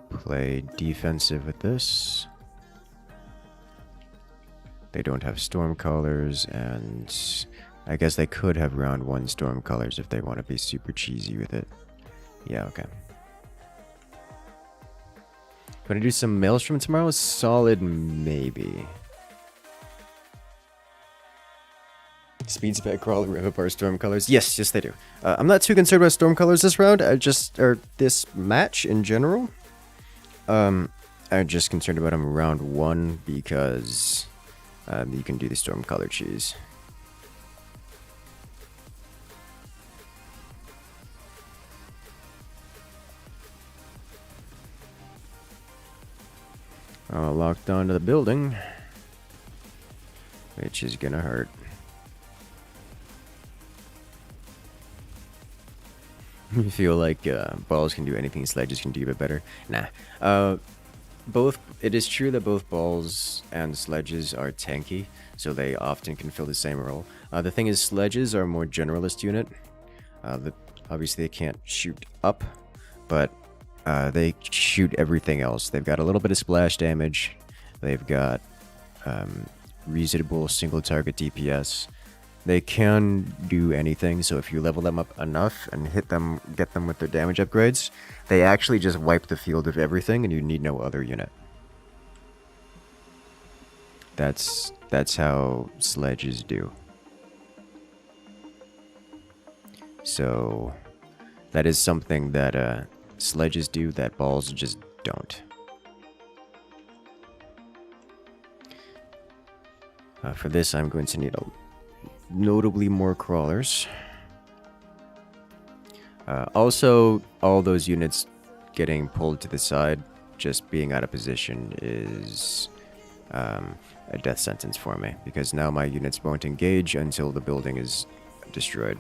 Speaker 1: play defensive with this. They don't have storm colors, and I guess they could have round 1 storm colors if they want to be super cheesy with it. Yeah, okay. Gonna do some Maelstrom tomorrow? Solid, maybe. Speed spec crawler rip apart storm colors. Yes, they do. I'm not too concerned about storm colors this round. Or this match in general. I'm just concerned about them round 1 because you can do the storm color cheese. Locked onto the building, which is gonna hurt. You feel like balls can do anything sledges can do, but better? Nah. It is true that both balls and sledges are tanky, so they often can fill the same role. The thing is, sledges are a more generalist unit. Obviously, they can't shoot up, but they shoot everything else. They've got a little bit of splash damage. They've got reasonable single target DPS. They can do anything, so if you level them up enough and get them with their damage upgrades, they actually just wipe the field of everything and you need no other unit. That's how sledges do. So that is something that sledges do that balls just don't. For this, I'm going to need notably more crawlers. Also, all those units getting pulled to the side, just being out of position, is a death sentence for me, because now my units won't engage until the building is destroyed.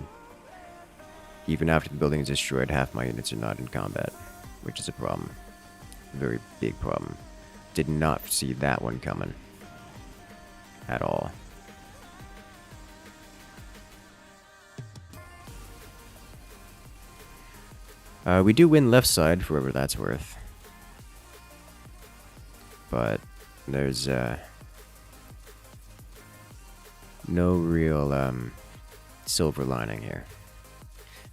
Speaker 1: Even after the building is destroyed, half my units are not in combat, which is a problem. A very big problem. Did not see that one coming at all. We do win left side, for whatever that's worth. But there's no real silver lining here.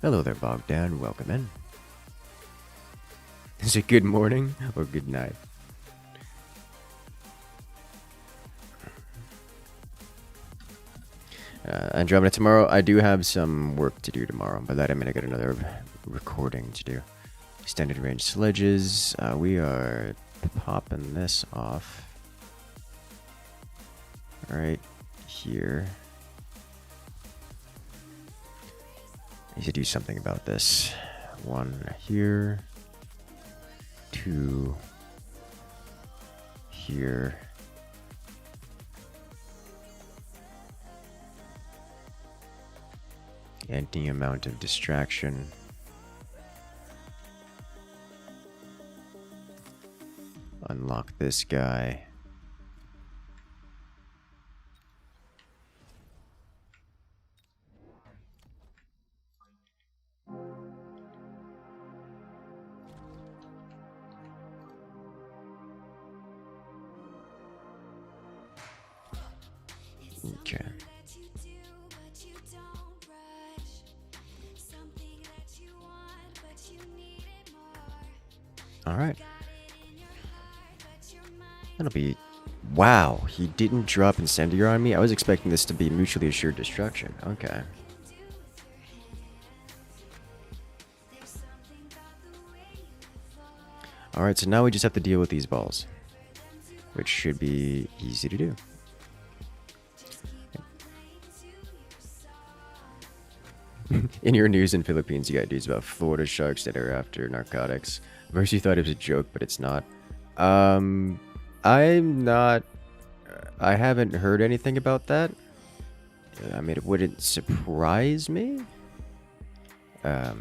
Speaker 1: Hello there, Bogdan. Welcome in. Is it good morning or good night? Andromeda, tomorrow I do have some work to do tomorrow. By that I mean I got another recording to do. Extended range sledges. We are popping this off right here. I need to do something about this. 1 here, 2 here. Any amount of distraction. Unlock this guy. Okay. All right. That'll be... Wow, he didn't drop incendiary on me? I was expecting this to be mutually assured destruction. Okay. Alright, so now we just have to deal with these balls. Which should be easy to do. In your news in Philippines, you got news about Florida sharks that are after narcotics. First you thought it was a joke, but it's not. I'm not... I haven't heard anything about that. I mean, it wouldn't surprise me. I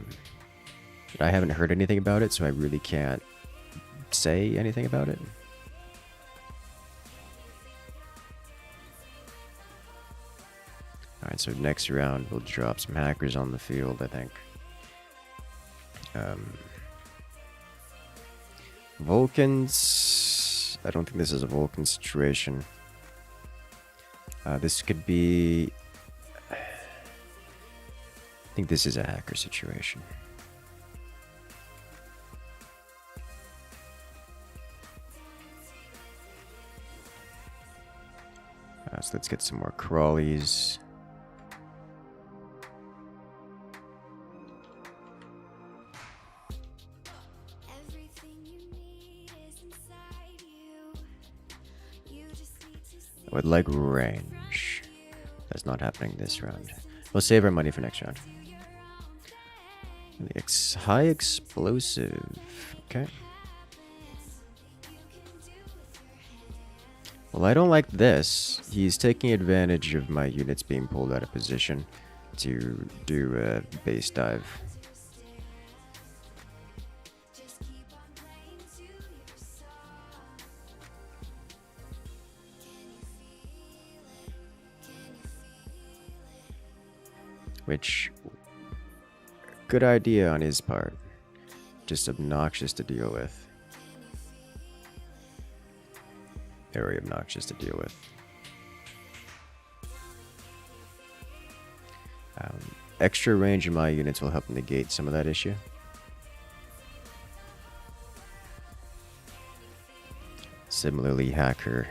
Speaker 1: haven't heard anything about it, so I really can't say anything about it. Alright, so next round we'll drop some hackers on the field, I think. Vulcans... I don't think this is a Vulcan situation. This could be... I think this is a hacker situation. So let's get some more crawlies. I would like range. That's not happening this round. We'll save our money for next round. High explosive. Okay. Well, I don't like this. He's taking advantage of my units being pulled out of position to do a base dive. Which, good idea on his part. Just obnoxious to deal with. Very obnoxious to deal with. Extra range in my units will help negate some of that issue. Similarly, hacker.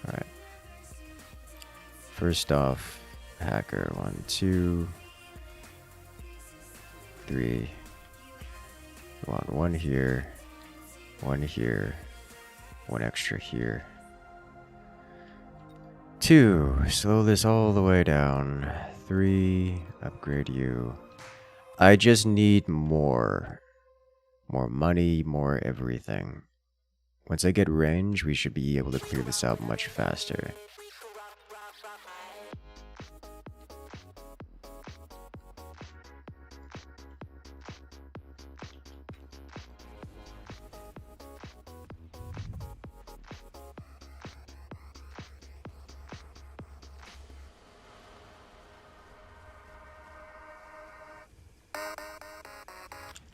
Speaker 1: Alright. First off, hacker. 1, 2, 3. We want one here, one here, one extra here. 2, slow this all the way down. 3, upgrade you. I just need more. More money, more everything. Once I get range, we should be able to clear this out much faster.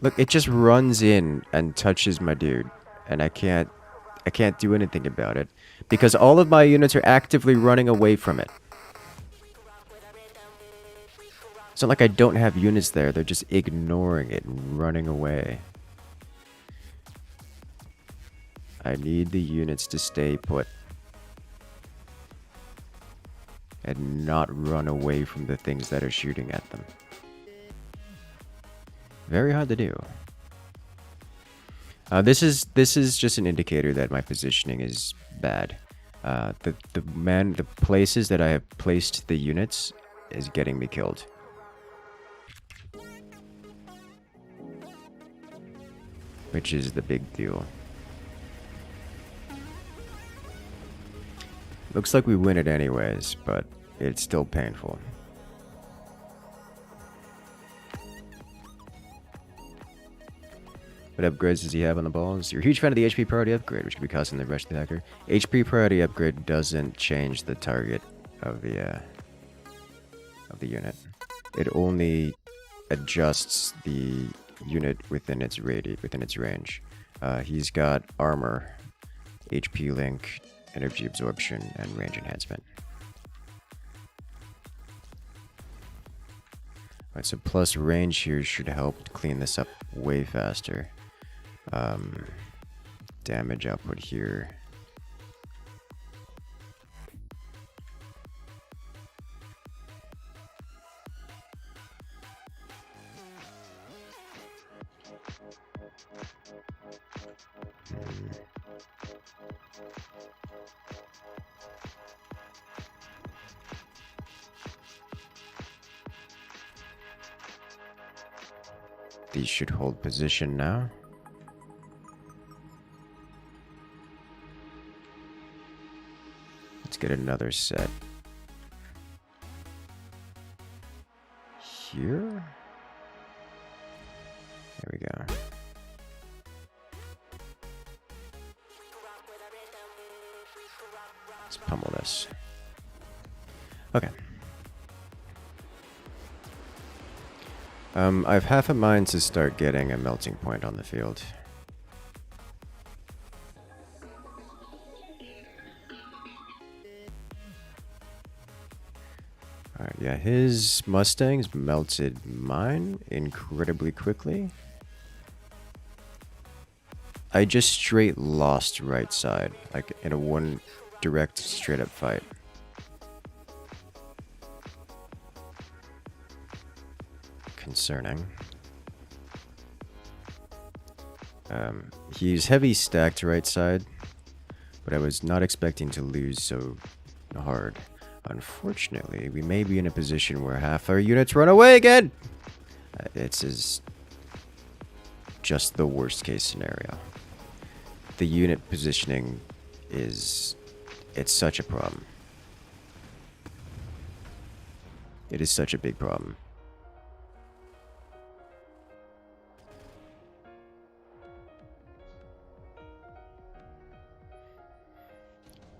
Speaker 1: Look, it just runs in and touches my dude, and I can't do anything about it because all of my units are actively running away from it. It's not like I don't have units there, they're just ignoring it and running away. I need the units to stay put and not run away from the things that are shooting at them. Very hard to do. This is just an indicator that my positioning is bad. The places that I have placed the units is getting me killed. Which is the big deal. Looks like we win it anyways, but it's still painful. What upgrades does he have on the balls? You're a huge fan of the HP priority upgrade, which could be costing the rush to the hacker. HP priority upgrade doesn't change the target of the unit. It only adjusts the unit within its range. He's got armor, HP link, energy absorption, and range enhancement. Alright, so plus range here should help clean this up way faster. Damage output here. These should hold position now. Let's get another set here. There we go. Let's pummel this. Okay. I've half a mind to start getting a melting point on the field. Alright, yeah, his Mustangs melted mine incredibly quickly. I just straight lost right side, like in a one direct straight up fight. Concerning. He's heavy stacked right side, but I was not expecting to lose so hard. Unfortunately, we may be in a position where half our units run away again. It's just the worst case scenario. The unit positioning it's such a problem. It is such a big problem.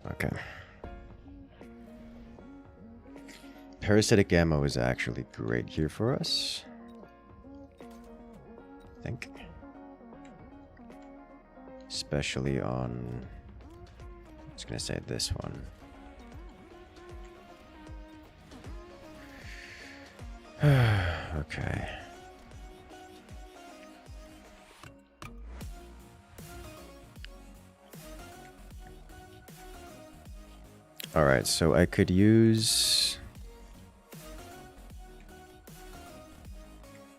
Speaker 1: Okay. Parasitic ammo is actually great here for us, I think. Especially on, I was gonna say this one. Okay. Alright, so I could use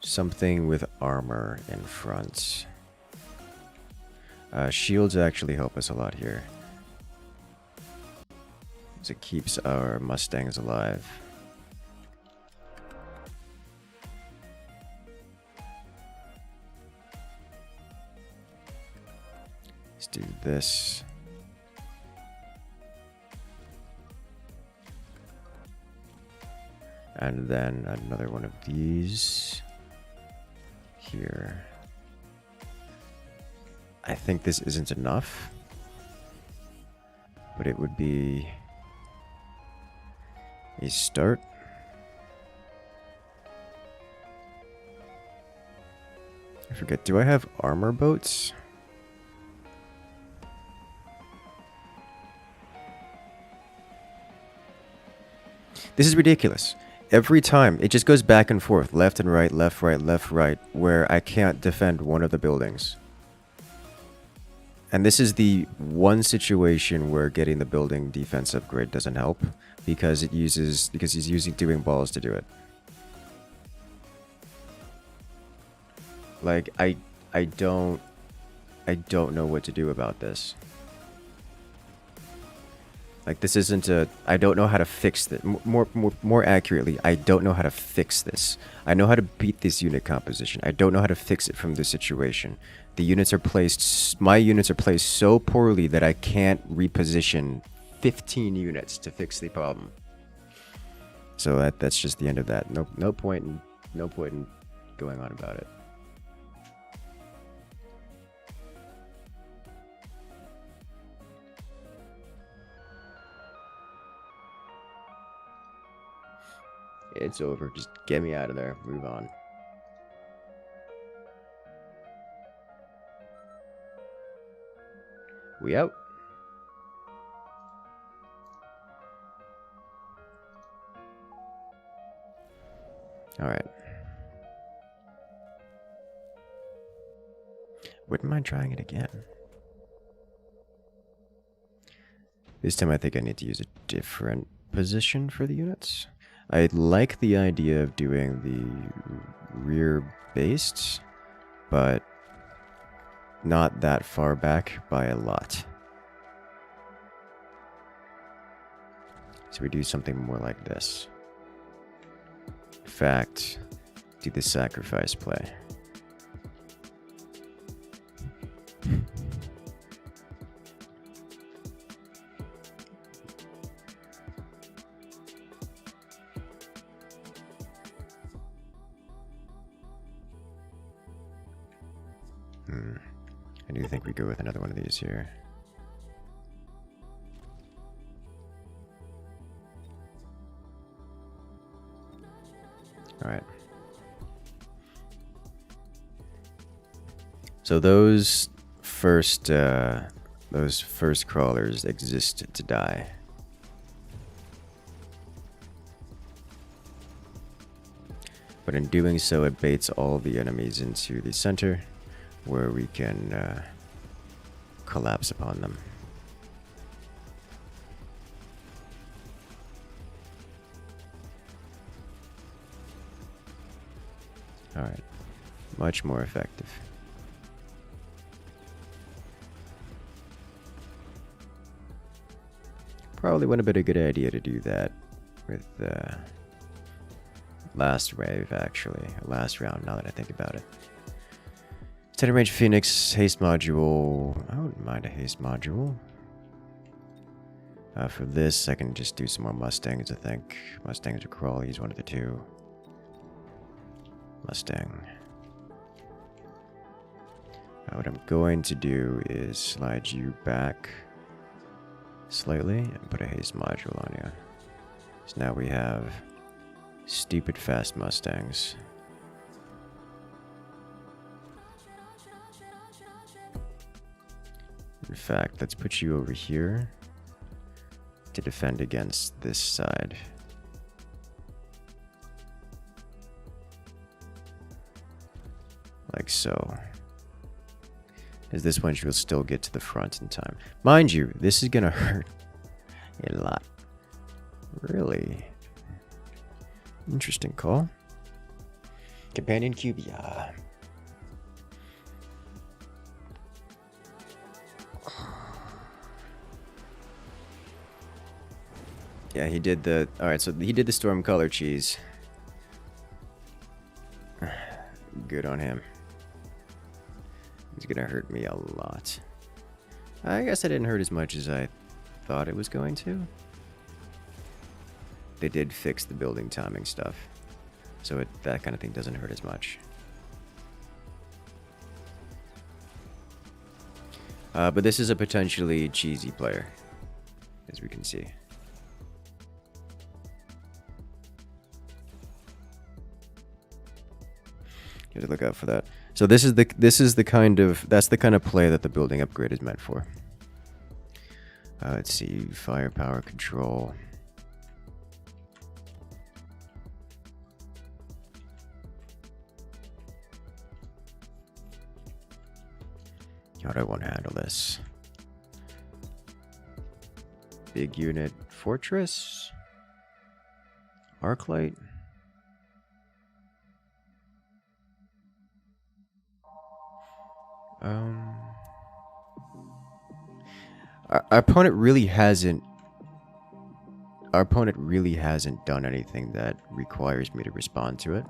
Speaker 1: something with armor in front. Shields actually help us a lot here, as it keeps our Mustangs alive. Let's do this. And then another one of these here. I think this isn't enough, but it would be a start. I forget, do I have armor boats? This is ridiculous. Every time, it just goes back and forth, left and right, left, right, where I can't defend one of the buildings. And this is the one situation where getting the building defense upgrade doesn't help, because he's using doing balls to do it. Like, I don't know what to do about this. Like, this isn't a... I don't know how to fix this. More accurately, I don't know how to fix this. I know how to beat this unit composition. I don't know how to fix it from this situation. The units are placed... My units are placed so poorly that I can't reposition 15 units to fix the problem. So that's just the end of that. No point in going on about it. It's over. Just get me out of there. Move on. We out. All right. Wouldn't mind trying it again. This time I think I need to use a different position for the units. I like the idea of doing the rear based, but not that far back by a lot. So we do something more like this. In fact, do the sacrifice play. I do think we go with another one of these here. Alright. So those first crawlers exist to die. But in doing so, it baits all the enemies into the center, where we can collapse upon them. Alright, much more effective. Probably wouldn't have been a good idea to do that with last wave, actually. Last round, now that I think about it. Extended range Phoenix, haste module. I wouldn't mind a haste module. For this, I can just do some more Mustangs, I think. Mustangs or Crawlies, one of the two. Mustang. What I'm going to do is slide you back slightly and put a haste module on you. So now we have stupid fast Mustangs. In fact, let's put you over here to defend against this side. Like so. As this one will still get to the front in time. Mind you, this is gonna hurt a lot. Really interesting call. Companion Cubia. Yeah, he did the... Alright, so he did the storm color cheese. Good on him. He's gonna hurt me a lot. I guess I didn't hurt as much as I thought it was going to. They did fix the building timing stuff, so that kind of thing doesn't hurt as much. But this is a potentially cheesy player, as we can see. You have to look out for that. So that's the kind of play that the building upgrade is meant for. Let's see, firepower control. How do I want to handle this? Big unit fortress? Arclight? Our opponent really hasn't done anything that requires me to respond to it.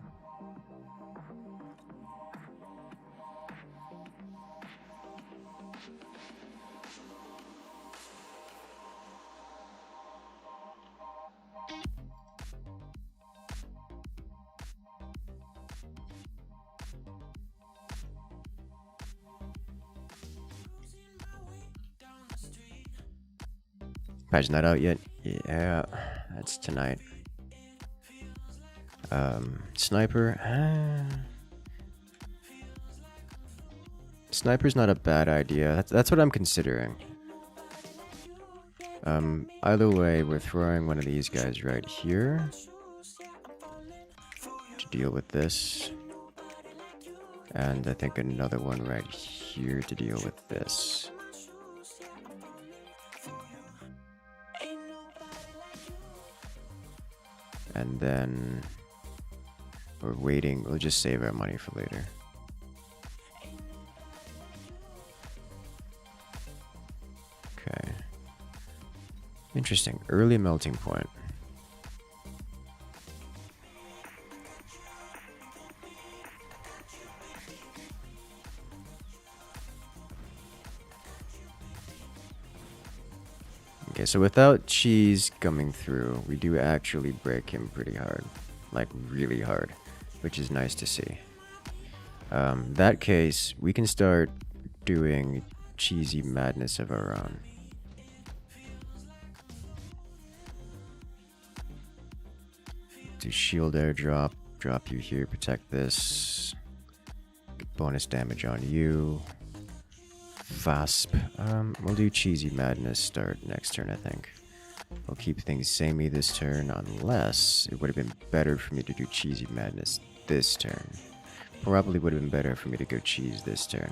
Speaker 1: Patch not out yet? Yeah, that's tonight. Sniper. Sniper's not a bad idea. That's what I'm considering. Either way, we're throwing one of these guys right here to deal with this. And I think another one right here to deal with this. And then we're waiting. We'll just save our money for later. Okay. Interesting. Early melting point. Okay, so without cheese coming through, we do actually break him pretty hard. Like, really hard. Which is nice to see. That case, we can start doing cheesy madness of our own. Do shield airdrop. Drop you here, protect this. Get bonus damage on you. Vasp. We'll do cheesy madness start next turn, I think. We'll keep things samey this turn, unless it would have been better for me to do cheesy madness this turn. Probably would have been better for me to go cheese this turn.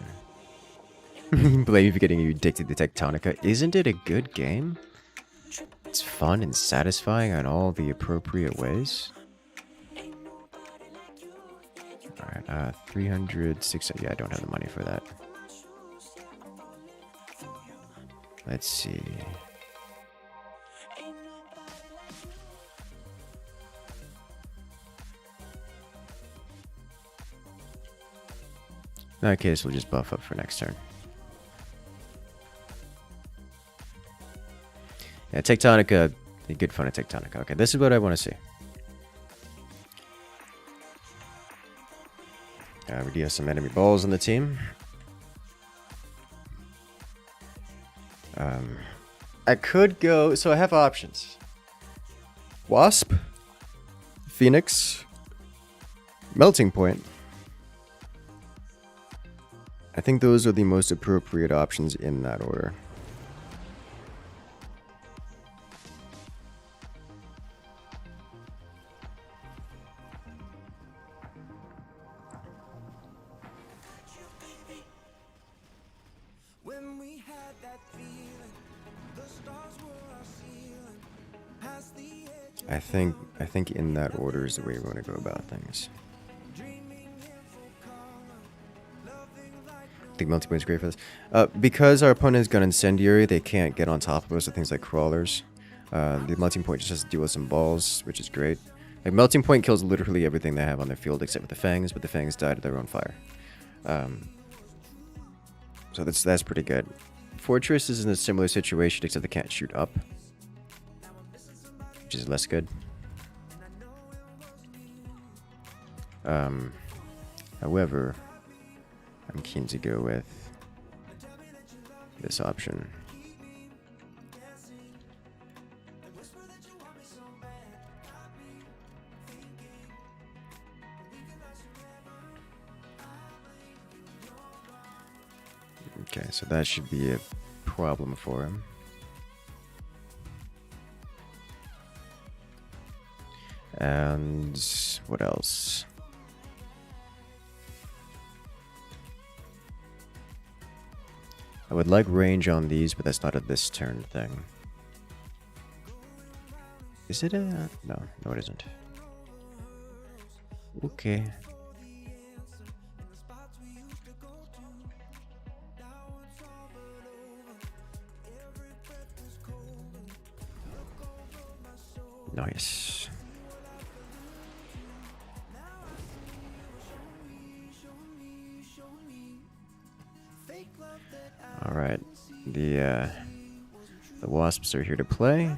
Speaker 1: Blame you for getting you addicted to Tectonica. Isn't it a good game? It's fun and satisfying in all the appropriate ways. Alright, 300, 600. Yeah, I don't have the money for that. Let's see. In that case, we'll just buff up for next turn. Yeah, Tectonica, good fun at Tectonica. Okay, this is what I want to see. We do have some enemy balls on the team. I could go, so I have options. Wasp, Phoenix, Melting Point. I think those are the most appropriate options in that order.
Speaker 5: When we had that feeling, the stars were our ceiling. Past the edge,
Speaker 1: I think in that order is the way we want to go about things.
Speaker 5: dreaming in full color, loving like
Speaker 1: I think Melting Point is great for this. Because our opponent's got Incendiary, they can't get on top of us with things like Crawlers. The Melting Point just has to deal with some balls, which is great. Like, Melting Point kills literally everything they have on their field except for the Fangs, but the Fangs died of their own fire. So that's pretty good. Fortress is in a similar situation, except they can't shoot up, which is less good. However, I'm keen to go with this option. Okay, so that should be a problem for him. And what else? I would like range on these, but that's not a this turn thing. Is it a... No, no it isn't. Okay. Nice. All right, the wasps are here to play. And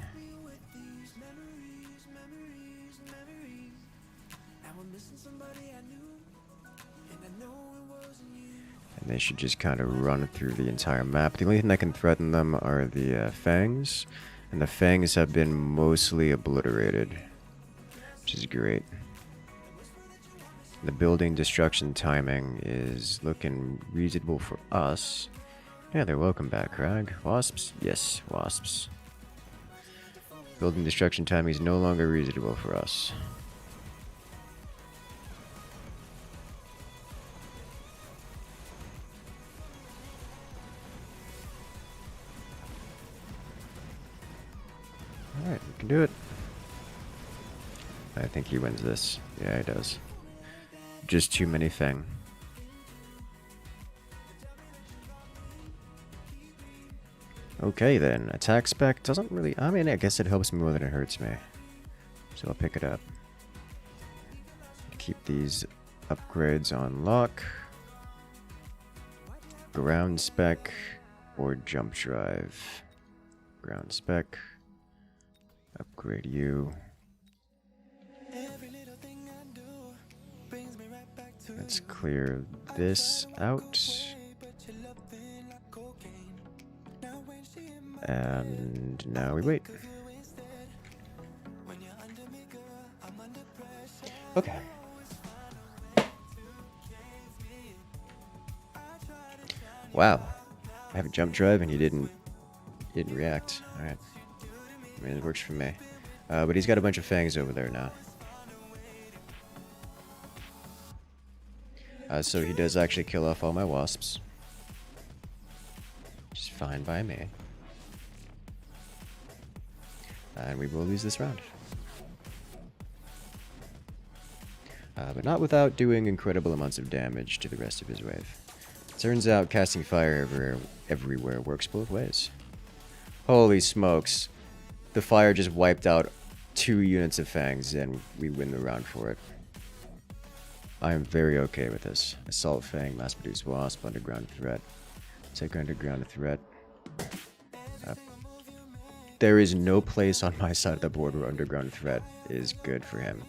Speaker 1: they should just kind of run through the entire map. The only thing that can threaten them are the Fangs. And the Fangs have been mostly obliterated, which is great. The building destruction timing is looking reasonable for us. Yeah, they're welcome back, Crag. Wasps? Yes, wasps. Building destruction timing is no longer reasonable for us. can do it. I think he wins this. Yeah, he does. Just too many Feng. Okay then, attack spec doesn't really... I mean, I guess it helps me more than it hurts me. So I'll pick it up. Keep these upgrades on lock. Ground spec or jump drive. Ground spec. Upgrade you. Let's clear this out. And now we wait. Okay. Wow. I have a jump drive and he didn't react. Alright. I mean, it works for me. But he's got a bunch of fangs over there now. So he does actually kill off all my wasps. Which is fine by me. And we will lose this round. But not without doing incredible amounts of damage to the rest of his wave. Turns out casting fire everywhere works both ways. Holy smokes. The fire just wiped out 2 units of fangs and we win the round for it. I am very okay with this. Assault Fang, Mass Produce Wasp, Underground Threat. Take Underground Threat. There is no place on my side of the board where Underground Threat is good for him.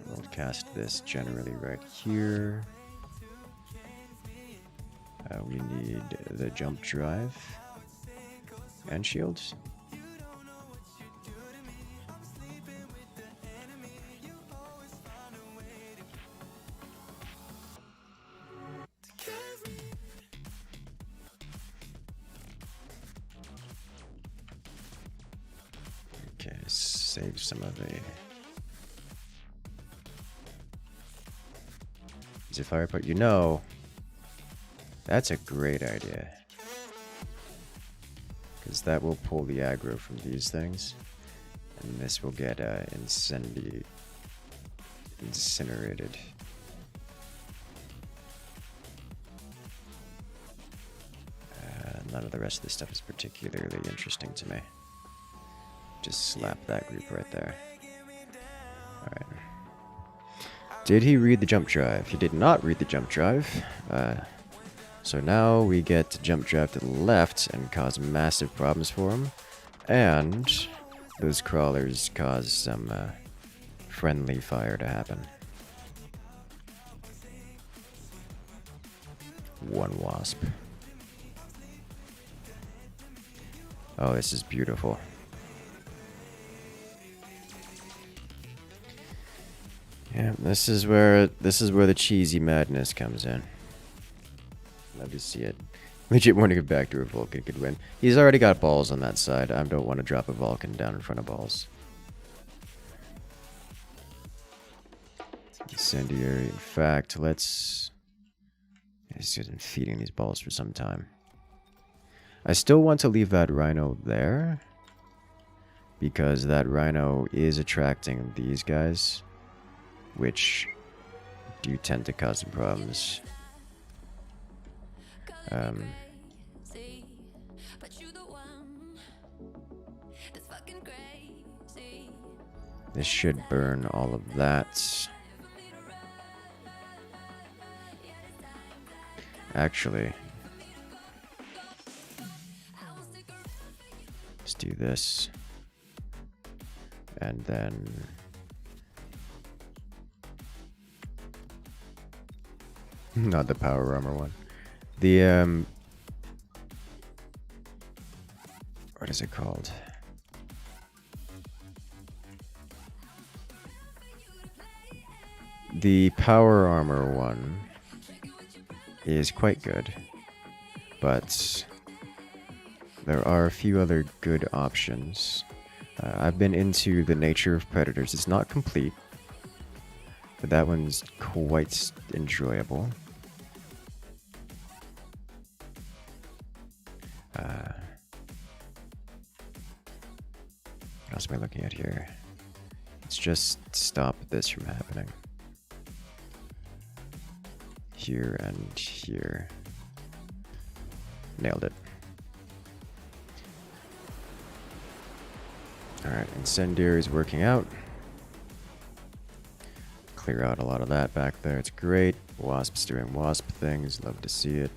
Speaker 1: We'll cast this generally right here. We need the jump drive and shields. Okay, save some of the... Is a fire put? You know, that's a great idea. Because that will pull the aggro from these things. And this will get incinerated. None of the rest of this stuff is particularly interesting to me. Just slap that group right there. Alright. Did he read the jump drive? He did not read the jump drive. So now we get to jump drive to the left and cause massive problems for him. And those crawlers cause some friendly fire to happen. 1 wasp. Oh, this is beautiful. Yeah, this is where the cheesy madness comes in. Love to see it. Legit wanting to get back to a Vulcan could win. He's already got balls on that side. I don't want to drop a Vulcan down in front of balls. Incendiary. In fact, let's... He's been feeding these balls for some time. I still want to leave that rhino there. Because that rhino is attracting these guys. Which do tend to cause some problems. This should burn all of that. Actually, let's do this. And then... Not the power armor one. The, what is it called? The power armor one is quite good, but there are a few other good options. I've been into the Nature of Predators. It's not complete, but that one's quite enjoyable. else am I looking at here? Let's just stop this from happening. Here and here. Nailed it. Alright, incendiary is working out. Clear out a lot of that back there. It's great. Wasp's doing wasp things. Love to see it.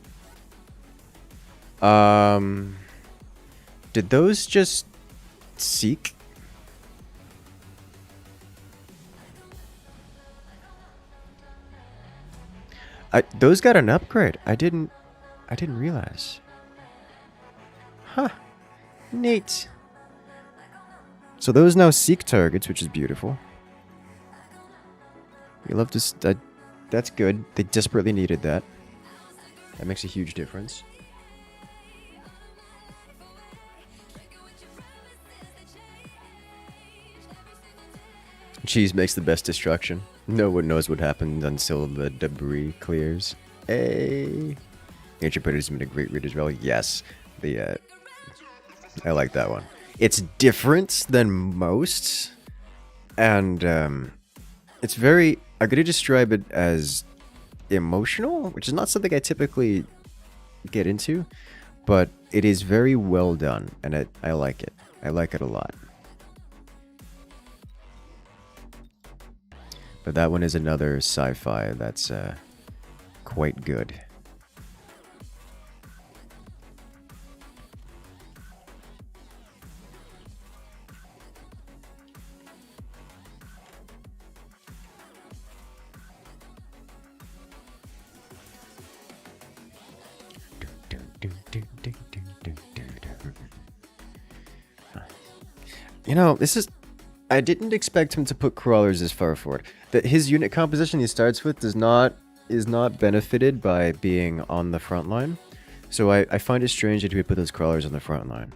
Speaker 1: Did those just seek? Those got an upgrade. I didn't realize. Huh. Neat. So those now seek targets, which is beautiful. You love to... that's good. They desperately needed that. That makes a huge difference. Cheese makes the best destruction. No one knows what happened until the debris clears. Hey. Nature Predator's been a great read as well. Yes. I like that one. It's different than most. And it's very... I'm going to describe it as emotional, which is not something I typically get into. But it is very well done. And I like it. I like it a lot. But that one is another sci-fi that's quite good. You know, this is... I didn't expect him to put crawlers this far forward. That his unit composition he starts with is not benefited by being on the front line. So I find it strange that he would put those crawlers on the front line.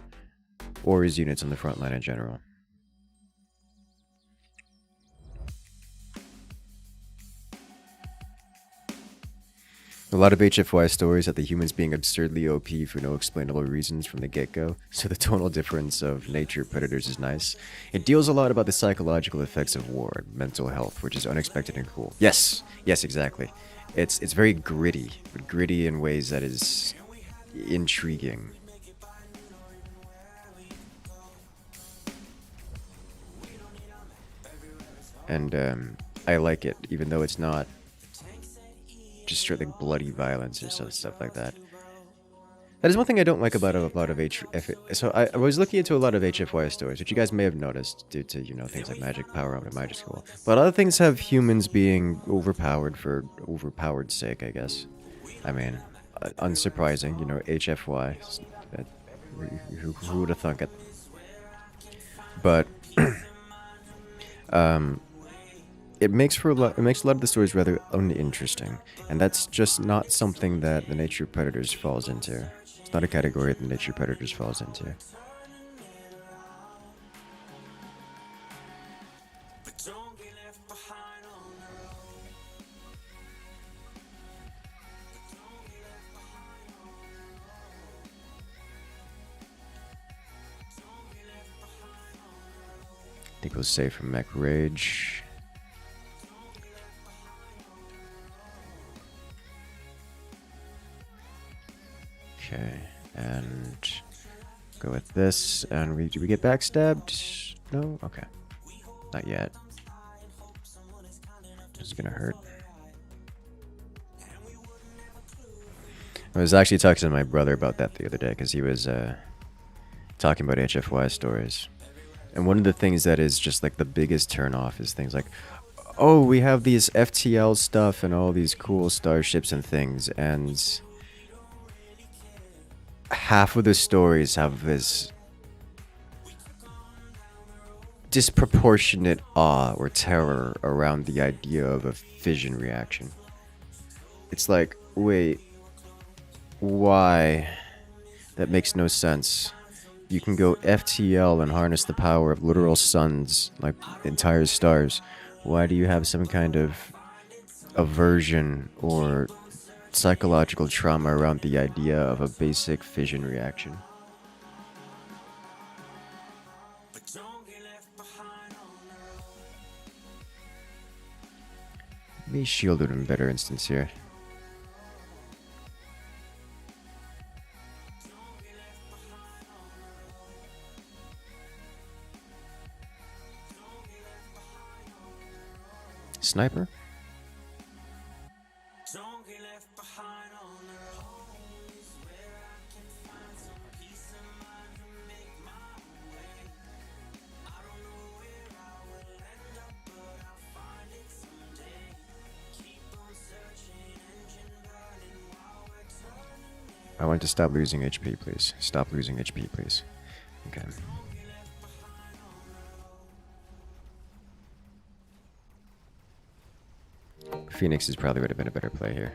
Speaker 1: Or his units on the front line in general. A lot of HFY stories have the humans being absurdly OP for no explainable reasons from the get-go, so the tonal difference of nature predators is nice. It deals a lot about the psychological effects of war and mental health, which is unexpected and cool. Yes, exactly. It's very gritty, but gritty in ways that is intriguing. And I like it, even though it's not just straight like bloody violence or stuff like that. That is one thing I don't like about a lot of So I was looking into a lot of HFY stories, which you guys may have noticed due to, you know, things like magic power up and magic school. But other things have humans being overpowered for overpowered's sake, I guess. I mean, unsurprising, you know, HFY. Who would have thunk it? But it makes a lot of the stories rather uninteresting, and that's just not something that the nature predators falls into. It's not a category that the nature predators falls into. I think we'll save from Mech Rage. Okay, and go with this, and do we get backstabbed? No? Okay. Not yet. This is gonna hurt. I was actually talking to my brother about that the other day, because he was talking about HFY stories. And one of the things that is just like the biggest turnoff is things like, oh, we have these FTL stuff and all these cool starships and things, and half of the stories have this disproportionate awe or terror around the idea of a fission reaction. It's like, wait, why? That makes no sense. You can go FTL and harness the power of literal suns, like entire stars. Why do you have some kind of aversion or psychological trauma around the idea of a basic fission reaction? Maybe shield would have been a better instance here. Sniper? I want to stop losing HP, please. Stop losing HP, please. Okay. Phoenix is probably would have been a better play here.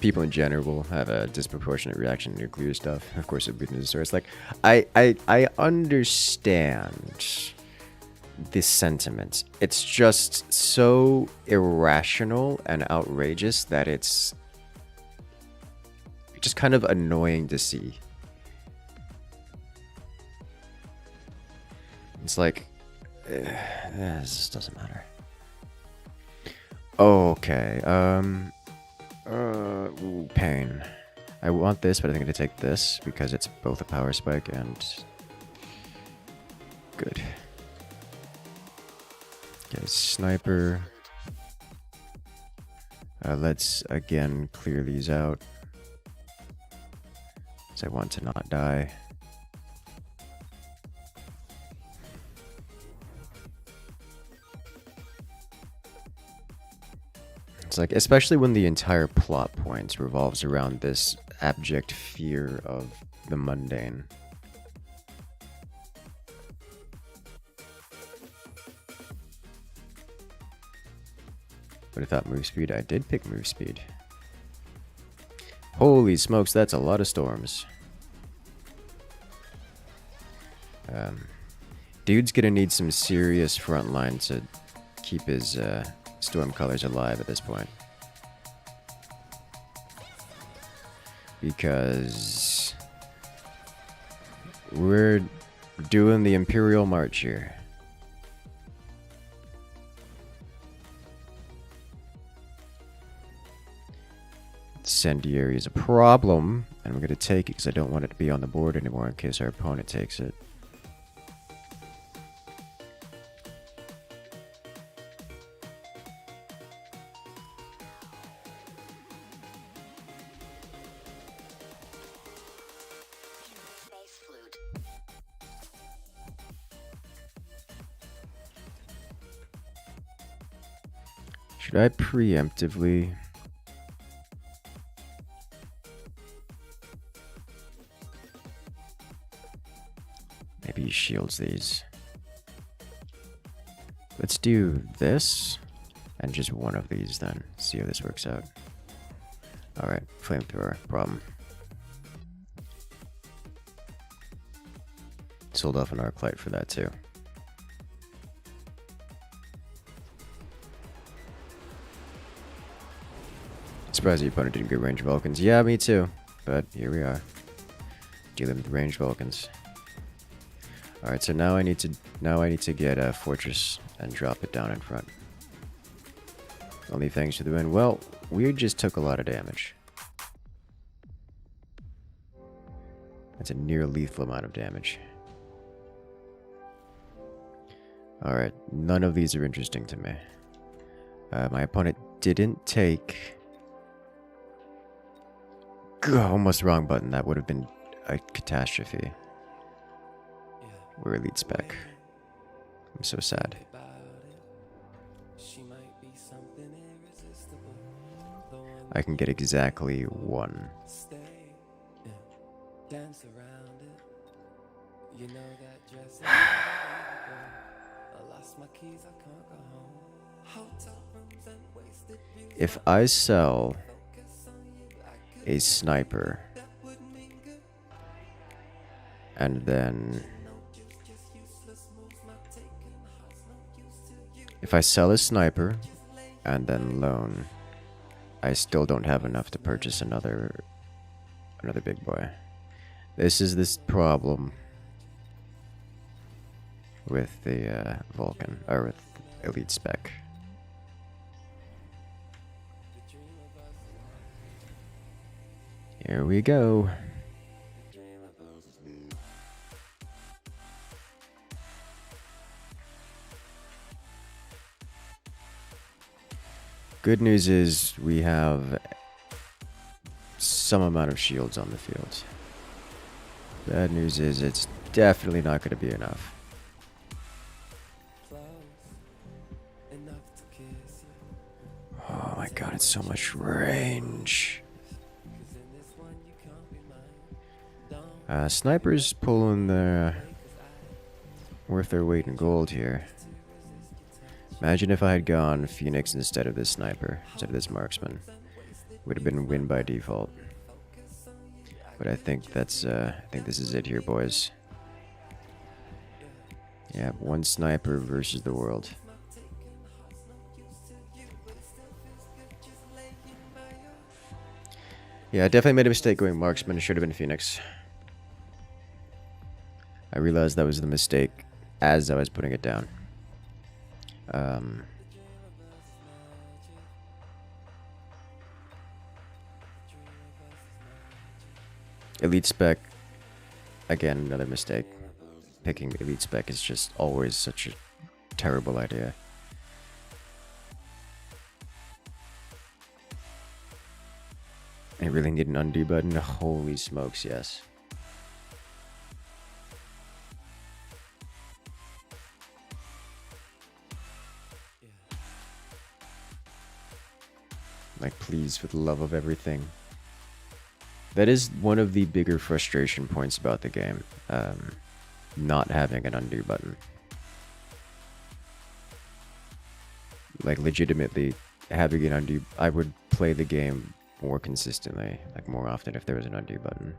Speaker 1: People in general have a disproportionate reaction to nuclear stuff. Of course, it would be the source. Like, I understand this sentiment. It's just so irrational and outrageous that it's just kind of annoying to see. It's like, this just doesn't matter. Okay, ooh, pain. I want this, but I think I'm gonna take this because it's both a power spike and good. Okay, sniper. Let's again clear these out. So I want to not die. It's like, especially when the entire plot point revolves around this abject fear of the mundane. But I thought move speed. I did pick move speed. Holy smokes, that's a lot of storms. Dude's gonna need some serious front line to keep his storm colors alive at this point. Because we're doing the Imperial March here. Incendiary is a problem, and we're going to take it because I don't want it to be on the board anymore in case our opponent takes it. Should I preemptively... Maybe he shields these. Let's do this and just one of these then. See how this works out. Alright, flamethrower, problem. Sold off an arc light for that too. Surprised the opponent didn't get range Vulcans. Yeah, me too. But here we are. Dealing with range Vulcans. Alright, so now I need to get a fortress and drop it down in front. Only thanks to the wind. Well, we just took a lot of damage. That's a near lethal amount of damage. Alright, none of these are interesting to me. My opponent didn't take... almost wrong button. That would have been a catastrophe. We're elite spec. I'm so sad. I can get exactly one. If I sell a sniper and then if I sell a sniper and then loan I still don't have enough to purchase another big boy. This is this problem with the Vulcan, or with Elite Spec. Here we go. Good news is we have some amount of shields on the field. Bad news is it's definitely not going to be enough. Oh my god, it's so much range. Snipers pulling worth their weight in gold here. Imagine if I had gone Phoenix instead of this sniper, instead of this marksman. Would have been win by default. But I think that's I think this is it here, boys. Yeah, one sniper versus the world. Yeah, I definitely made a mistake going marksman. It should have been Phoenix. I realized that was the mistake as I was putting it down. Elite Spec, again, another mistake. Picking Elite Spec is just always such a terrible idea. I really need an undo button. Holy smokes, yes. Like, please, for the love of everything. That is one of the bigger frustration points about the game. Not having an undo button. Like, legitimately, having an undo... I would play the game more consistently, like, more often if there was an undo button.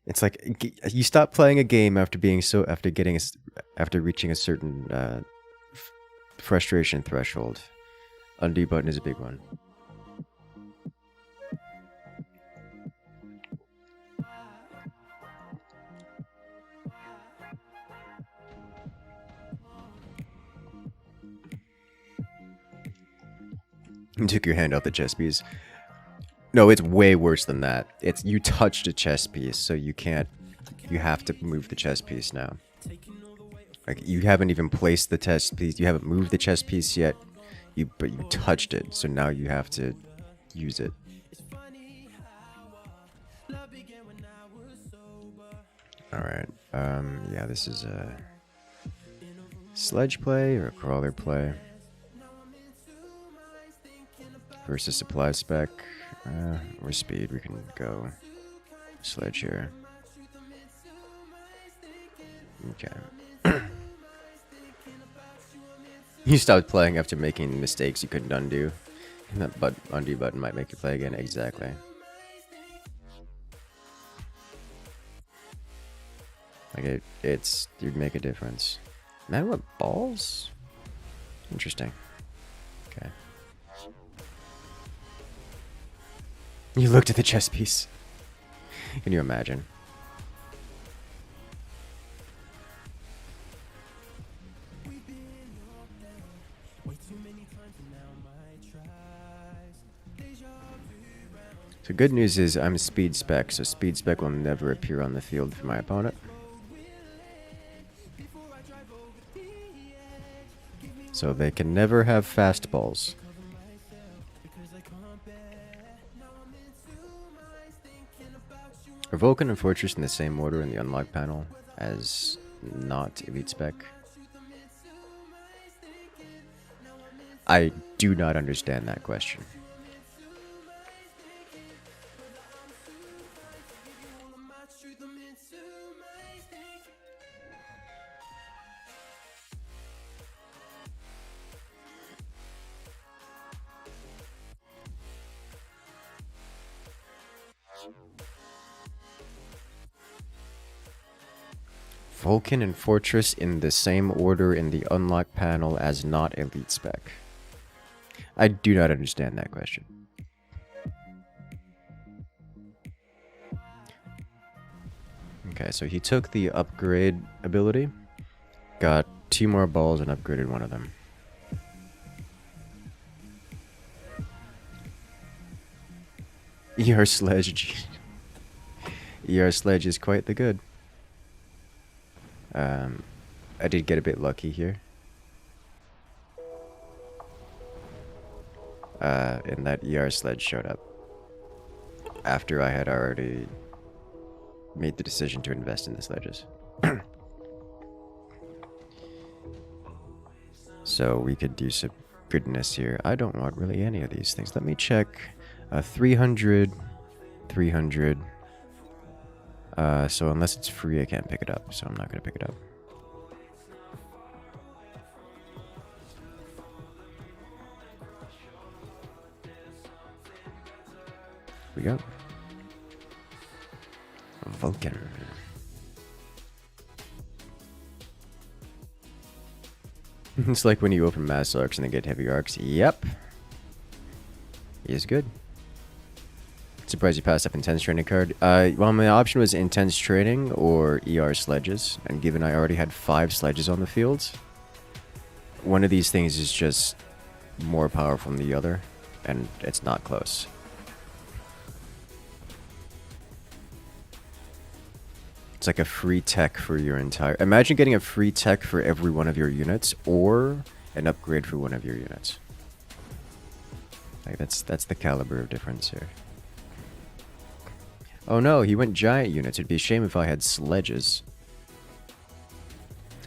Speaker 1: It's like you stop playing a game after reaching a certain frustration threshold. Undo button is a big one. You took your hand off the chess piece. No, it's way worse than that. It's you touched a chess piece, so you can't. You have to move the chess piece now. Like, you haven't even placed the chess piece. You haven't moved the chess piece yet. But you touched it, so now you have to use it. All right. Yeah, this is a sledge play or a crawler play versus supply spec. Or speed, we can go sledge here. Okay. You stopped playing after making mistakes you couldn't undo. And that undo button might make you play again. Exactly. Like, you'd make a difference. Man, what balls? Interesting. Okay. You looked at the chess piece. Can you imagine? So good news is I'm speed spec, so speed spec will never appear on the field for my opponent. So they can never have fastballs. Are Vulcan and Fortress in the same order in the unlock panel as not Elite Spec? I do not understand that question. Vulcan and Fortress in the same order in the unlock panel as not elite spec? I do not understand that question. Okay, so he took the upgrade ability, got 2 more balls and upgraded one of them. ER Sledge. ER Sledge is quite the good. I did get a bit lucky here. And that ER Sledge showed up after I had already made the decision to invest in the sledges. So we could do some goodness here. I don't want really any of these things. Let me check. 300, 300. So unless it's free, I can't pick it up. So I'm not going to pick it up. Here we go. Vulcan. It's like when you open mass arcs and they get heavy arcs. Yep. He is good. Surprised you passed up intense training card. Well, my option was intense training or ER sledges, and given I already had 5 sledges on the field, one of these things is just more powerful than the other, and it's not close. It's like a free tech for your entire... Imagine getting a free tech for every one of your units, or an upgrade for one of your units. Like that's the caliber of difference here. Oh no, he went giant units. It'd be a shame if I had sledges.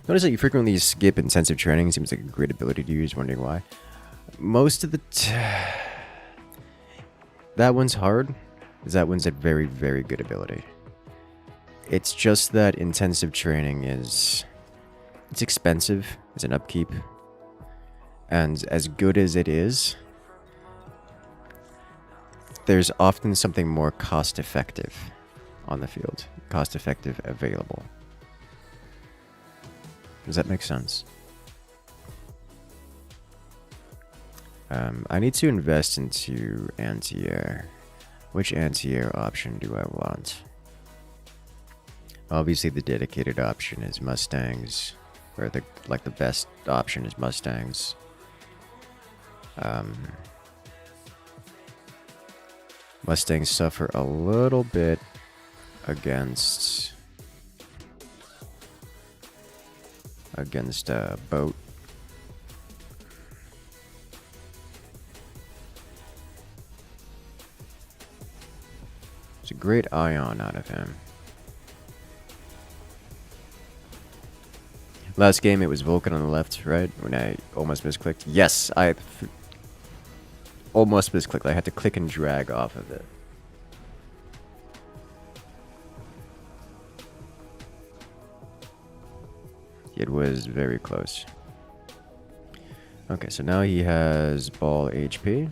Speaker 1: Notice that you frequently skip intensive training. Seems like a great ability to use, wondering why. Most of the... That one's hard, because that one's a very, very good ability. It's just that intensive training is... It's expensive. It's an upkeep. And as good as it is, there's often something more cost-effective on the field. Cost-effective available. Does that make sense? I need to invest into anti-air. Which anti-air option do I want? Obviously the dedicated option is Mustangs. Or the best option is Mustangs. Mustangs suffer a little bit against boat. It's a great ion out of him. Last game it was Vulcan on the left, right? When I almost misclicked. Yes, I almost misclicked. I had to click and drag off of it. It was very close. Okay, so now he has ball HP.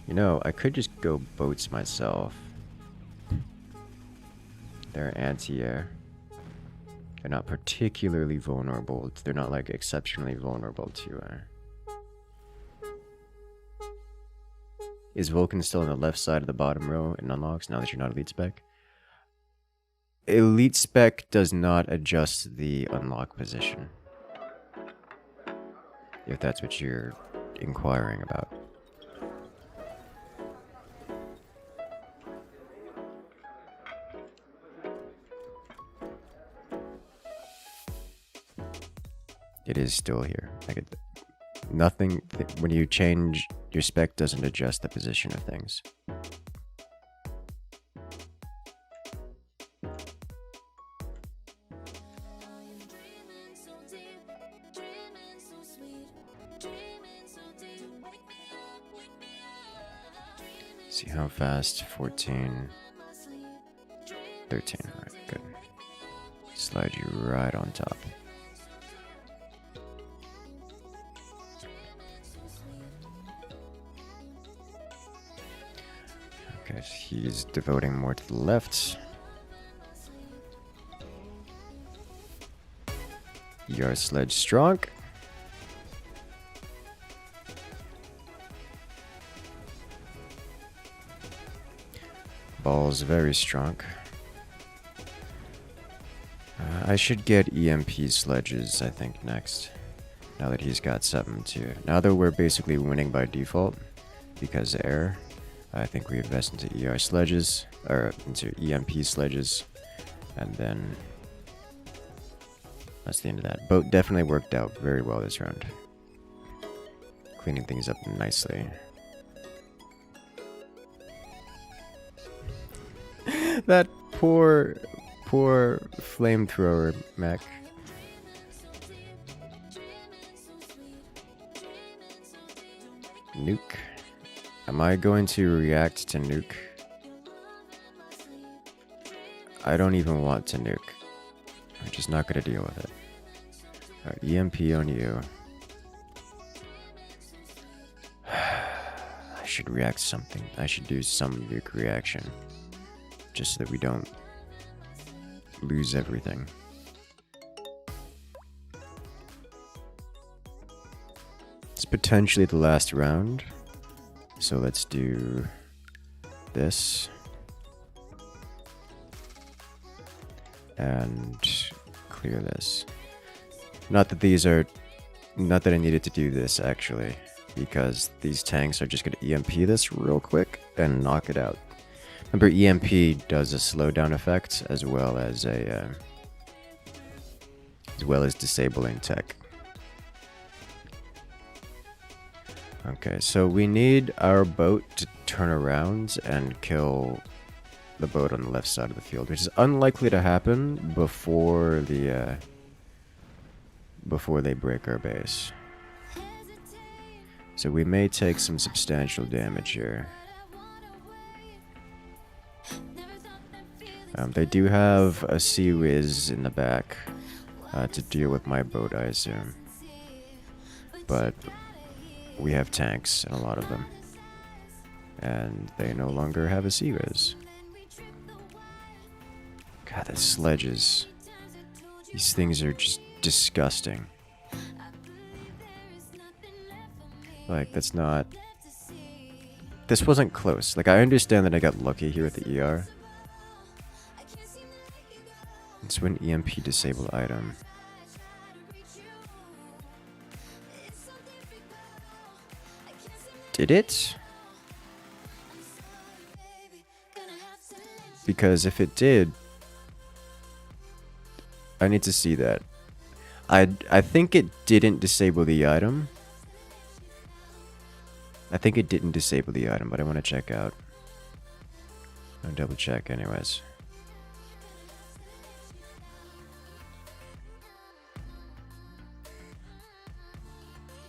Speaker 1: You know, I could just go boats myself. They're anti-air. They're not particularly vulnerable. They're not like exceptionally vulnerable to air. Is Vulcan still on the left side of the bottom row in unlocks now that you're not elite spec? Elite spec does not adjust the unlock position. If that's what you're inquiring about. It is still here. Nothing, when you change, your spec doesn't adjust the position of things. See how fast? 14, 13, alright, good. Slide you right on top. Okay, he's devoting more to the left. Your sledge strong. Ball's very strong. I should get EMP sledges, I think, next. Now that he's got something to... Now that we're basically winning by default, because air, I think we invest into ER sledges, or into EMP sledges, and then... That's the end of that. Boat definitely worked out very well this round. Cleaning things up nicely. That poor flamethrower mech. Nuke. Am I going to react to nuke? I don't even want to nuke. I'm just not going to deal with it. Alright, EMP on you. I should react to something. I should do some nuke reaction. Just so that we don't lose everything. It's potentially the last round. So let's do this. And clear this. Not that I needed to do this actually, because these tanks are just going to EMP this real quick and knock it out. Remember, EMP does a slowdown effect as well as disabling tech. Okay, so we need our boat to turn around and kill the boat on the left side of the field, which is unlikely to happen before they break our base. So we may take some substantial damage here. They do have a Sea Whiz in the back to deal with my boat, I assume. But we have tanks, and a lot of them. And they no longer have a Sea Whiz. God, the sledges. These things are just disgusting. Like, that's not... This wasn't close. Like, I understand that I got lucky here with the ER. It's when EMP disable item. Did it? Because if it did, I need to see that. I think it didn't disable the item. I think it didn't disable the item, but I want to check out. I'll double check anyways.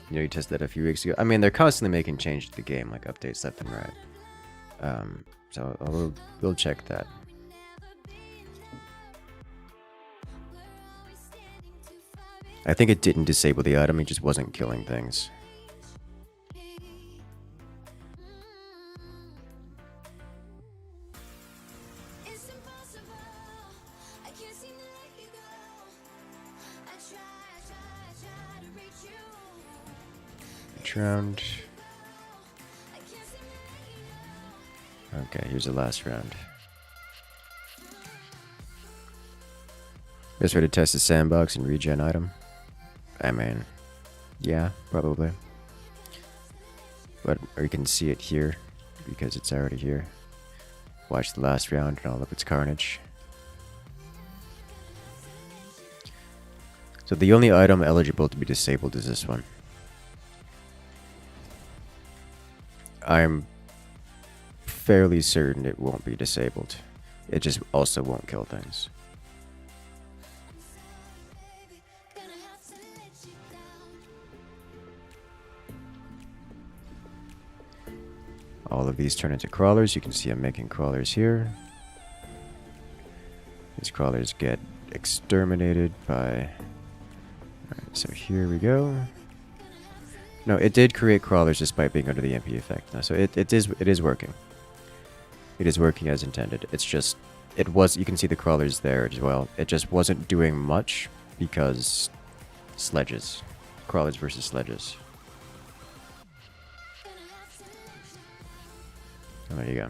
Speaker 1: You know, you tested that a few weeks ago. I mean, they're constantly making changes to the game, like updates left and right. So we'll check that. I think it didn't disable the item, it just wasn't killing things. Round. Okay, here's the last round. Best way to test the sandbox and regen item? I mean, yeah, probably. But or you can see it here because it's already here. Watch the last round and all of its carnage. So the only item eligible to be disabled is this one. I'm fairly certain it won't be disabled. It just also won't kill things. All of these turn into crawlers. You can see I'm making crawlers here. These crawlers get exterminated by... Alright, so here we go. No, it did create crawlers despite being under the EMP effect. No, so it is working. It is working as intended. It's just, it was, you can see the crawlers there as well. It just wasn't doing much because sledges. Crawlers versus sledges. Oh, there you go.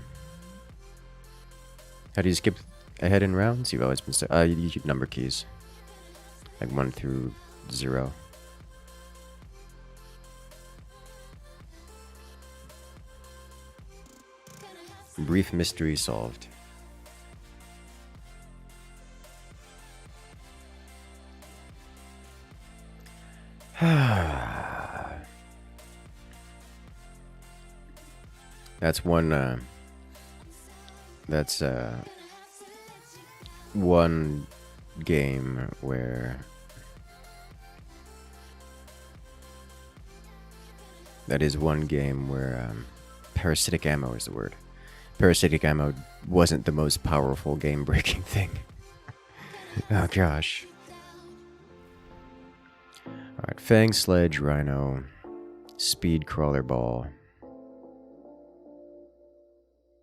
Speaker 1: How do you skip ahead in rounds? You've always been you use number keys. Like 1 through 0. Brief mystery solved. That's one one game where parasitic ammo is the word. Parasitic ammo wasn't the most powerful game-breaking thing. Oh gosh. Alright, Fang, Sledge, Rhino, Speed, Crawler Ball.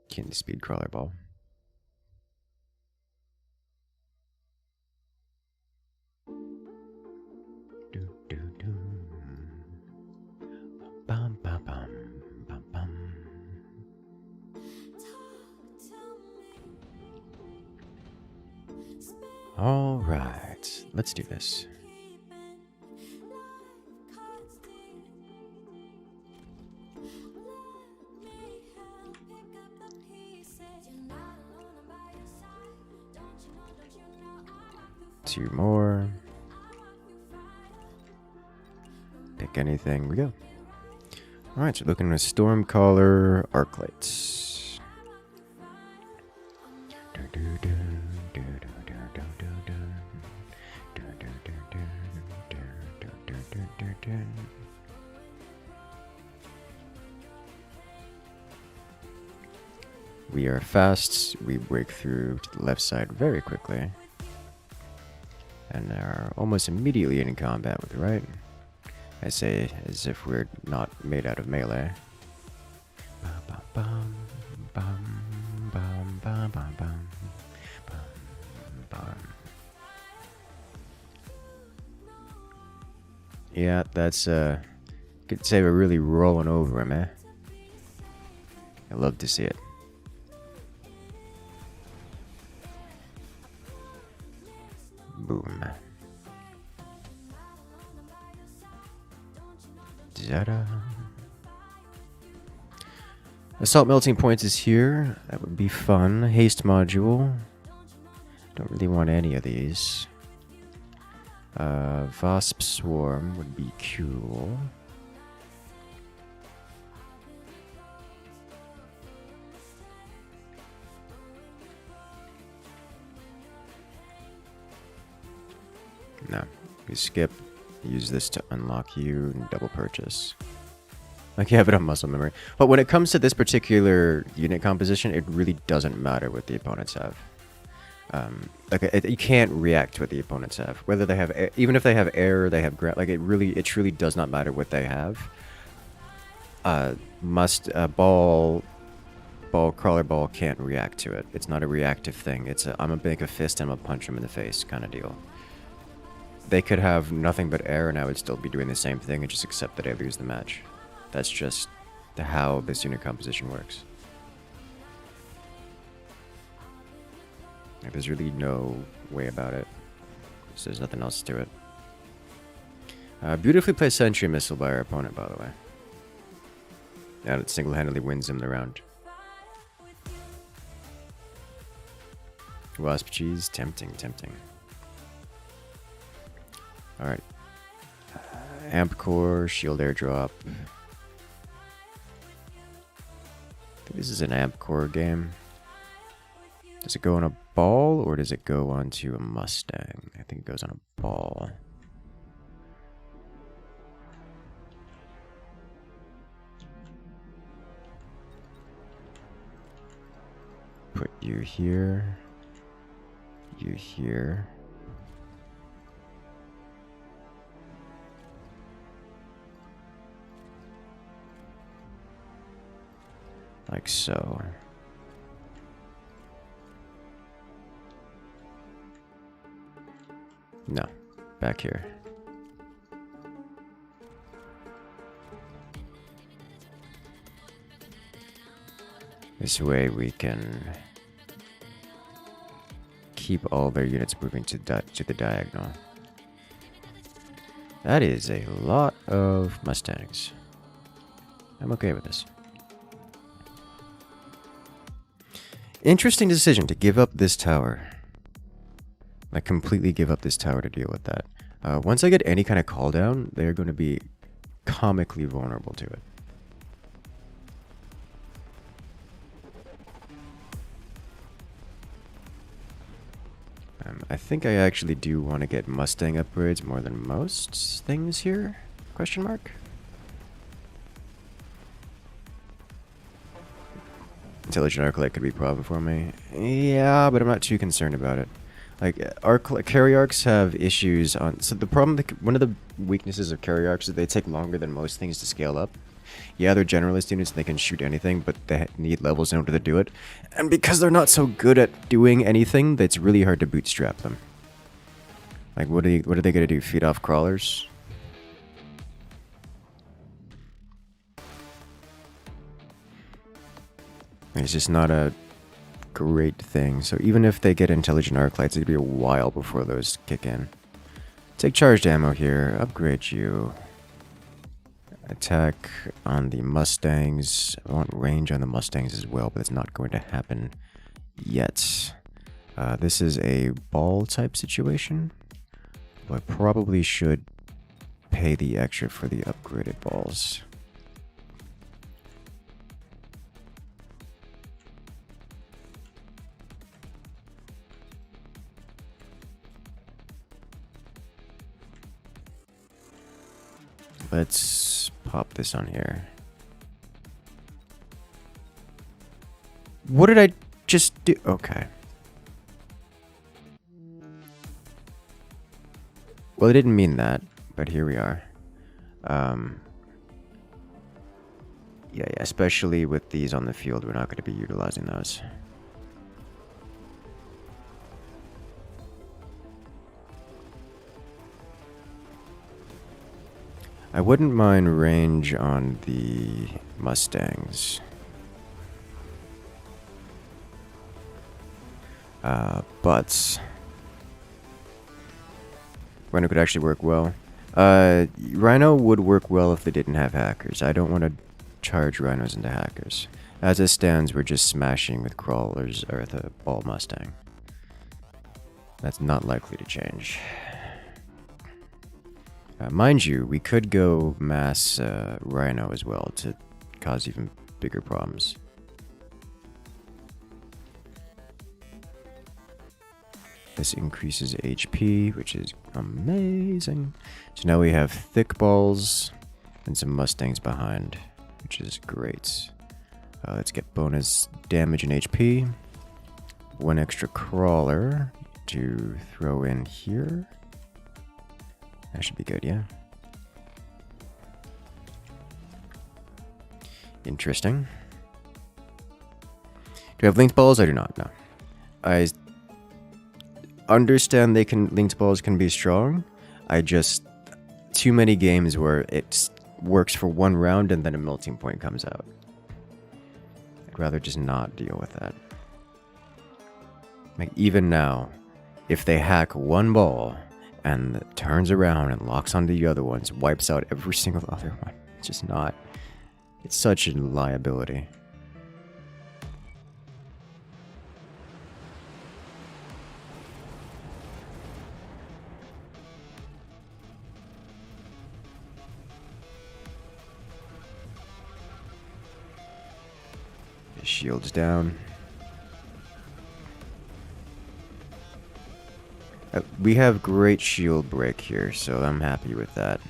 Speaker 1: Can't Speed, Crawler Ball. Bum, bum, bum, bum, bum. All right, let's do this. Two more. Pick anything. We go. All right, so looking at Stormcaller, Arclights. We are fast. We break through to the left side very quickly. And are almost immediately in combat with the right. I say as if we're not made out of melee. Yeah, that's could say we're really rolling over him, eh? I love to see it. Boom. Zada. Assault melting points is here. That would be fun. Haste module. Don't really want any of these. Vasp swarm would be cool. No, we skip. Use this to unlock you and double purchase. Like you have it on muscle memory. But when it comes to this particular unit composition, it really doesn't matter what the opponents have. You can't react to what the opponents have. Whether they have, even if they have air, they have ground. Like it truly does not matter what they have. Crawler ball can't react to it. It's not a reactive thing. It's a I'm gonna make a fist and I'm gonna punch him in the face kind of deal. They could have nothing but air and I would still be doing the same thing and just accept that I lose the match. That's just how this unit composition works. Like, there's really no way about it. So there's nothing else to it. Beautifully placed sentry missile by our opponent, by the way. And it single-handedly wins him the round. Wasp cheese, tempting, tempting. Alright. Amp core, shield airdrop. I think this is an amp core game. Does it go on a ball or does it go onto a Mustang? I think it goes on a ball. Put you here. You here. Like so. No. Back here. This way we can keep all their units moving to the diagonal. That is a lot of Mustangs. I'm okay with this. Interesting decision to give up this tower. Like, completely give up this tower to deal with that. Once I get any kind of call down, they're going to be comically vulnerable to it. I think I actually do want to get Mustang upgrades more than most things here? Question mark? Intelligent Arclight could be a problem for me. Yeah, but I'm not too concerned about it. Like, carry arcs have issues on... So the problem... One of the weaknesses of carry arcs is they take longer than most things to scale up. Yeah, they're generalist units and they can shoot anything, but they need levels in order to do it. And because they're not so good at doing anything, it's really hard to bootstrap them. Like, what are they gonna do? Feed off crawlers? It's just not a great thing. So even if they get intelligent arclights, it'll be a while before those kick in. Take charged ammo here. Upgrade you. Attack on the Mustangs. I want range on the Mustangs as well, but it's not going to happen yet. This is a ball type situation. I probably should pay the extra for the upgraded balls. Let's pop this on here. What did I just do? Okay. Well, I didn't mean that, but here we are. Yeah, especially with these on the field, we're not going to be utilizing those. I wouldn't mind range on the Mustangs. But Rhino could actually work well. Rhino would work well if they didn't have hackers. I don't want to charge Rhinos into hackers. As it stands, we're just smashing with crawlers or the ball Mustang. That's not likely to change. Mind you, we could go mass Rhino as well to cause even bigger problems. This increases HP, which is amazing. So now we have thick balls and some Mustangs behind, which is great. Let's get bonus damage and HP. One extra crawler to throw in here. That should be good, yeah. Interesting. Do I have linked balls? I do not, no. I understand linked balls can be strong. I just... Too many games where it works for one round and then a melting point comes out. I'd rather just not deal with that. Like, even now, if they hack one ball and turns around and locks onto the other ones, wipes out every single other one. It's just not... It's such a liability. Shields down. We have great shield break here, so I'm happy with that.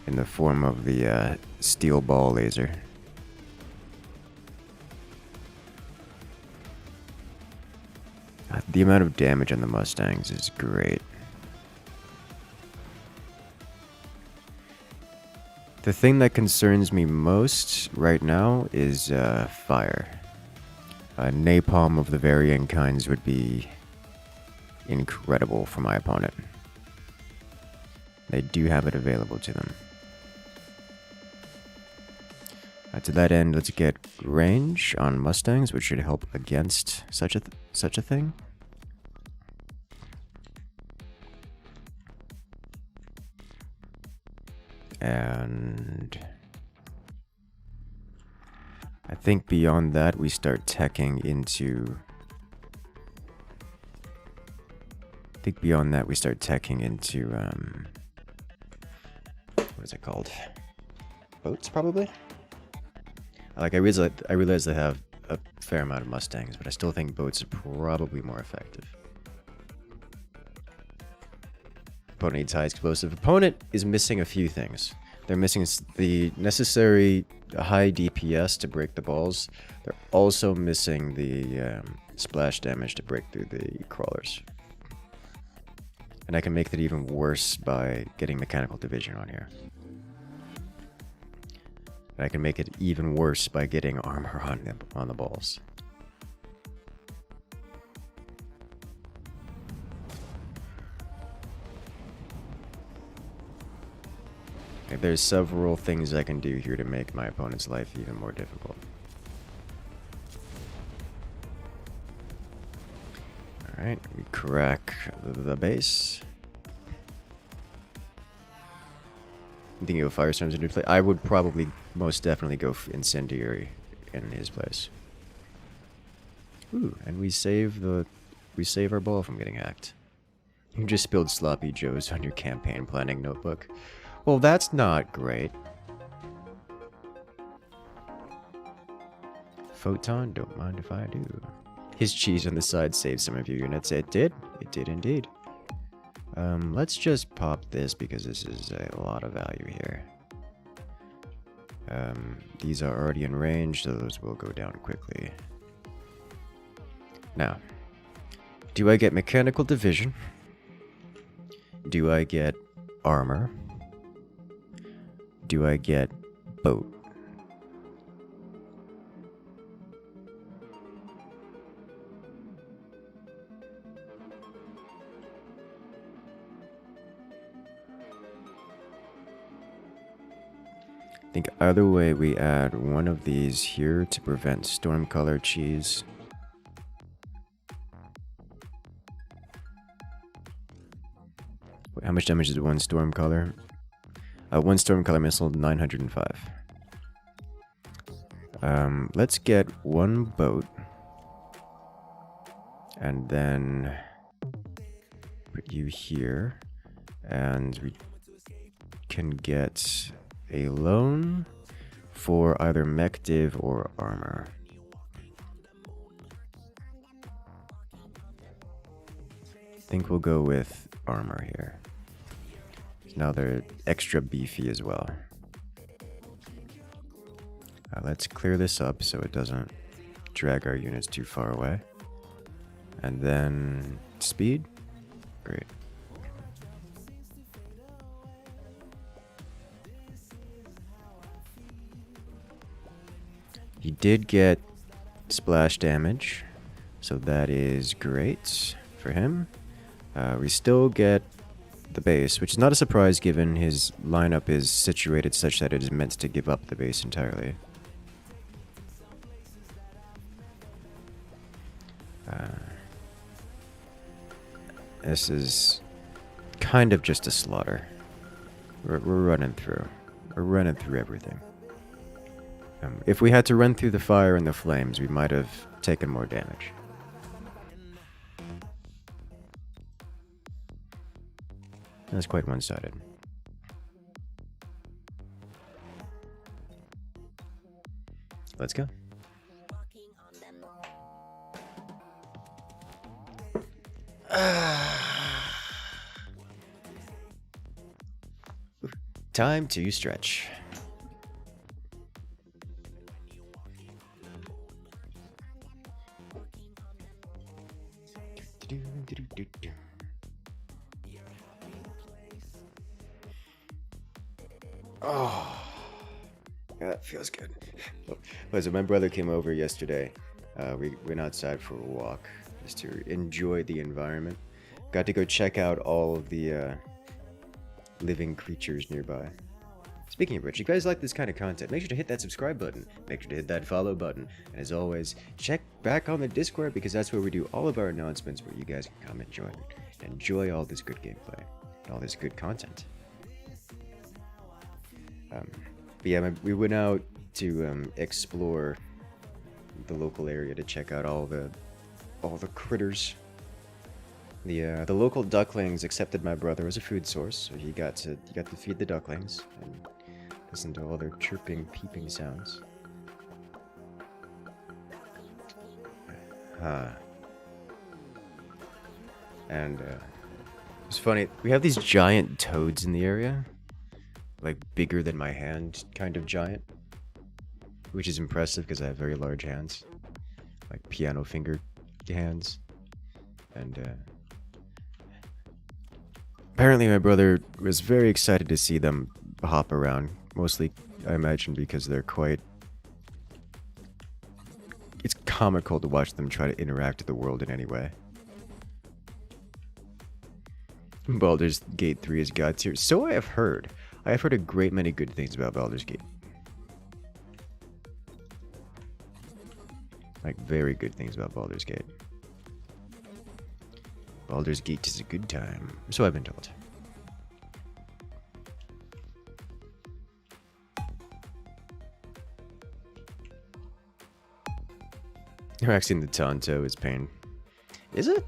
Speaker 1: In the form of the steel ball laser. The amount of damage on the Mustangs is great. The thing that concerns me most right now is fire. Napalm of the varying kinds would be incredible for my opponent. They do have it available to them. To that end, let's get range on Mustangs, which should help against such a thing. And I think beyond that, we start teching into... what is it called? Boats, probably? Like, I realize they have a fair amount of Mustangs, but I still think boats are probably more effective. Opponent needs high explosive. Opponent is missing a few things. They're missing the necessary high DPS to break the balls. They're also missing the splash damage to break through the crawlers. And I can make that even worse by getting mechanical division on here. And I can make it even worse by getting armor on the balls. Okay, there's several things I can do here to make my opponent's life even more difficult. Alright, we crack the base. I'm thinking of Firestorms into play. I would probably most definitely go Incendiary in his place. Ooh, and we save our ball from getting hacked. You just spilled sloppy joes on your campaign planning notebook. Well, that's not great. Photon, don't mind if I do. His cheese on the side saved some of your units. It did. It did indeed. Let's just pop this because this is a lot of value here. These are already in range, so those will go down quickly. Now, do I get mechanical division? Do I get armor? Do I get boat? I think either way we add one of these here to prevent storm color cheese. Wait, how much damage is one storm color? One storm color missile, 905. Let's get one boat. And then put you here. And we can get a loan for either mech div or armor. I think we'll go with armor here. Now they're extra beefy as well. Let's clear this up so it doesn't drag our units too far away. And then speed. Great. He did get splash damage, so that is great for him. We still get the base, which is not a surprise given his lineup is situated such that it is meant to give up the base entirely. This is kind of just a slaughter. We're running through. We're running through everything. If we had to run through the fire and the flames, we might have taken more damage. That's quite one-sided. Let's go. Time to stretch. Oh, yeah, that feels good. So my brother came over yesterday, We went outside for a walk just to enjoy the environment. Got to go check out all of the living creatures nearby. Speaking of which, if you guys like this kind of content, make sure to hit that subscribe button, make sure to hit that follow button, and as always, check back on the Discord because that's where we do all of our announcements where you guys can come and join and enjoy all this good gameplay and all this good content. But yeah, we went out to explore the local area to check out all the critters. The local ducklings accepted my brother as a food source, so he got to feed the ducklings and listen to all their chirping, peeping sounds. And it's funny. We have these giant toads in the area, like bigger than my hand, kind of giant, which is impressive because I have very large hands, like piano finger hands, and apparently my brother was very excited to see them hop around, mostly I imagine because they're quite... It's comical to watch them try to interact with the world in any way. Baldur's Gate 3 is God tier. So I have heard. I have heard a great many good things about Baldur's Gate. Like, very good things about Baldur's Gate. Baldur's Gate is a good time, so I've been told. Maxing the Tonto is pain. Is it?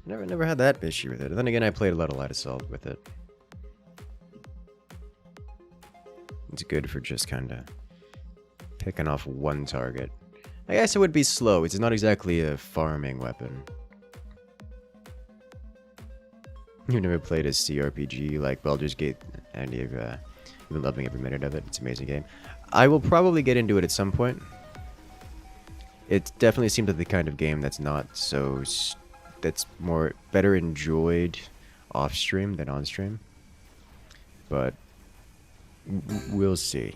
Speaker 1: Never had that issue with it. Then again, I played a lot of Light Assault with it. It's good for just kind of picking off one target. I guess it would be slow. It's not exactly a farming weapon. You've never played a CRPG like Baldur's Gate, and you've been loving every minute of it. It's an amazing game. I will probably get into it at some point. It definitely seems like the kind of game that's not so... that's more better enjoyed off-stream than on-stream. But we'll see.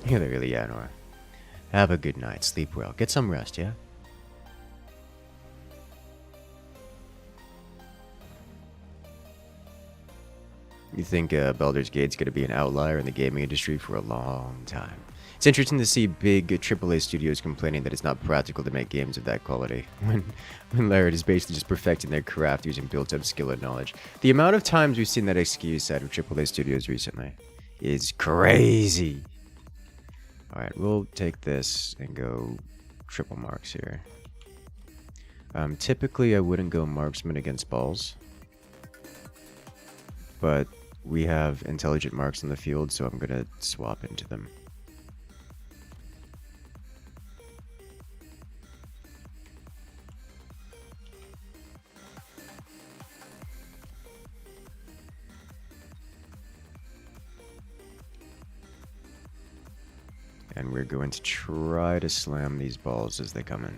Speaker 1: Yeah, they really, yeah, Nora. Have a good night. Sleep well. Get some rest, yeah? You think Baldur's Gate's going to be an outlier in the gaming industry for a long time. It's interesting to see big AAA studios complaining that it's not practical to make games of that quality, when Lariat is basically just perfecting their craft using built-up skill and knowledge. The amount of times we've seen that excuse out of AAA studios recently is crazy. Alright, we'll take this and go triple marks here. Typically I wouldn't go marksman against balls, but we have intelligent marks in the field, so I'm gonna swap into them. And we're going to try to slam these balls as they come in.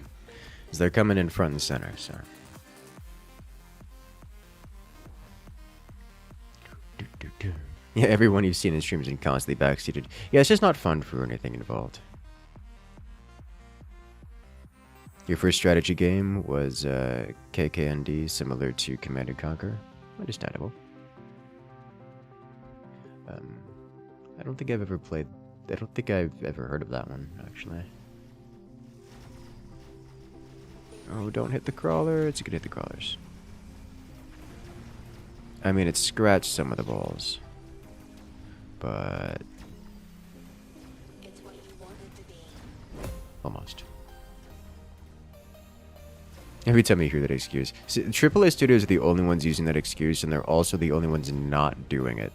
Speaker 1: As they're coming in front and center, so... Yeah, everyone you've seen in streams is constantly backseated. Yeah, it's just not fun for anything involved. Your first strategy game was KKND, similar to Command & Conquer. Understandable. I don't think I've ever played... I don't think I've ever heard of that one, actually. Oh, don't hit the crawler. It's gonna hit the crawlers. I mean, it scratched some of the balls. But... almost. Every time you hear that excuse. See, AAA studios are the only ones using that excuse, and they're also the only ones not doing it.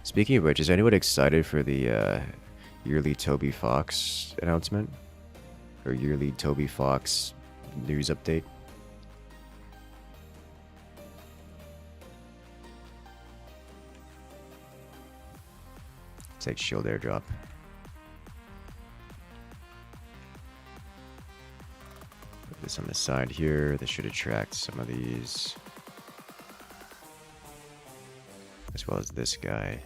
Speaker 1: Speaking of which, is anyone excited for the yearly Toby Fox announcement? Or yearly Toby Fox news update? It's like shield airdrop. this on the side here. This should attract some of these. As well as this guy.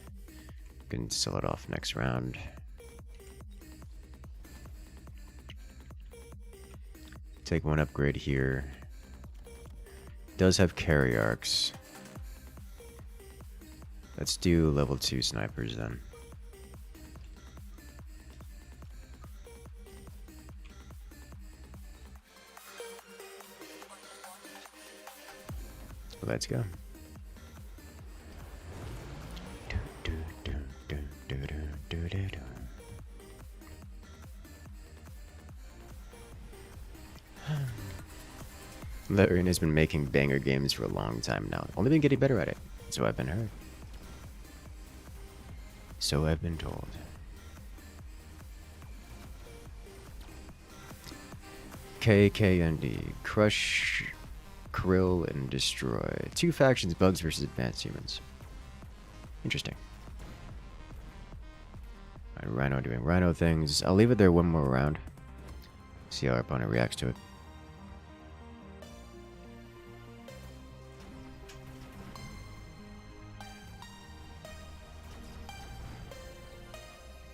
Speaker 1: Can sell it off next round. Take one upgrade here. Does have carry arcs. Let's do level 2 snipers then. Let's go. Larian has been making banger games for a long time now. Only been getting better at it. So I've been heard. So I've been told. KKND. Crush, Krill, and Destroy. 2 factions, bugs versus advanced humans. Interesting. Alright, Rhino doing Rhino things. I'll leave it there one more round. See how our opponent reacts to it.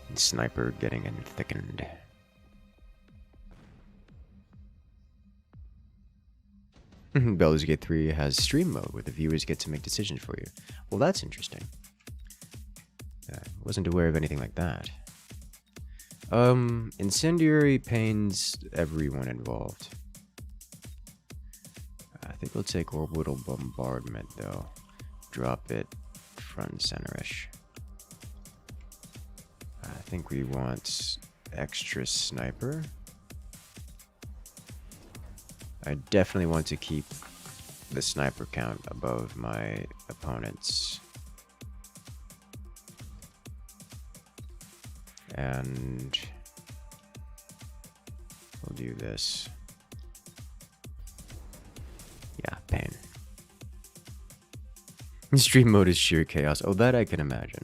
Speaker 1: And Sniper getting in thickened. Baldur's Gate 3 has stream mode where the viewers get to make decisions for you. Well, that's interesting. I wasn't aware of anything like that. Incendiary pains everyone involved. I think we'll take Orbital Bombardment, though. Drop it front and center-ish. I think we want extra Sniper. I definitely want to keep the Sniper count above my opponent's. And we'll do this. Yeah, pain. Stream mode is sheer chaos. Oh, that I can imagine.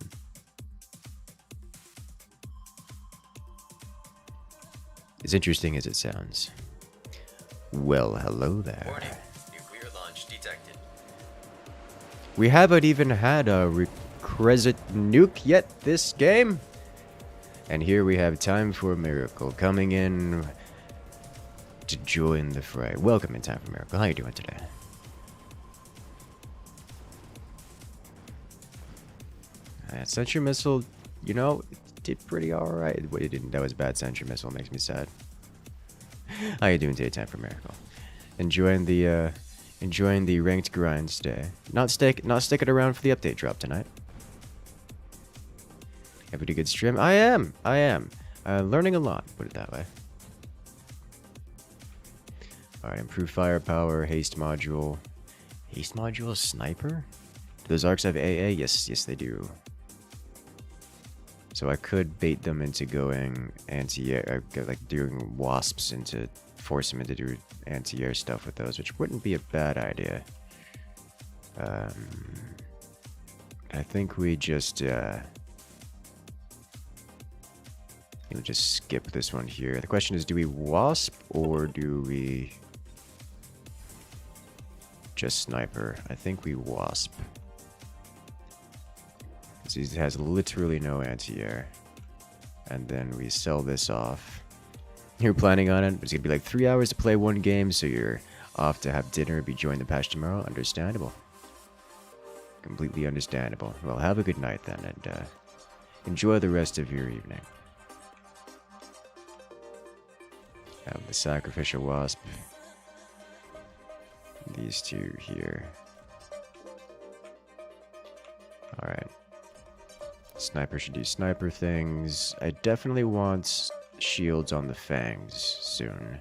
Speaker 1: As interesting as it sounds. Well, hello there.
Speaker 2: Warning. Nuclear launch detected.
Speaker 1: We haven't even had a Recresit nuke yet this game. And here we have Time for a Miracle coming in to join the fray. Welcome in Time for a Miracle. How you doing today? Sentry Missile, you know, did pretty alright. Wait, it didn't. That was a bad Sentry Missile. Makes me sad. How you doing today, Time for a Miracle? Enjoying the ranked grind today. Not sticking around for the update drop tonight. Have a good stream? I am. Learning a lot, put it that way. Alright, improved firepower, haste module. Haste module, sniper? Do those arcs have AA? Yes, they do. So I could bait them into going anti-air, like doing wasps into, force them into do anti-air stuff with those, which wouldn't be a bad idea. I think we just, we'll just skip this one here. The question is, do we wasp or do we just sniper? I think we wasp. Because he has literally no anti-air. And then we sell this off. You're planning on it? It's going to be like 3 hours to play one game, so you're off to have dinner, be joining the patch tomorrow. Understandable. Completely understandable. Well, have a good night then, and enjoy the rest of your evening. Have the sacrificial wasp. These two here. Alright. Sniper should do sniper things. I definitely want shields on the fangs soon.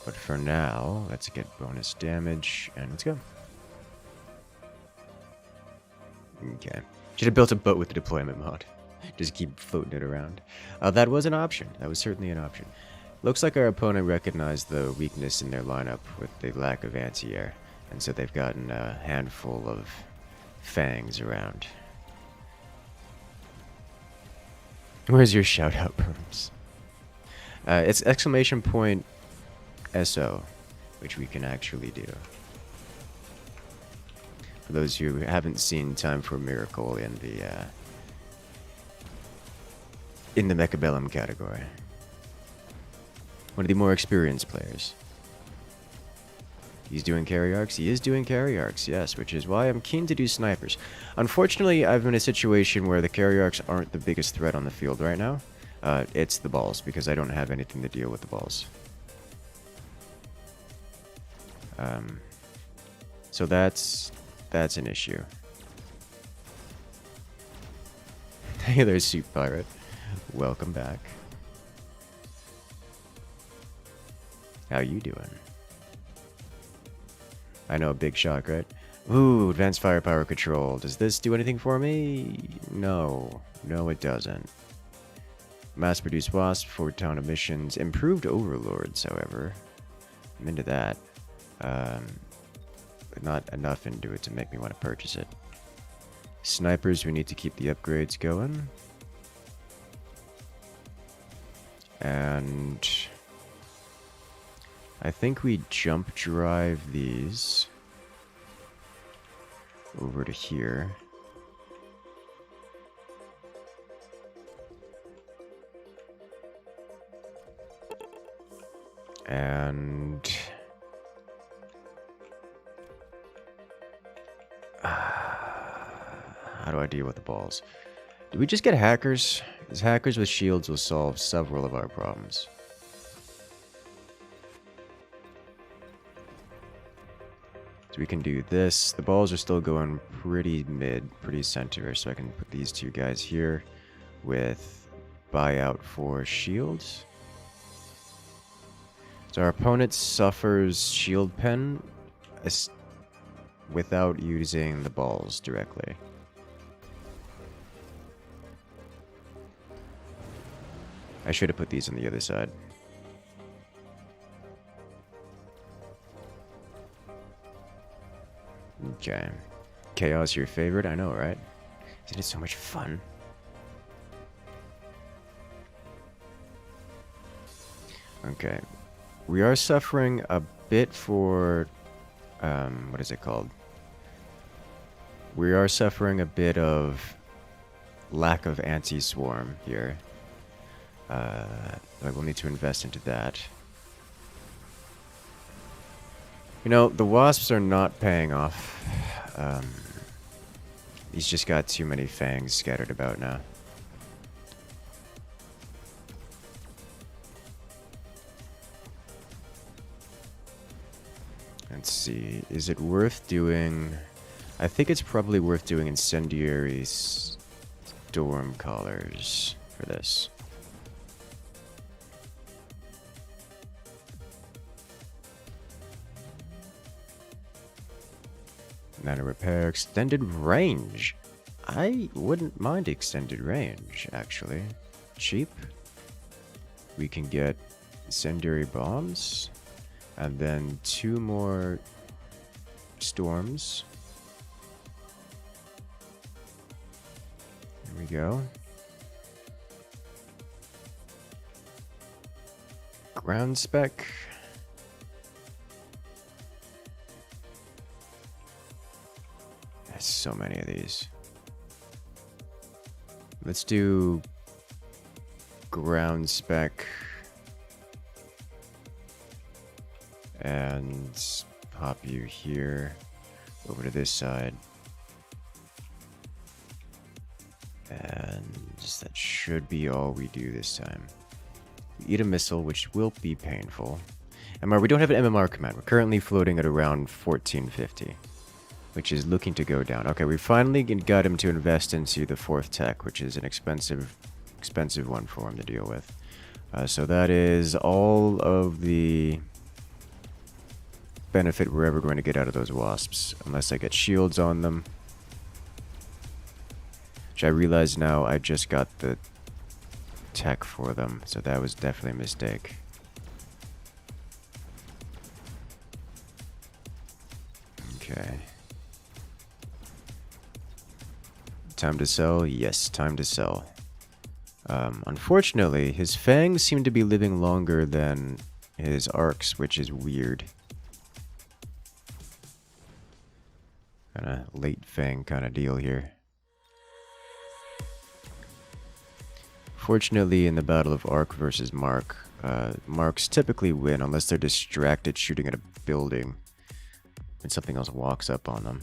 Speaker 1: But for now, let's get bonus damage and let's go. Okay. Should have built a boat with the deployment mod. Just keep floating it around. That was an option. That was certainly an option. Looks like our opponent recognized the weakness in their lineup with the lack of anti-air. And so they've gotten a handful of fangs around. Where's your shout out, Perms? It's exclamation point SO, which we can actually do. For those who haven't seen Time for a Miracle in the Mechabellum category. One of the more experienced players. He's doing carry arcs? He is doing carry arcs, yes, which is why I'm keen to do snipers. Unfortunately, I'm in a situation where the carry arcs aren't the biggest threat on the field right now. It's the balls, because I don't have anything to deal with the balls. So that's an issue. Hey there, Soup Pirate. Welcome back. How you doing? I know, big shock, right? Ooh, advanced firepower control. Does this do anything for me? No. No, it doesn't. Mass-produced wasps, for town emissions. Improved overlords, however. I'm into that. But not enough into it to make me want to purchase it. Snipers, we need to keep the upgrades going. And I think we jump drive these over to here. And how do I deal with the balls? Do we just get hackers? Because hackers with shields will solve several of our problems. So we can do this. The balls are still going pretty mid, pretty center, so I can put these two guys here with buyout for shields. So our opponent suffers shield pen without using the balls directly. I should have put these on the other side. Okay. Chaos your favorite? I know, right? Isn't it so much fun? Okay. We are suffering a bit for... what is it called? We are suffering a bit of lack of anti-swarm here. I will need to invest into that. You know, the wasps are not paying off. He's just got too many fangs scattered about now. Let's see. Is it worth doing... I think it's probably worth doing incendiary storm collars for this. Nano repair, extended range. I wouldn't mind extended range, actually. Cheap. We can get incendiary bombs. And then 2 more storms. There we go. Ground spec. There's so many of these. Let's do ground spec. And pop you here over to this side. And that should be all we do this time. We eat a missile, which will be painful. MR, we don't have an MMR command. We're currently floating at around 1450, which is looking to go down. Okay, we finally got him to invest into the 4th tech, which is an expensive one for him to deal with. So that is all of the benefit we're ever going to get out of those wasps, unless I get shields on them. Which I realize now I just got the tech for them, so that was definitely a mistake. Okay. Time to sell? Yes, time to sell. Unfortunately, his fangs seem to be living longer than his arcs, which is weird. Kinda late fang kind of deal here. Fortunately, in the battle of Arc versus Mark, Marks typically win unless they're distracted shooting at a building and something else walks up on them.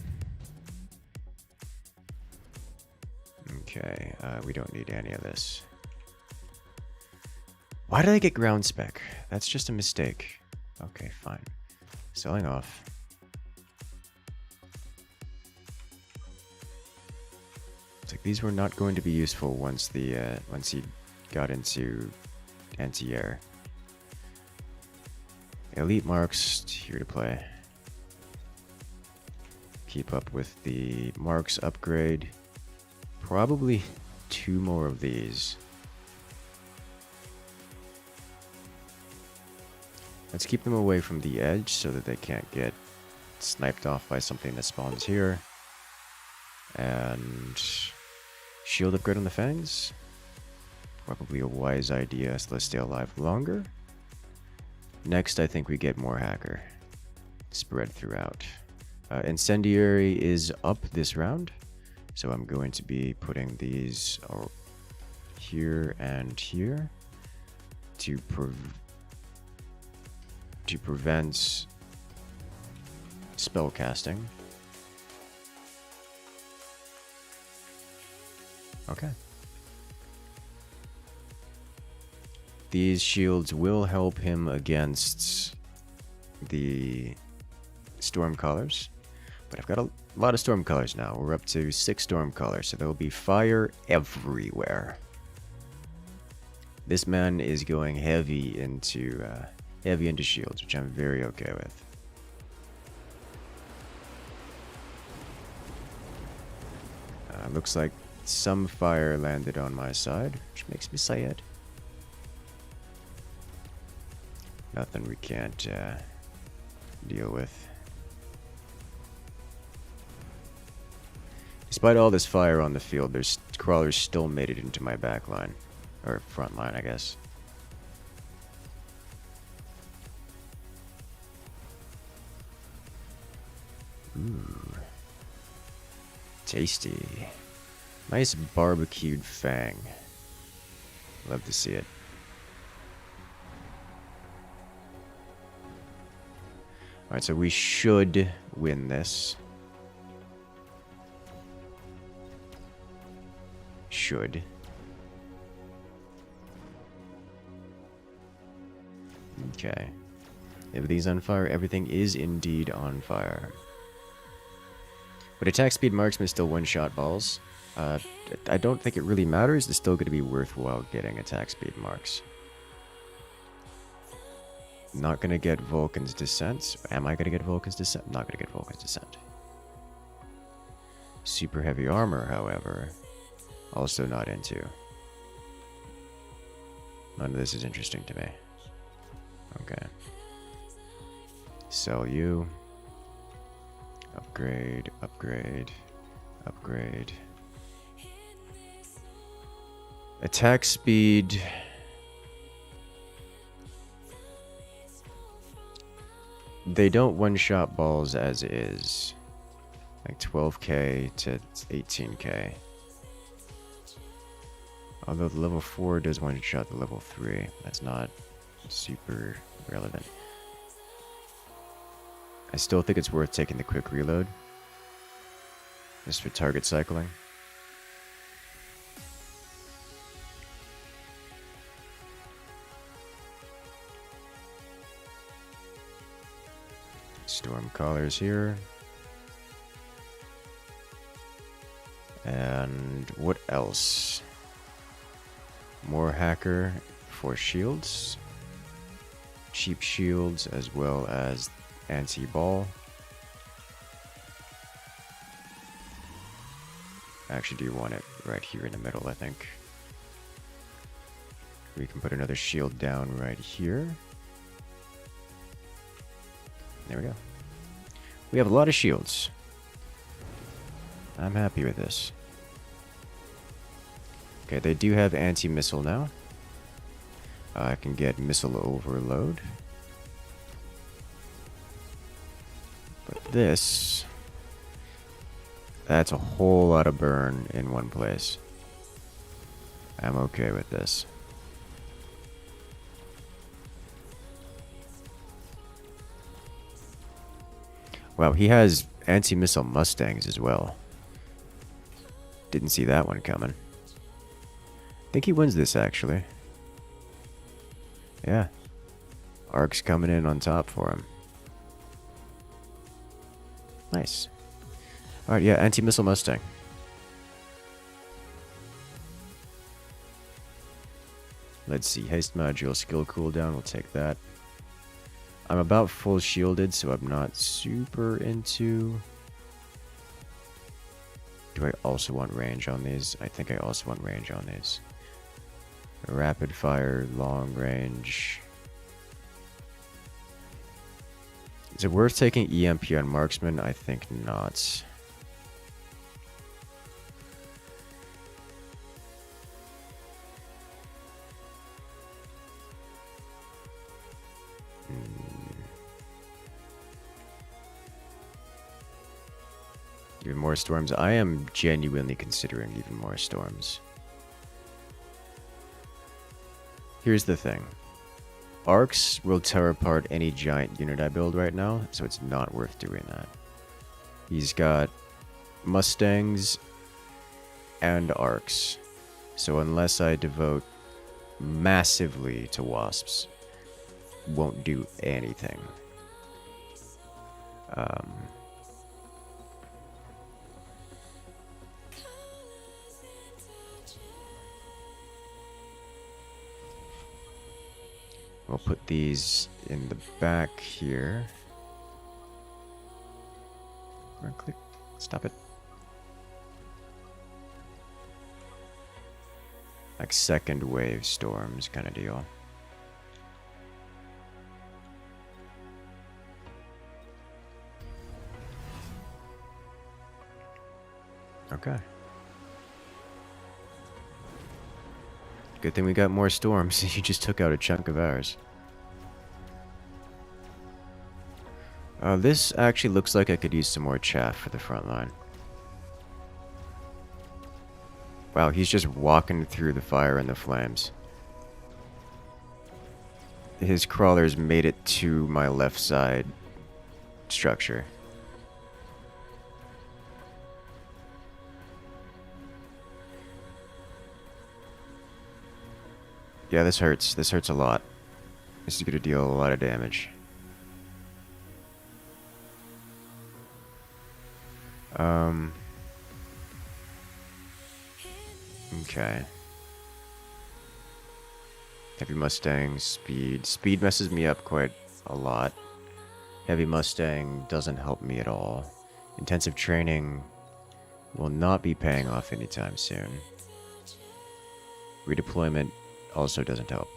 Speaker 1: Okay, we don't need any of this. Why did I get ground spec? That's just a mistake. Okay, fine. Selling off. It's like these were not going to be useful once he got into anti-air. Elite marks here to play. Keep up with the marks upgrade. Probably 2 more of these. Let's keep them away from the edge so that they can't get sniped off by something that spawns here. And shield upgrade on the fangs. Probably a wise idea, so let's stay alive longer. Next, I think we get more hacker. Spread throughout. Incendiary is up this round. So I'm going to be putting these here and here to prevent spell casting. Okay. These shields will help him against the storm colors, but I've got a lot of storm colors now. We're up to 6 storm colors, so there will be fire everywhere. This man is going heavy into shields, which I'm very okay with. Looks like some fire landed on my side, which makes me sad. Nothing we can't deal with. Despite all this fire on the field, there's crawlers still made it into my back line. Or front line, I guess. Ooh. Tasty. Nice barbecued fang. Love to see it. Alright, so we should win this. Should. Okay. Everything's on fire. Everything is indeed on fire. But attack speed marksman still one-shot balls. I don't think it really matters. It's still going to be worthwhile getting attack speed marks. Not going to get Vulcan's Descent. Am I going to get Vulcan's Descent? Not going to get Vulcan's Descent. Super heavy armor, however, also not into. None of this is interesting to me. Okay. Sell you. Upgrade, upgrade, upgrade. Attack speed. They don't one-shot balls as is. Like 12k to 18k. Although the level 4 does one-shot the level 3. That's not super relevant. I still think it's worth taking the quick reload. Just for target cycling. Storm collars here. And what else? More hacker for shields. Cheap shields as well as anti-ball. Actually, do you want it right here in the middle, I think. We can put another shield down right here. There we go. We have a lot of shields. I'm happy with this. Okay, they do have anti-missile now. I can get missile overload. this, that's a whole lot of burn in one place. I'm okay with this. Wow, he has anti-missile Mustangs as well. Didn't see that one coming. I think he wins this, actually. Yeah. Arc's coming in on top for him. Nice. Alright, yeah, anti-missile Mustang. Let's see, haste module, skill cooldown, we'll take that. I'm about full shielded, so I'm not super into... Do I also want range on these? I think I also want range on these. Rapid fire, long range. Is it worth taking EMP on marksman? I think not. Even more storms. I am genuinely considering even more storms. Here's the thing. Arcs will tear apart any giant unit I build right now, so it's not worth doing that. He's got Mustangs and Arcs. So unless I devote massively to Wasps, won't do anything. We'll put these in the back here. Right click. Stop it. Like second wave storms kind of deal. Okay. Good thing we got more storms. You just took out a chunk of ours. This actually looks like I could use some more chaff for the front line. Wow, he's just walking through the fire and the flames. His crawlers made it to my left side structure. Yeah, this hurts. This hurts a lot. This is gonna deal a lot of damage. Okay. Heavy Mustang, speed. Speed messes me up quite a lot. Heavy Mustang doesn't help me at all. Intensive training will not be paying off anytime soon. Redeployment also doesn't help.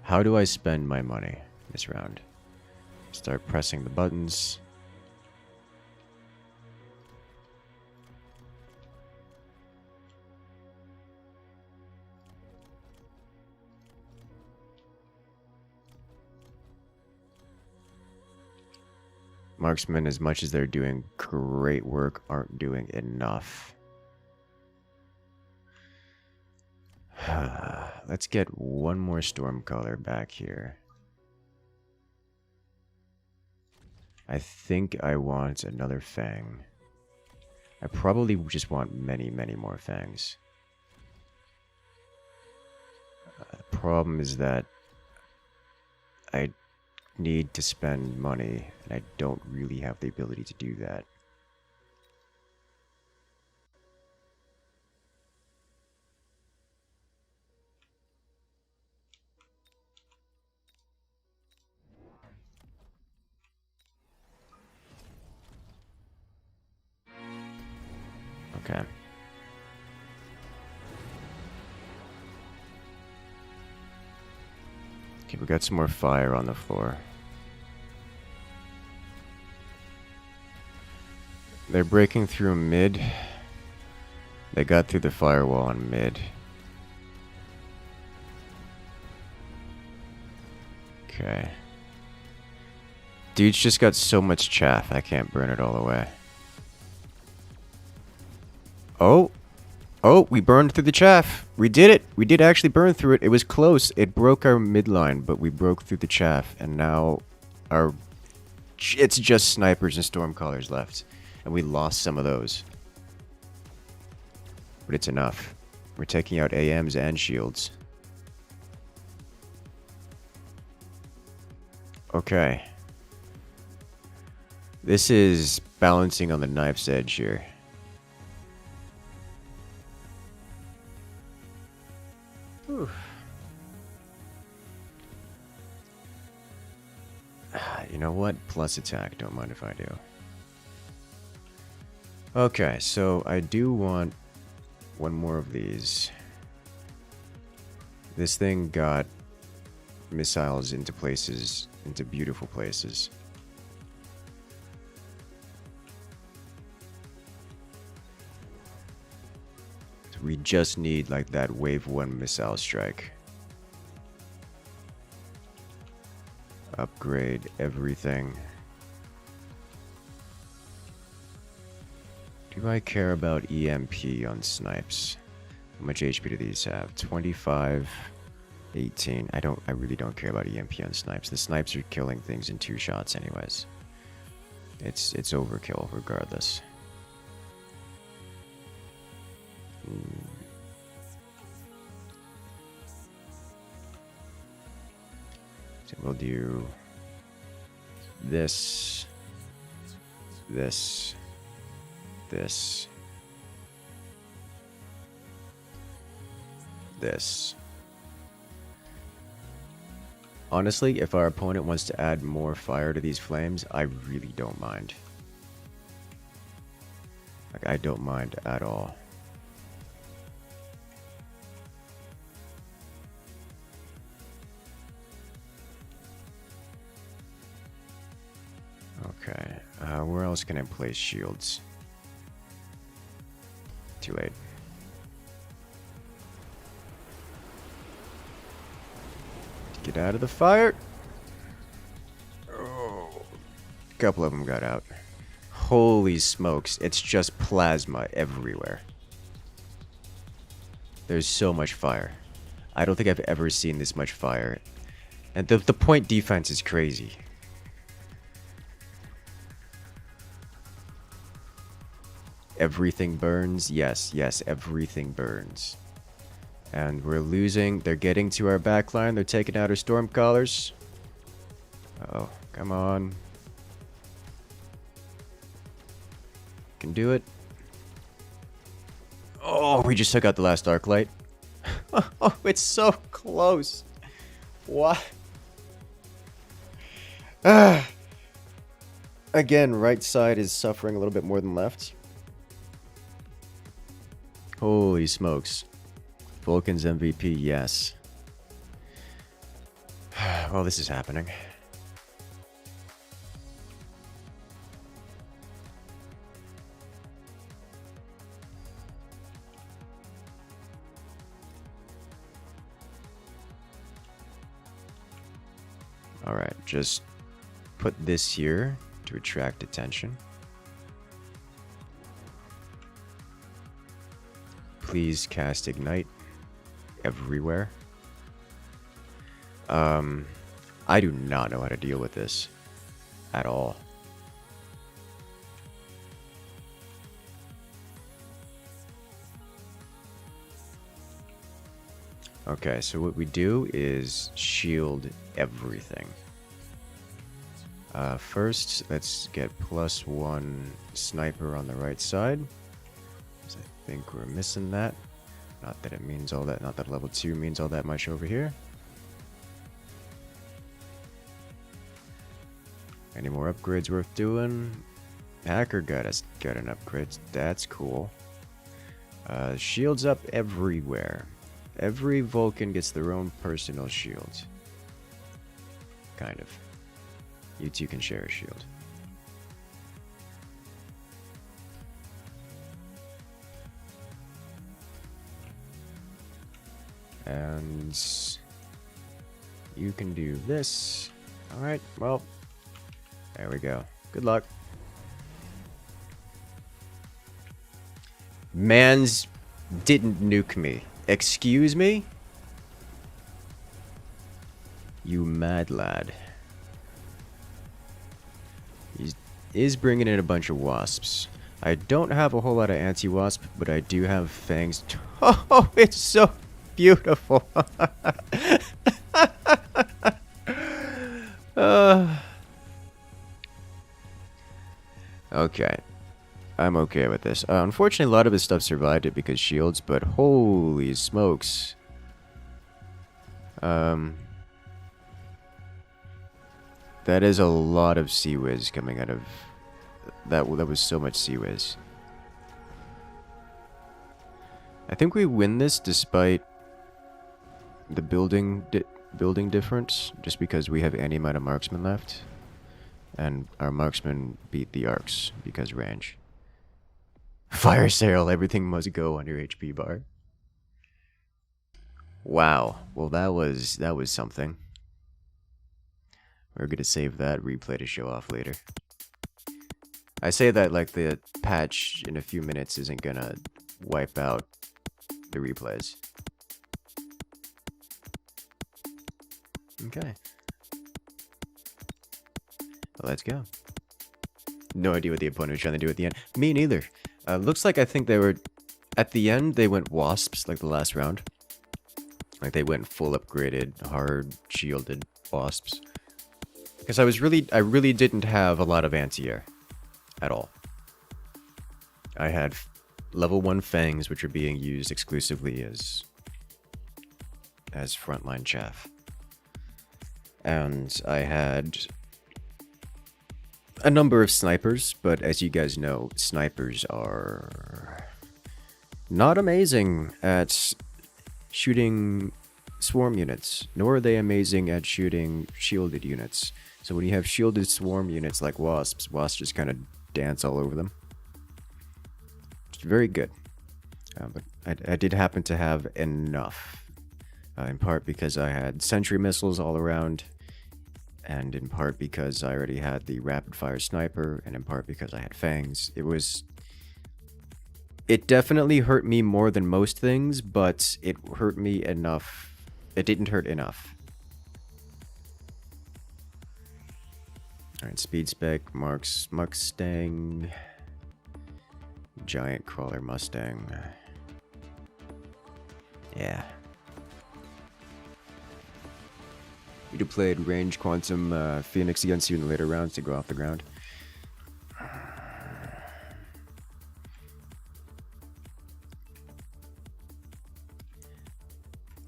Speaker 1: How do I spend my money this round? Start pressing the buttons. Marksmen, as much as they're doing great work, aren't doing enough. Let's get one more storm color back here. I think I want another fang. I probably just want many, many more fangs. The problem is that I need to spend money, and I don't really have the ability to do that. Okay. Okay, we got some more fire on the floor. They're breaking through mid. They got through the firewall on mid. Okay. Dude's just got so much chaff, I can't burn it all away. Oh! Oh, we burned through the chaff! We did it! We did actually burn through it. It was close. It broke our midline, but we broke through the chaff, and now it's just snipers and stormcallers left. And we lost some of those. But it's enough. We're taking out AMs and shields. Okay. This is balancing on the knife's edge here. Whew. You know what? Plus attack. Don't mind if I do. Okay, so I do want one more of these. This thing got missiles into places, into beautiful places. So we just need like that wave 1 missile strike. Upgrade everything. Do I care about EMP on snipes? How much HP do these have? 25, 18. I really don't care about EMP on snipes. The snipes are killing things in 2 shots anyways. It's overkill regardless. So we'll do this, this, this, this. Honestly, if our opponent wants to add more fire to these flames, I really don't mind. Like, I don't mind at all. Okay, where else can I place shields? Too late. Get out of the fire! Oh, a couple of them got out. Holy smokes, it's just plasma everywhere. There's so much fire. I don't think I've ever seen this much fire. And the point defense is crazy. Everything burns? Yes, yes, everything burns. And we're losing. They're getting to our backline. They're taking out our stormcallers. Uh-oh, come on. Can do it. Oh, we just took out the last arc light. Oh, it's so close. What? Again, right side is suffering a little bit more than left. Holy smokes. Vulcan's MVP, yes. Well, this is happening. Alright, just put this here to attract attention. Please cast Ignite everywhere. I do not know how to deal with this at all. Okay, so what we do is shield everything. First, let's get +1 sniper on the right side. I think we're missing that. Not that it means all that, not that level 2 means all that much over here. Any more upgrades worth doing? Hacker got an upgrade. That's cool. Shields up everywhere. Every Vulcan gets their own personal shield. Kind of. You two can share a shield. And you can do this. Alright, well, there we go. Good luck. Mans didn't nuke me. Excuse me? You mad lad. He is bringing in a bunch of wasps. I don't have a whole lot of anti-wasp, but I do have fangs. Oh, it's so beautiful. Okay. I'm okay with this. Unfortunately, a lot of his stuff survived it because shields, but holy smokes. That is a lot of sea whiz coming out of... That was so much sea whiz. I think we win this despite the building difference, just because we have any amount of marksmen left. And our marksmen beat the arcs because range. Fire sale, everything must go on your HP bar. Wow. Well, that was something. We're gonna save that replay to show off later. I say that like the patch in a few minutes isn't gonna wipe out the replays. Okay. Well, let's go. No idea what the opponent was trying to do at the end. Me neither. Looks like I think they were... At the end, they went wasps, like the last round. Like they went full upgraded, hard, shielded wasps. Because I really didn't have a lot of anti-air. At all. I had level 1 fangs, which are being used exclusively as frontline chaff. And I had a number of snipers, but as you guys know, snipers are not amazing at shooting swarm units, nor are they amazing at shooting shielded units. So when you have shielded swarm units like wasps just kind of dance all over them. It's very good. But I did happen to have enough. In part because I had sentry missiles all around, and in part because I already had the rapid fire sniper, and in part because I had fangs. It definitely hurt me more than most things, but it hurt me enough. It didn't hurt enough. Alright, speed spec, Marks Mustang, giant crawler Mustang. Yeah. We deployed range quantum Phoenix against you in the later rounds to go off the ground.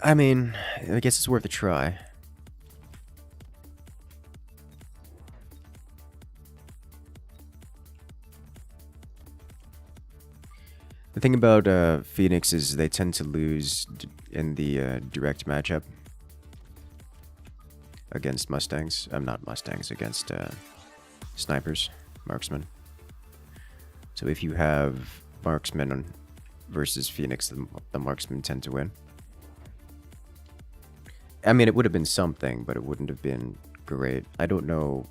Speaker 1: I mean, I guess it's worth a try. The thing about Phoenix is they tend to lose in the direct matchup against Mustangs. Not Mustangs, against snipers, marksmen. So if you have marksmen versus Phoenix, the marksmen tend to win. I mean, it would have been something, but it wouldn't have been great. I don't know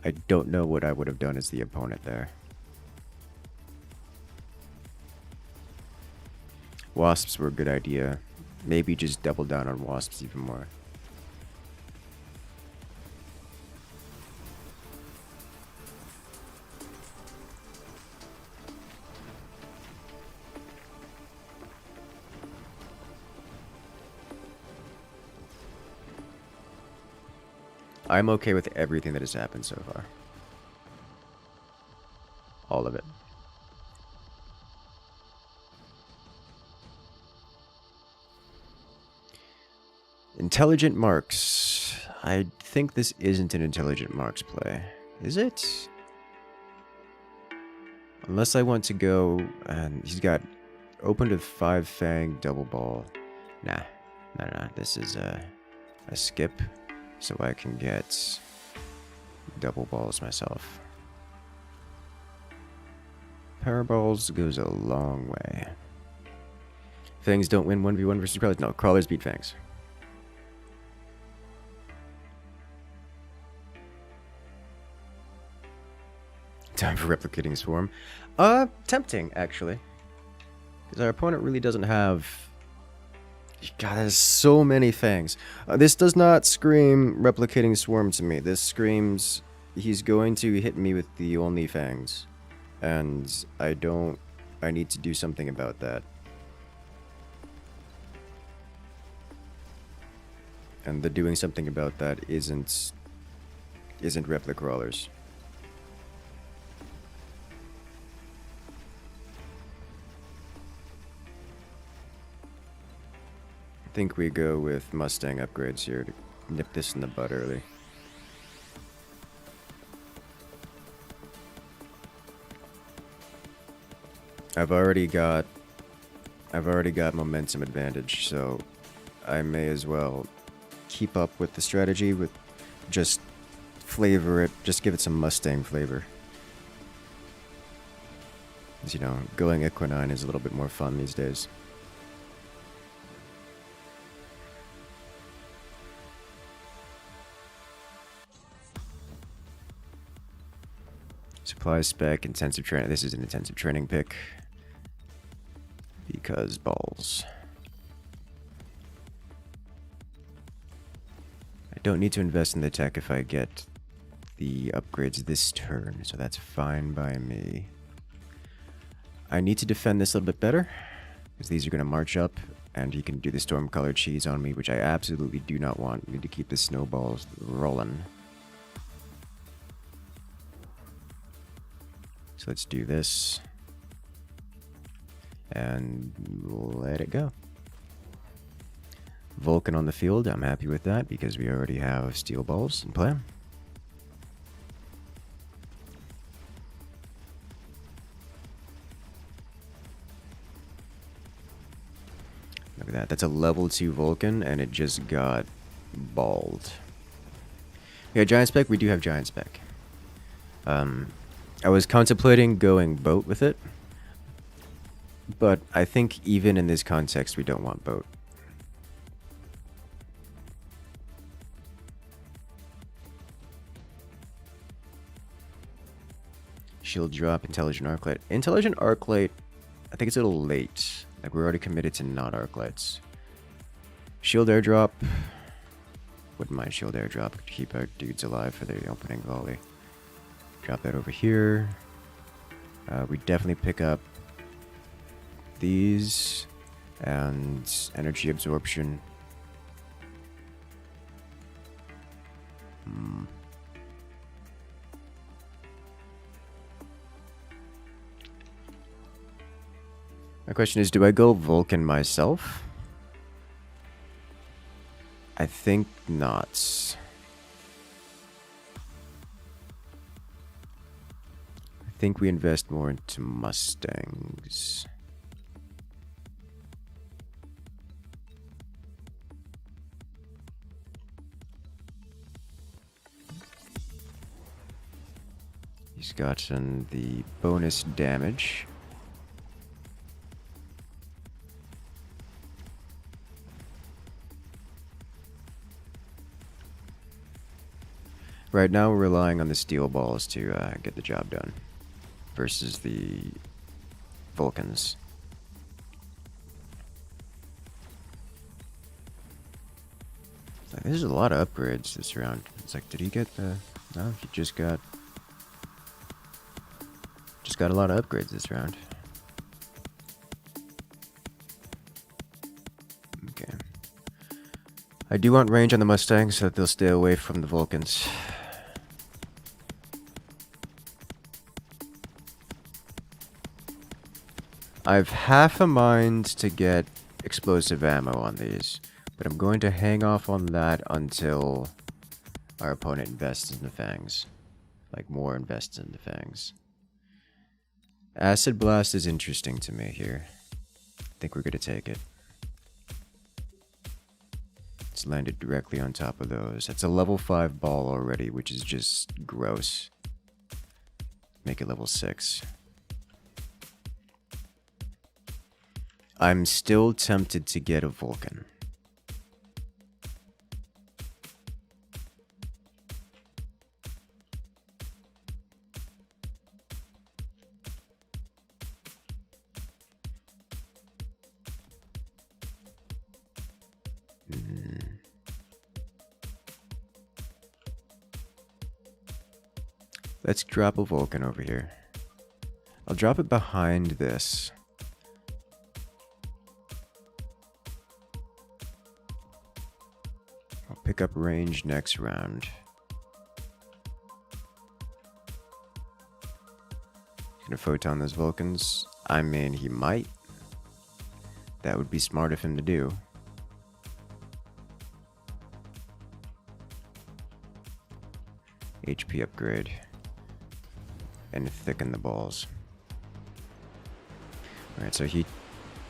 Speaker 1: what I would have done as the opponent there. Wasps were a good idea. Maybe just double down on wasps even more. I'm okay with everything that has happened so far. All of it. Intelligent marks. I think this isn't an intelligent marks play. Is it? Unless I want to go, and he's got open to 5 fang double ball. Nah. This is a skip, so I can get double balls myself. Power balls goes a long way. Fangs don't win 1v1 versus crawlers. No, crawlers beat Fangs. Time for replicating swarm. Tempting, actually. Because our opponent really doesn't have... God, there's so many Fangs. This does not scream replicating swarm to me. This screams he's going to hit me with the only Fangs. And I need to do something about that. And the doing something about that isn't replic crawlers. I think we go with Mustang upgrades here to nip this in the bud early. I've already got momentum advantage, so I may as well keep up with the strategy with just flavor it, just give it some Mustang flavor. As you know, going Equinine is a little bit more fun these days. Supply spec, intensive training. This is an intensive training pick. Because balls. I don't need to invest in the tech if I get the upgrades this turn, so that's fine by me. I need to defend this a little bit better, because these are going to march up, and he can do the storm color cheese on me, which I absolutely do not want. I need to keep the snowballs rolling. So let's do this. And let it go. Vulcan on the field, I'm happy with that because we already have steel balls in play. Look at that, that's a level 2 Vulcan and it just got balled. We got giant spec, we do have giant spec. I was contemplating going boat with it, but I think even in this context we don't want boat. Shield drop, intelligent arclight. Intelligent arclight, I think it's a little late. Like we're already committed to not arclights. Shield airdrop. Wouldn't mind shield airdrop to keep our dudes alive for the opening volley. Drop that over here. We definitely pick up these and energy absorption. My question is, do I go Vulcan myself? I think not. I think we invest more into Mustangs. He's gotten the bonus damage. Right now we're relying on the steel balls to get the job done versus the Vulcans. Like, there's a lot of upgrades this round. It's like, did he get the... No, he just got a lot of upgrades this round. Okay. I do want range on the Mustangs so that they'll stay away from the Vulcans. I've half a mind to get explosive ammo on these, but I'm going to hang off on that until our opponent invests in the Fangs. Like, more invests in the Fangs. Acid Blast is interesting to me here. I think we're going to take it. It's landed directly on top of those. That's a level 5 ball already, which is just gross. Make it level 6. I'm still tempted to get a Vulcan. Let's drop a Vulcan over here. I'll drop it behind this. I'll pick up range next round. Gonna photon those Vulcans. I mean, he might. That would be smart of him to do. HP upgrade. And thicken the balls. Alright, so he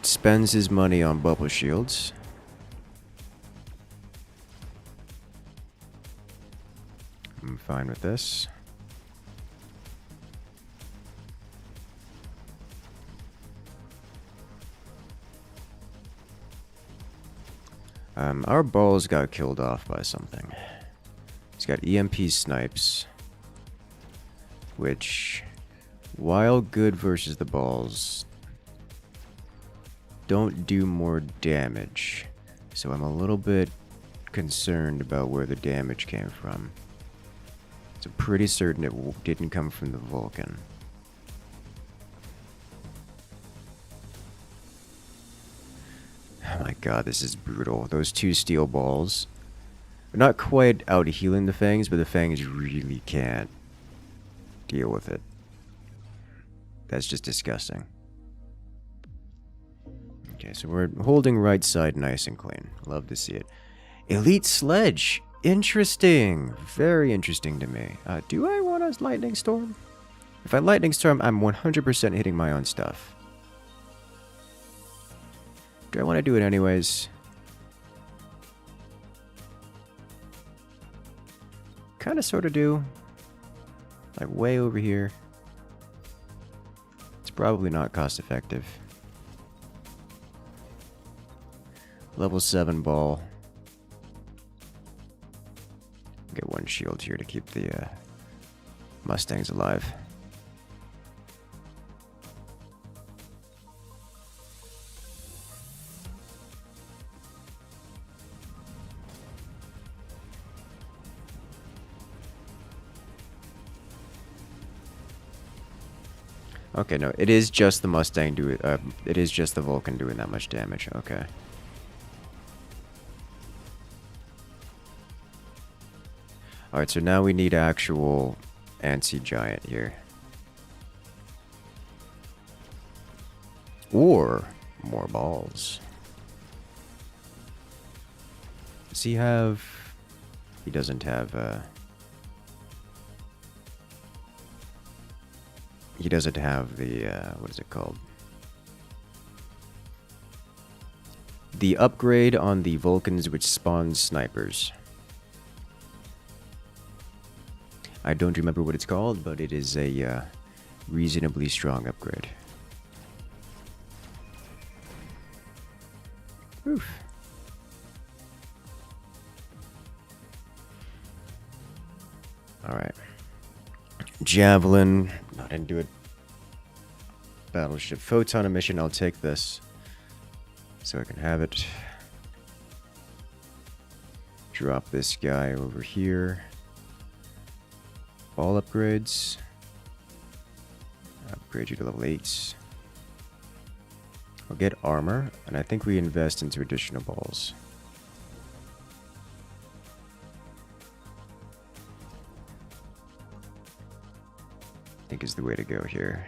Speaker 1: spends his money on bubble shields. I'm fine with this. Our balls got killed off by something. He's got EMP snipes, which, while good versus the balls, don't do more damage. So I'm a little bit concerned about where the damage came from. So pretty certain it didn't come from the Vulcan. Oh my god, this is brutal. Those two steel balls are not quite out healing the Fangs, but the Fangs really can't deal with it. That's just disgusting. Okay, so we're holding right side nice and clean. Love to see it. Elite Sledge! Interesting! Very interesting to me. Do I want a Lightning Storm? If I Lightning Storm, I'm 100% hitting my own stuff. Do I want to do it anyways? Kinda sorta do. Like way over here. It's probably not cost effective. Level 7 ball. Get one shield here to keep the Mustangs alive. Okay, no, it is just the Mustang doing. It is just the Vulcan doing that much damage. Okay. All right, so now we need actual anti-giant here, or more balls. Does he have? He doesn't have. He doesn't have the, what is it called? The upgrade on the Vulcans which spawns snipers. I don't remember what it's called, but it is a reasonably strong upgrade. Oof. Alright. Javelin, not into it. Battleship photon emission, I'll take this. So I can have it. Drop this guy over here. Ball upgrades. Upgrade you to level 8. I'll get armor, and I think we invest into additional balls. I think is the way to go here.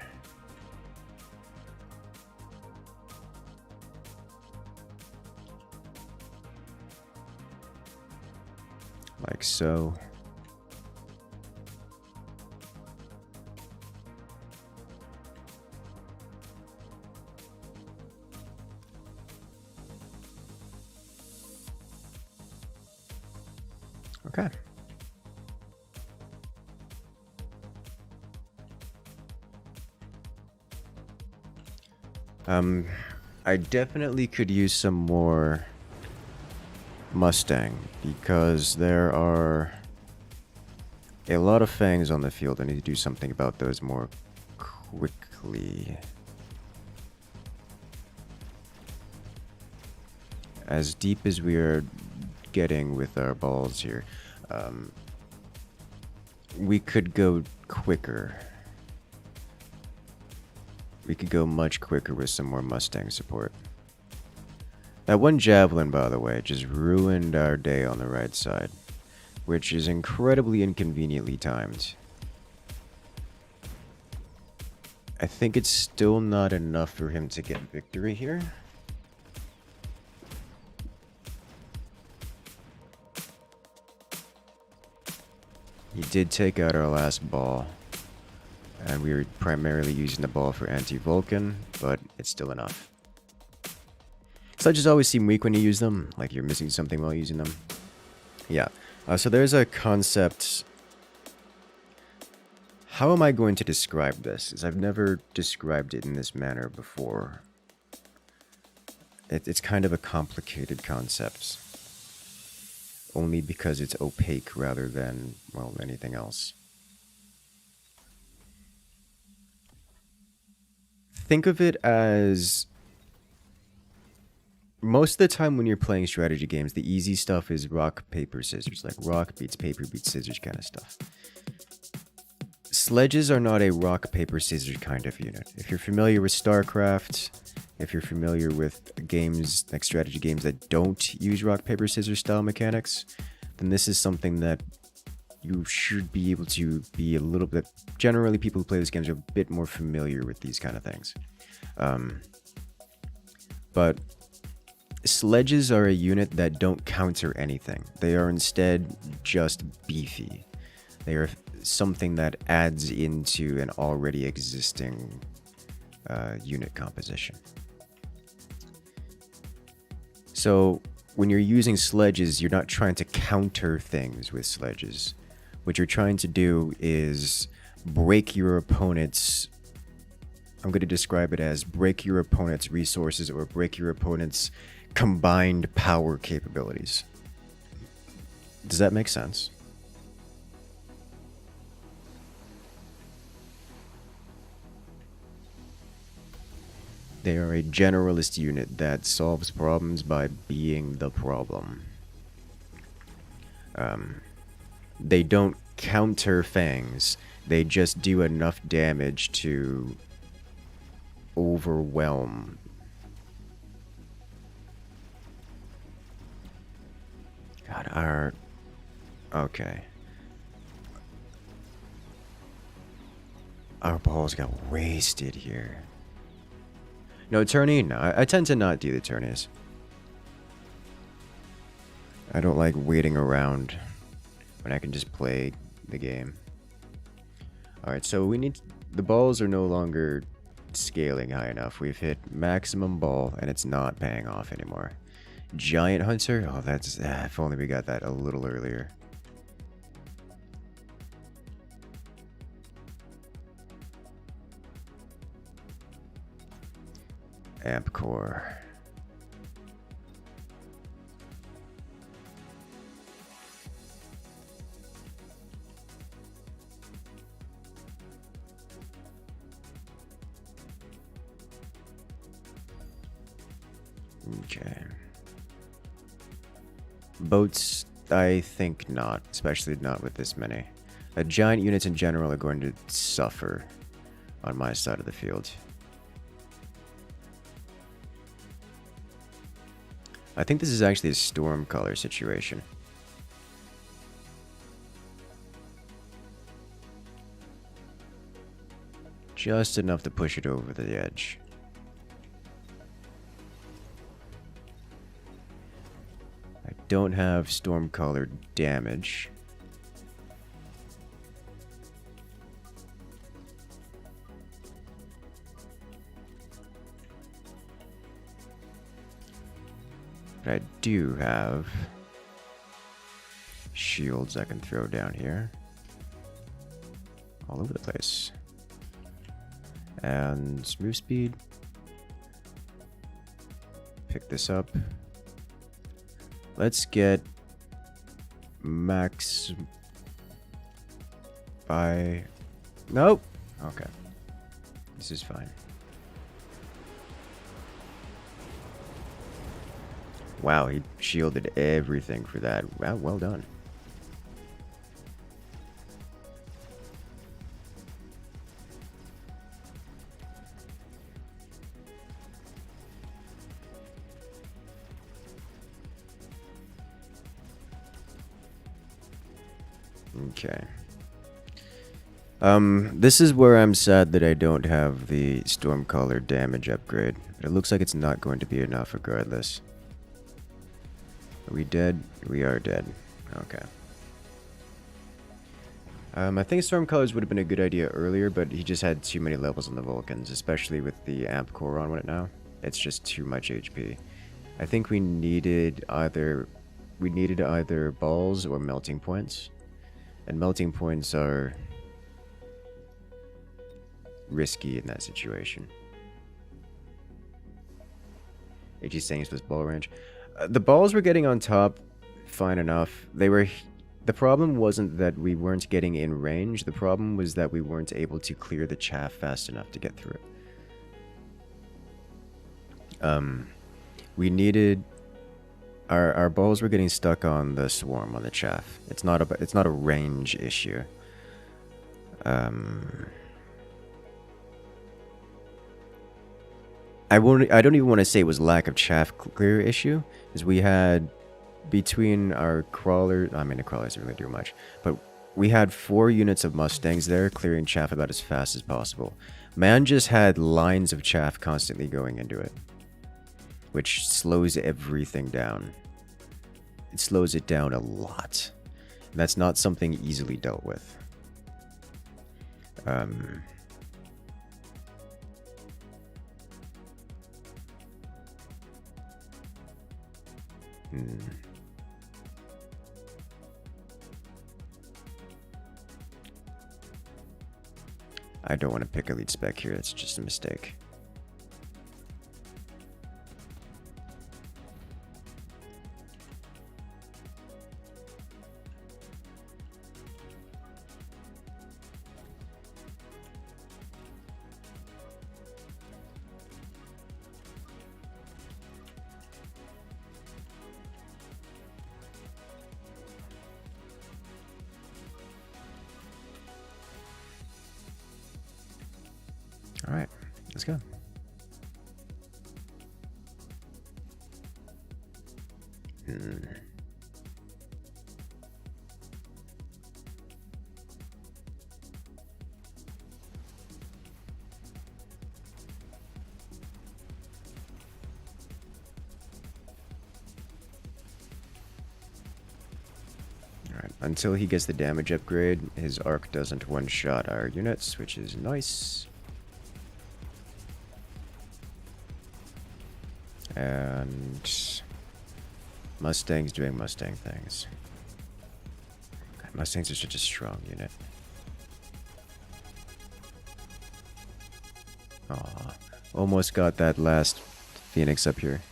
Speaker 1: Like so. Okay. I definitely could use some more Mustang because there are a lot of fangs on the field. I need to do something about those more quickly. As deep as we are getting with our balls here, we could go quicker. We could go much quicker with some more Mustang support. That one javelin, by the way, just ruined our day on the right side, which is incredibly inconveniently timed. I think it's still not enough for him to get victory here. He did take out our last ball, and we were primarily using the ball for anti-Vulcan, but it's still enough. Sledges always seem weak when you use them, like you're missing something while using them. Yeah, so there's a concept. How am I going to describe this? Because I've never described it in this manner before. It's kind of a complicated concept. Only because it's opaque rather than, well, anything else. Think of it as... most of the time when you're playing strategy games, the easy stuff is rock, paper, scissors. Like rock beats paper beats scissors kind of stuff. Sledges are not a rock, paper, scissors kind of unit. If you're familiar with StarCraft, if you're familiar with games, like strategy games that don't use rock, paper, scissors style mechanics, then this is something that you should be able to be a little bit... generally, people who play these games are a bit more familiar with these kind of things. But sledges are a unit that don't counter anything. They are instead just beefy. They are something that adds into an already existing unit composition. So when you're using sledges, you're not trying to counter things with sledges. What you're trying to do is break your opponent's... I'm going to describe it as break your opponent's resources or break your opponent's combined power capabilities. Does that make sense? They are a generalist unit that solves problems by being the problem. They don't counter fangs. They just do enough damage to overwhelm. God, okay. Our balls got wasted here. No, tourney? No, I tend to not do the tourneys. I don't like waiting around when I can just play the game. Alright, so we need... the balls are no longer scaling high enough. We've hit maximum ball, and it's not paying off anymore. Giant Hunter? Oh, that's... if only we got that a little earlier. Amp core. Okay. Boats, I think not, especially not with this many. Giant units in general are going to suffer on my side of the field. I think this is actually a storm color situation. Just enough to push it over the edge. I don't have storm color damage. But I do have shields I can throw down here. All over the place. And move speed. pick this up. Let's get max by... Nope. Okay. This is fine. Wow, he shielded everything for that. Wow, well done. Okay. This is where I'm sad that I don't have the Stormcaller damage upgrade. But it looks like it's not going to be enough regardless. Are we dead? We are dead. Okay. I think Stormcallers would have been a good idea earlier, but he just had too many levels on the Vulcans, especially with the Amp Core on it now. It's just too much HP. I think we needed either balls or melting points. And melting points are risky in that situation. AG saying it's ball range. The balls were getting on top fine enough. The problem wasn't that we weren't getting in range. The problem was that we weren't able to clear the chaff fast enough to get through it. We needed our balls were getting stuck on the swarm, on the chaff. It's not a range issue. I don't even want to say it was lack of chaff clear issue, because we had between our crawler, I mean the crawlers didn't really do much, but we had 4 units of Mustangs there clearing chaff about as fast as possible. Man just had lines of chaff constantly going into it, which slows everything down. It slows it down a lot. And that's not something easily dealt with. I don't want to pick a lead spec here, it's just a mistake. Alright, let's go. Alright, until he gets the damage upgrade, his arc doesn't one-shot our units, which is nice. And Mustang's doing Mustang things. God, Mustangs are such a strong unit. Aw, almost got that last Phoenix up here.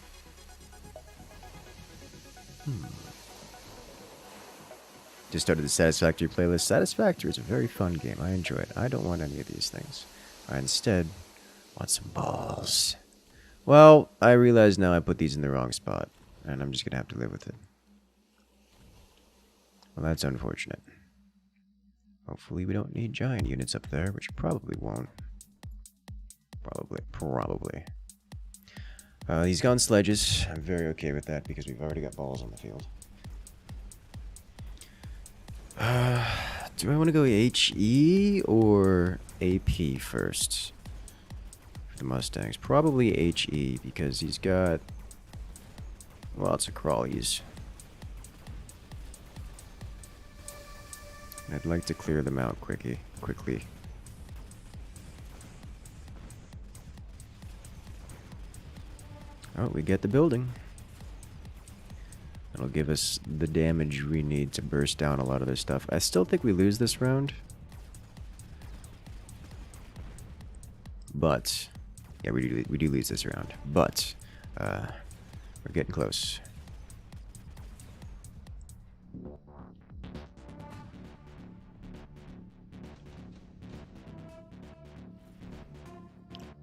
Speaker 1: Just started the Satisfactory playlist. Satisfactory is a very fun game. I enjoy it. I don't want any of these things. I instead want some balls. Well, I realize now I put these in the wrong spot, and I'm just going to have to live with it. Well, that's unfortunate. Hopefully we don't need giant units up there, which probably won't. Probably. These gun sledges, I'm very okay with that because we've already got balls on the field. Do I want to go HE or AP first? The Mustangs. Probably HE because he's got lots of crawlies. I'd like to clear them out quickly. Oh, we get the building. That'll give us the damage we need to burst down a lot of this stuff. I still think we lose this round. But yeah, we do lose this round, but We're getting close.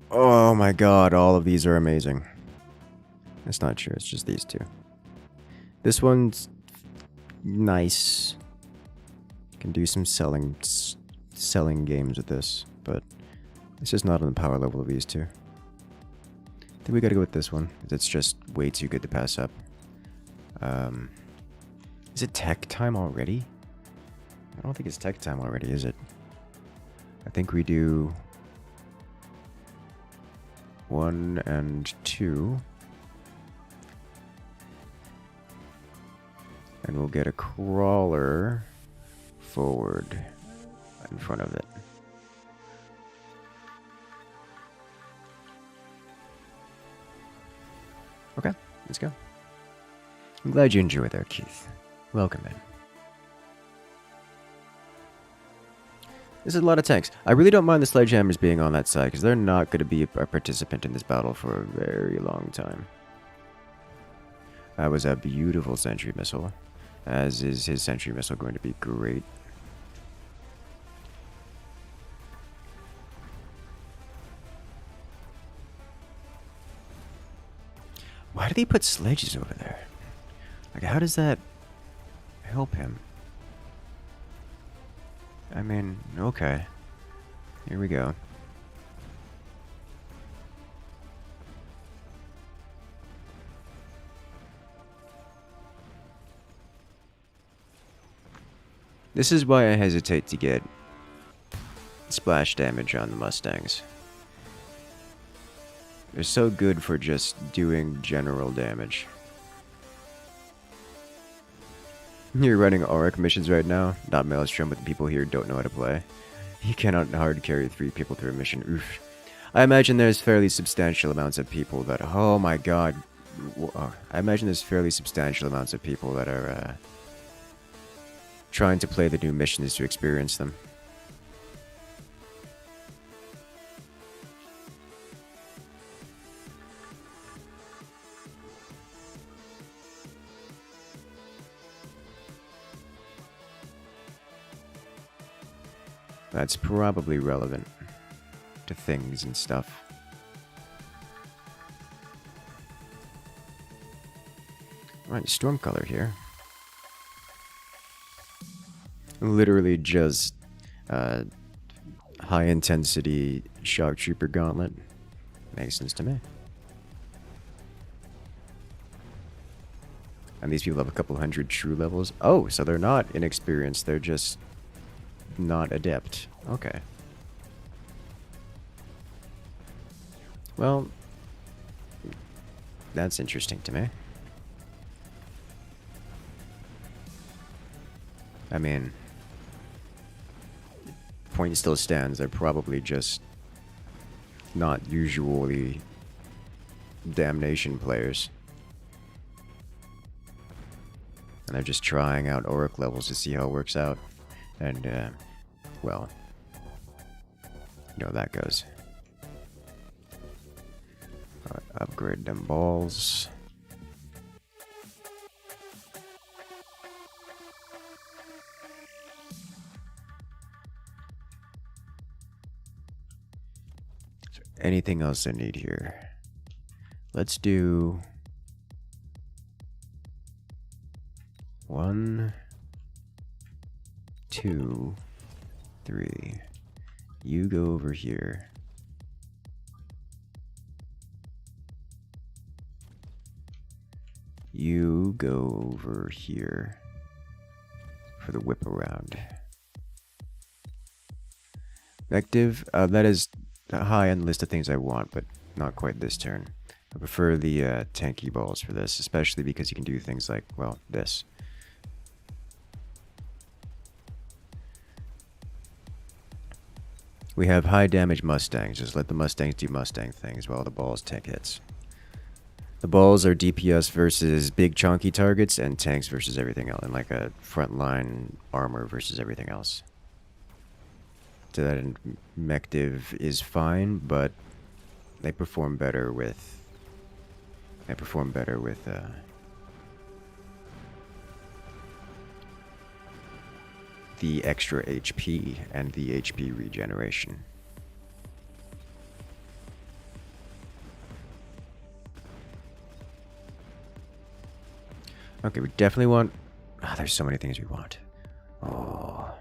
Speaker 1: Oh my god, all of these are amazing. It's not true, it's just these two. This one's nice. Can do some selling games with this, but it's just not on the power level of these two. I think we gotta go with this one. It's just way too good to pass up. Is it tech time already? I don't think it's tech time already, is it? I think we do 1 and 2. And we'll get a crawler forward in front of it. Okay, let's go. I'm glad you enjoyed there, Keith. Welcome in. This is a lot of tanks. I really don't mind the sledgehammers being on that side, because they're not going to be a participant in this battle for a very long time. That was a beautiful sentry missile. As is his sentry missile going to be great. Why do they put sledges over there? Like, how does that help him? I mean, okay. Here we go. This is why I hesitate to get splash damage on the Mustangs. They're so good for just doing general damage. You're running Auric missions right now? Not Maelstrom, but the people here don't know how to play. You cannot hard carry 3 people through a mission. Oof. I imagine there's fairly substantial amounts of people that... Oh my god. I imagine there's fairly substantial amounts of people that are... trying to play the new missions to experience them. That's probably relevant to things and stuff. Alright, Stormcolor here. Literally just high intensity shock trooper gauntlet. Makes sense to me. And these people have a couple hundred true levels. Oh, so they're not inexperienced, they're just not adept. Okay. Well, that's interesting to me. I mean, point still stands. They're probably just not usually damnation players. And they're just trying out Auric levels to see how it works out. And, well, you know how that goes. Alright, upgrade them balls. Anything else I need here? Let's do 1, 2, 3. You go over here. You go over here for the whip around. Active, that is high on the list of things I want, but not quite this turn. I prefer the tanky balls for this, especially because you can do things like, well, this. We have high damage Mustangs. Just let the Mustangs do Mustang things while the balls tank hits. The balls are DPS versus big chunky targets, and tanks versus everything else, and like a frontline armor versus everything else. So that in Mective is fine, but they perform better with They perform better with the extra HP and the HP regeneration. Okay, we definitely want... Ah, there's so many things we want. Oh.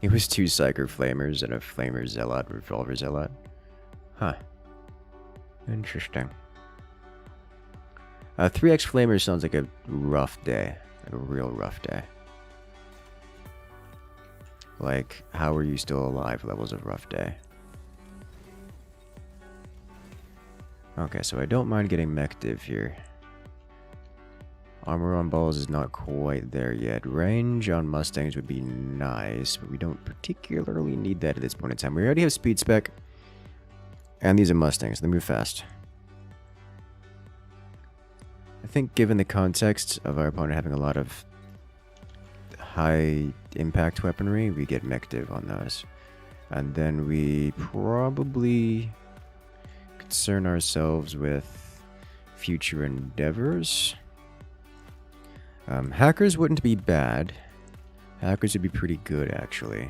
Speaker 1: It was 2 Psyker Flamers and a Flamer Zealot, Revolver Zealot. Huh. Interesting. 3x Flamer sounds like a rough day. Like a real rough day. Like, how are you still alive levels of rough day. Okay, so I don't mind getting mech div here. Armor on balls is not quite there yet. Range on Mustangs would be nice, but we don't particularly need that at this point in time. We already have speed spec. And these are Mustangs. They move fast. I think given the context of our opponent having a lot of high impact weaponry, we get mech div on those. And then we probably concern ourselves with future endeavors. Hackers wouldn't be bad. Hackers would be pretty good, actually.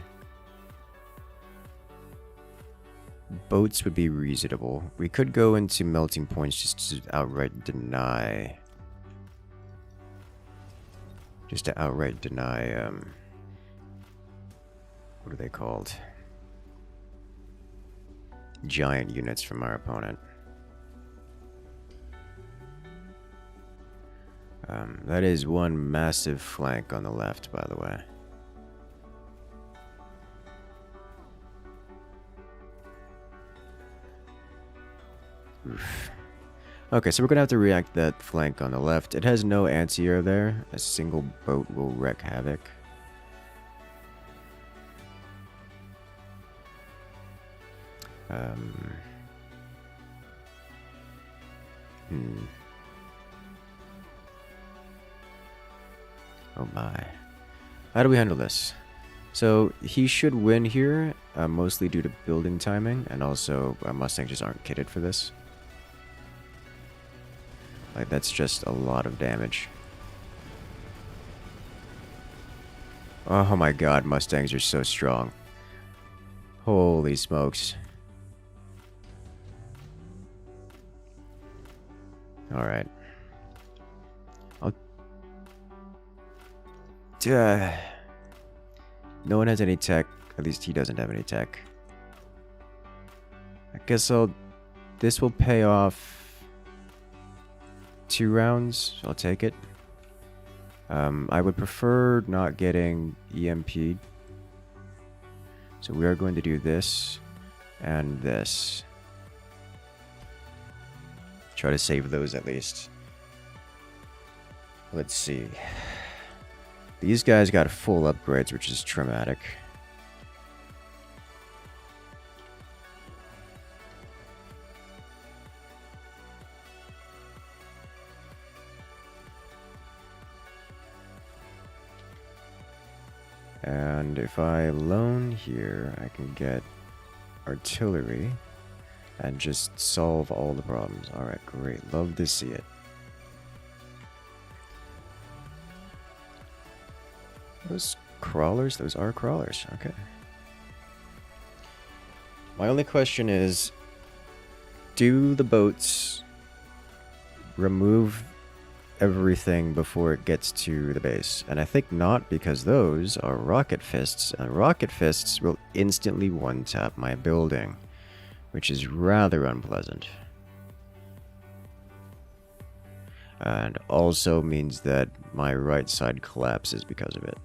Speaker 1: Boats would be reasonable. We could go into melting points just to outright deny. Just to outright deny, what are they called? Giant units from our opponent. That is one massive flank on the left, by the way. Oof. Okay, so we're gonna have to react that flank on the left. It has no anti-air there. A single boat will wreak havoc. Oh my. How do we handle this? So he should win here, mostly due to building timing, and also Mustangs just aren't kitted for this. Like, that's just a lot of damage. Oh my god, Mustangs are so strong. Holy smokes. Alright. No one has any tech. At least he doesn't have any tech. I guess this will pay off 2 rounds. I'll take it. I would prefer not getting EMP'd. So we are going to do this and this. Try to save those at least. Let's see. These guys got full upgrades, which is traumatic. And if I loan here, I can get artillery and just solve all the problems. Alright, great. Love to see it. Those crawlers? Those are crawlers. Okay. My only question is, do the boats remove everything before it gets to the base? And I think not, because those are rocket fists, and rocket fists will instantly one-tap my building, which is rather unpleasant. And also means that my right side collapses because of it.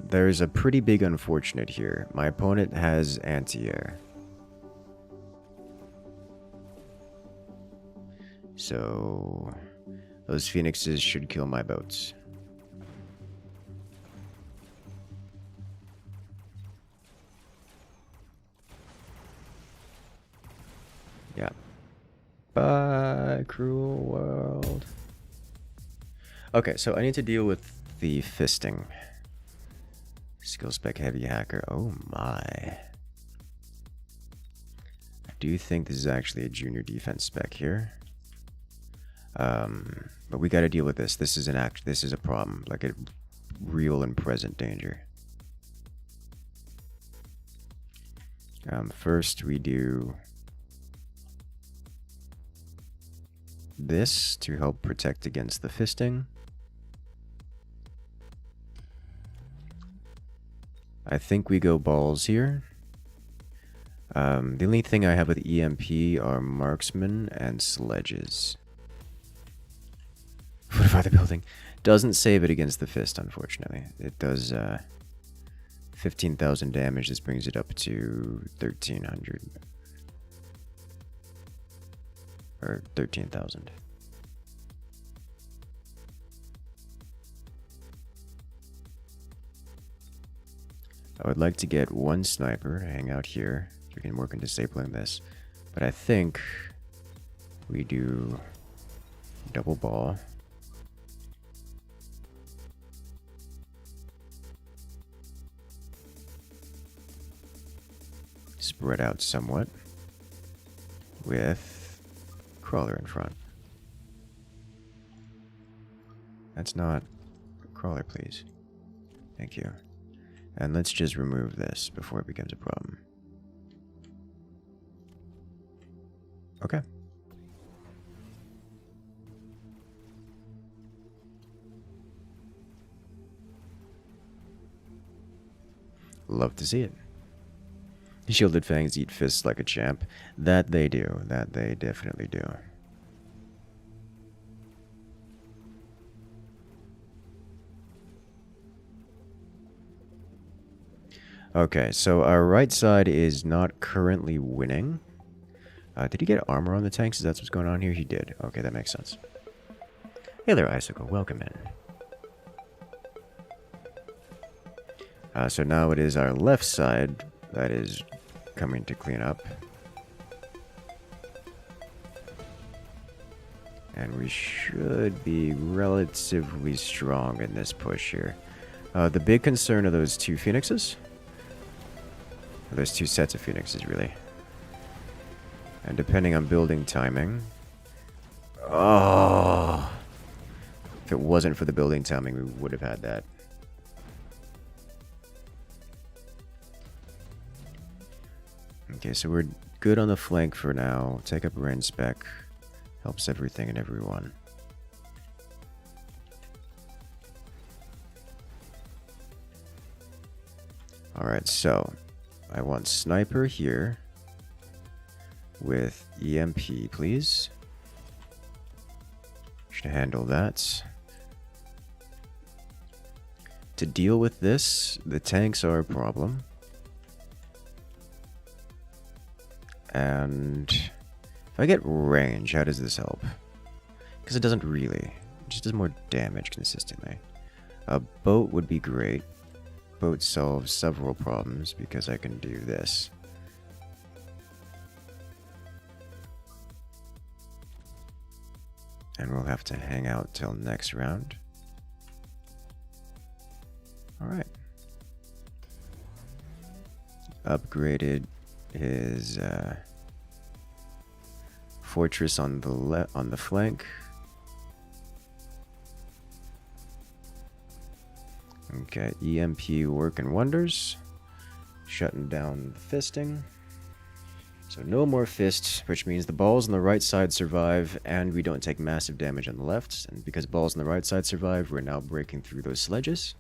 Speaker 1: There's a pretty big unfortunate here. My opponent has anti-air. So those phoenixes should kill my boats. Yeah. Bye, cruel world. Okay, so I need to deal with the fisting. Skill spec heavy hacker. Oh my. do think this is actually a junior defense spec here. But we got to deal with this. This is this is a problem, like a real and present danger. First we do this to help protect against the fisting. I think we go balls here. The only thing I have with EMP are marksmen and sledges. Fortify the building. Doesn't save it against the fist, unfortunately. It does 15,000 damage. This brings it up to 1,300. Or 13,000. I would like to get one sniper to hang out here. So we can work on disabling this. But I think we do double ball. Spread out somewhat with crawler in front. That's not crawler, please. Thank you. And let's just remove this before it becomes a problem. Okay. Love to see it. Shielded fangs eat fists like a champ. That they do. That they definitely do. Okay, so our right side is not currently winning. Did he get armor on the tanks? Is that what's going on here? He did. Okay, that makes sense. Hey there, Icicle. Welcome in. So now it is our left side that is coming to clean up. And we should be relatively strong in this push here. The big concern are those two phoenixes. There's two sets of phoenixes, really. And depending on building timing... Oh! If it wasn't for the building timing, we would have had that. Okay, so we're good on the flank for now. Take up a range spec. Helps everything and everyone. Alright, so... I want sniper here with EMP, please. Should handle that. To deal with this, the tanks are a problem. And if I get range, how does this help? Because it doesn't really. It just does more damage consistently. A boat would be great. Boat solves several problems because I can do this. And we'll have to hang out till next round. Alright. Upgraded his fortress on the flank. Okay, EMP working wonders. Shutting down the fisting. So no more fists, which means the balls on the right side survive, and we don't take massive damage on the left. And because balls on the right side survive, we're now breaking through those sledges.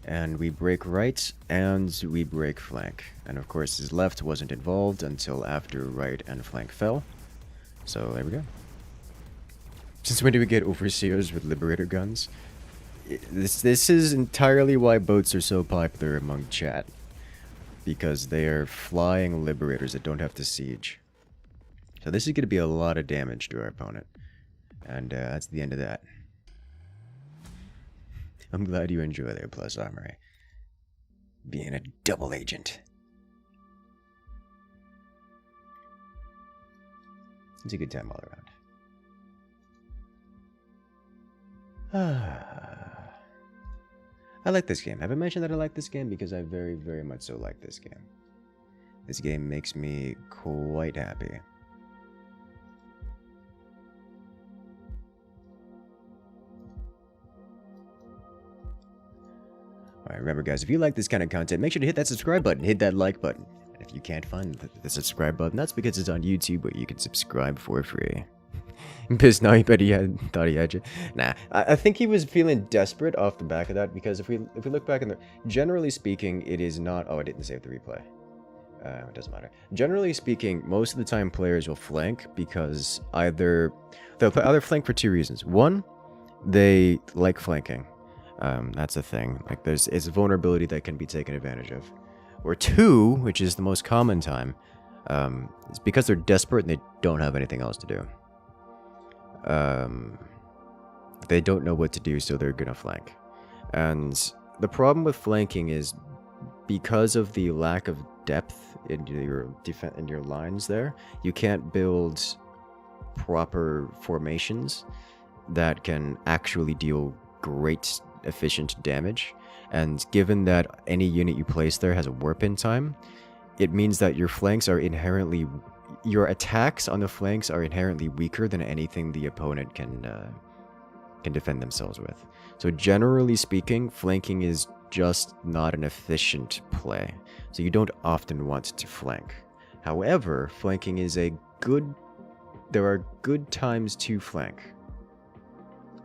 Speaker 1: And we break right, and we break flank. And of course his left wasn't involved until after right and flank fell. So there we go. Since when do we get overseers with liberator guns? This is entirely why boats are so popular among chat. Because they are flying liberators that don't have to siege. So this is going to be a lot of damage to our opponent. And that's the end of that. I'm glad you enjoy their plus armory. Being a double agent. It's a good time all around. I like this game. Have I mentioned that I like this game? Because I very, very much so like this game. This game makes me quite happy. Alright, remember guys, if you like this kind of content, make sure to hit that subscribe button, hit that like button. And if you can't find the subscribe button, that's because it's on YouTube, where you can subscribe for free. Pissed now, he bet he thought he had you. Nah, I think he was feeling desperate off the back of that, because if we look back in the... Generally speaking, it is not... Oh, I didn't save the replay. It doesn't matter. Generally speaking, most of the time players will flank because they'll either flank for two reasons. One, they like flanking. That's a thing. Like it's a vulnerability that can be taken advantage of. Or two, which is the most common time, is because they're desperate and they don't have anything else to do. They don't know what to do, so they're gonna flank. And the problem with flanking is because of the lack of depth in your lines there, you can't build proper formations that can actually deal great efficient damage. And given that any unit you place there has a warp in time, it means that your flanks are inherently... Your attacks on the flanks are inherently weaker than anything the opponent can defend themselves with. So generally speaking, flanking is just not an efficient play. So you don't often want to flank. However, flanking is a good... There are good times to flank.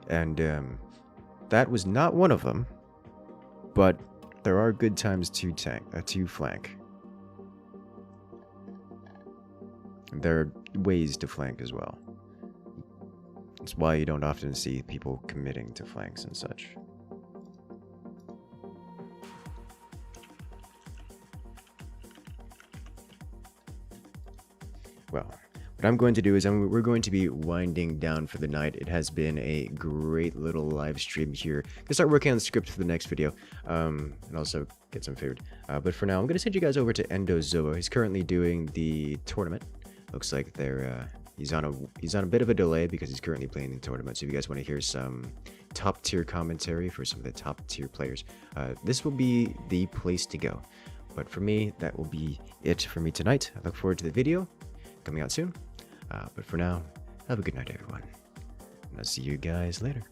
Speaker 1: And that was not one of them. But there are good times to flank. There are ways to flank as well. That's why you don't often see people committing to flanks and such. Well, what I'm going to do is we're going to be winding down for the night. It has been a great little live stream here. I'm going to start working on the script for the next video, and also get some food. But for now, I'm going to send you guys over to Endozoa. He's currently doing the tournament. Looks like they're he's on a bit of a delay because he's currently playing the tournament. So if you guys want to hear some top tier commentary for some of the top tier players, this will be the place to go. But for me, that will be it for me tonight. I look forward to the video coming out soon. But for now, have a good night, everyone. And I'll see you guys later.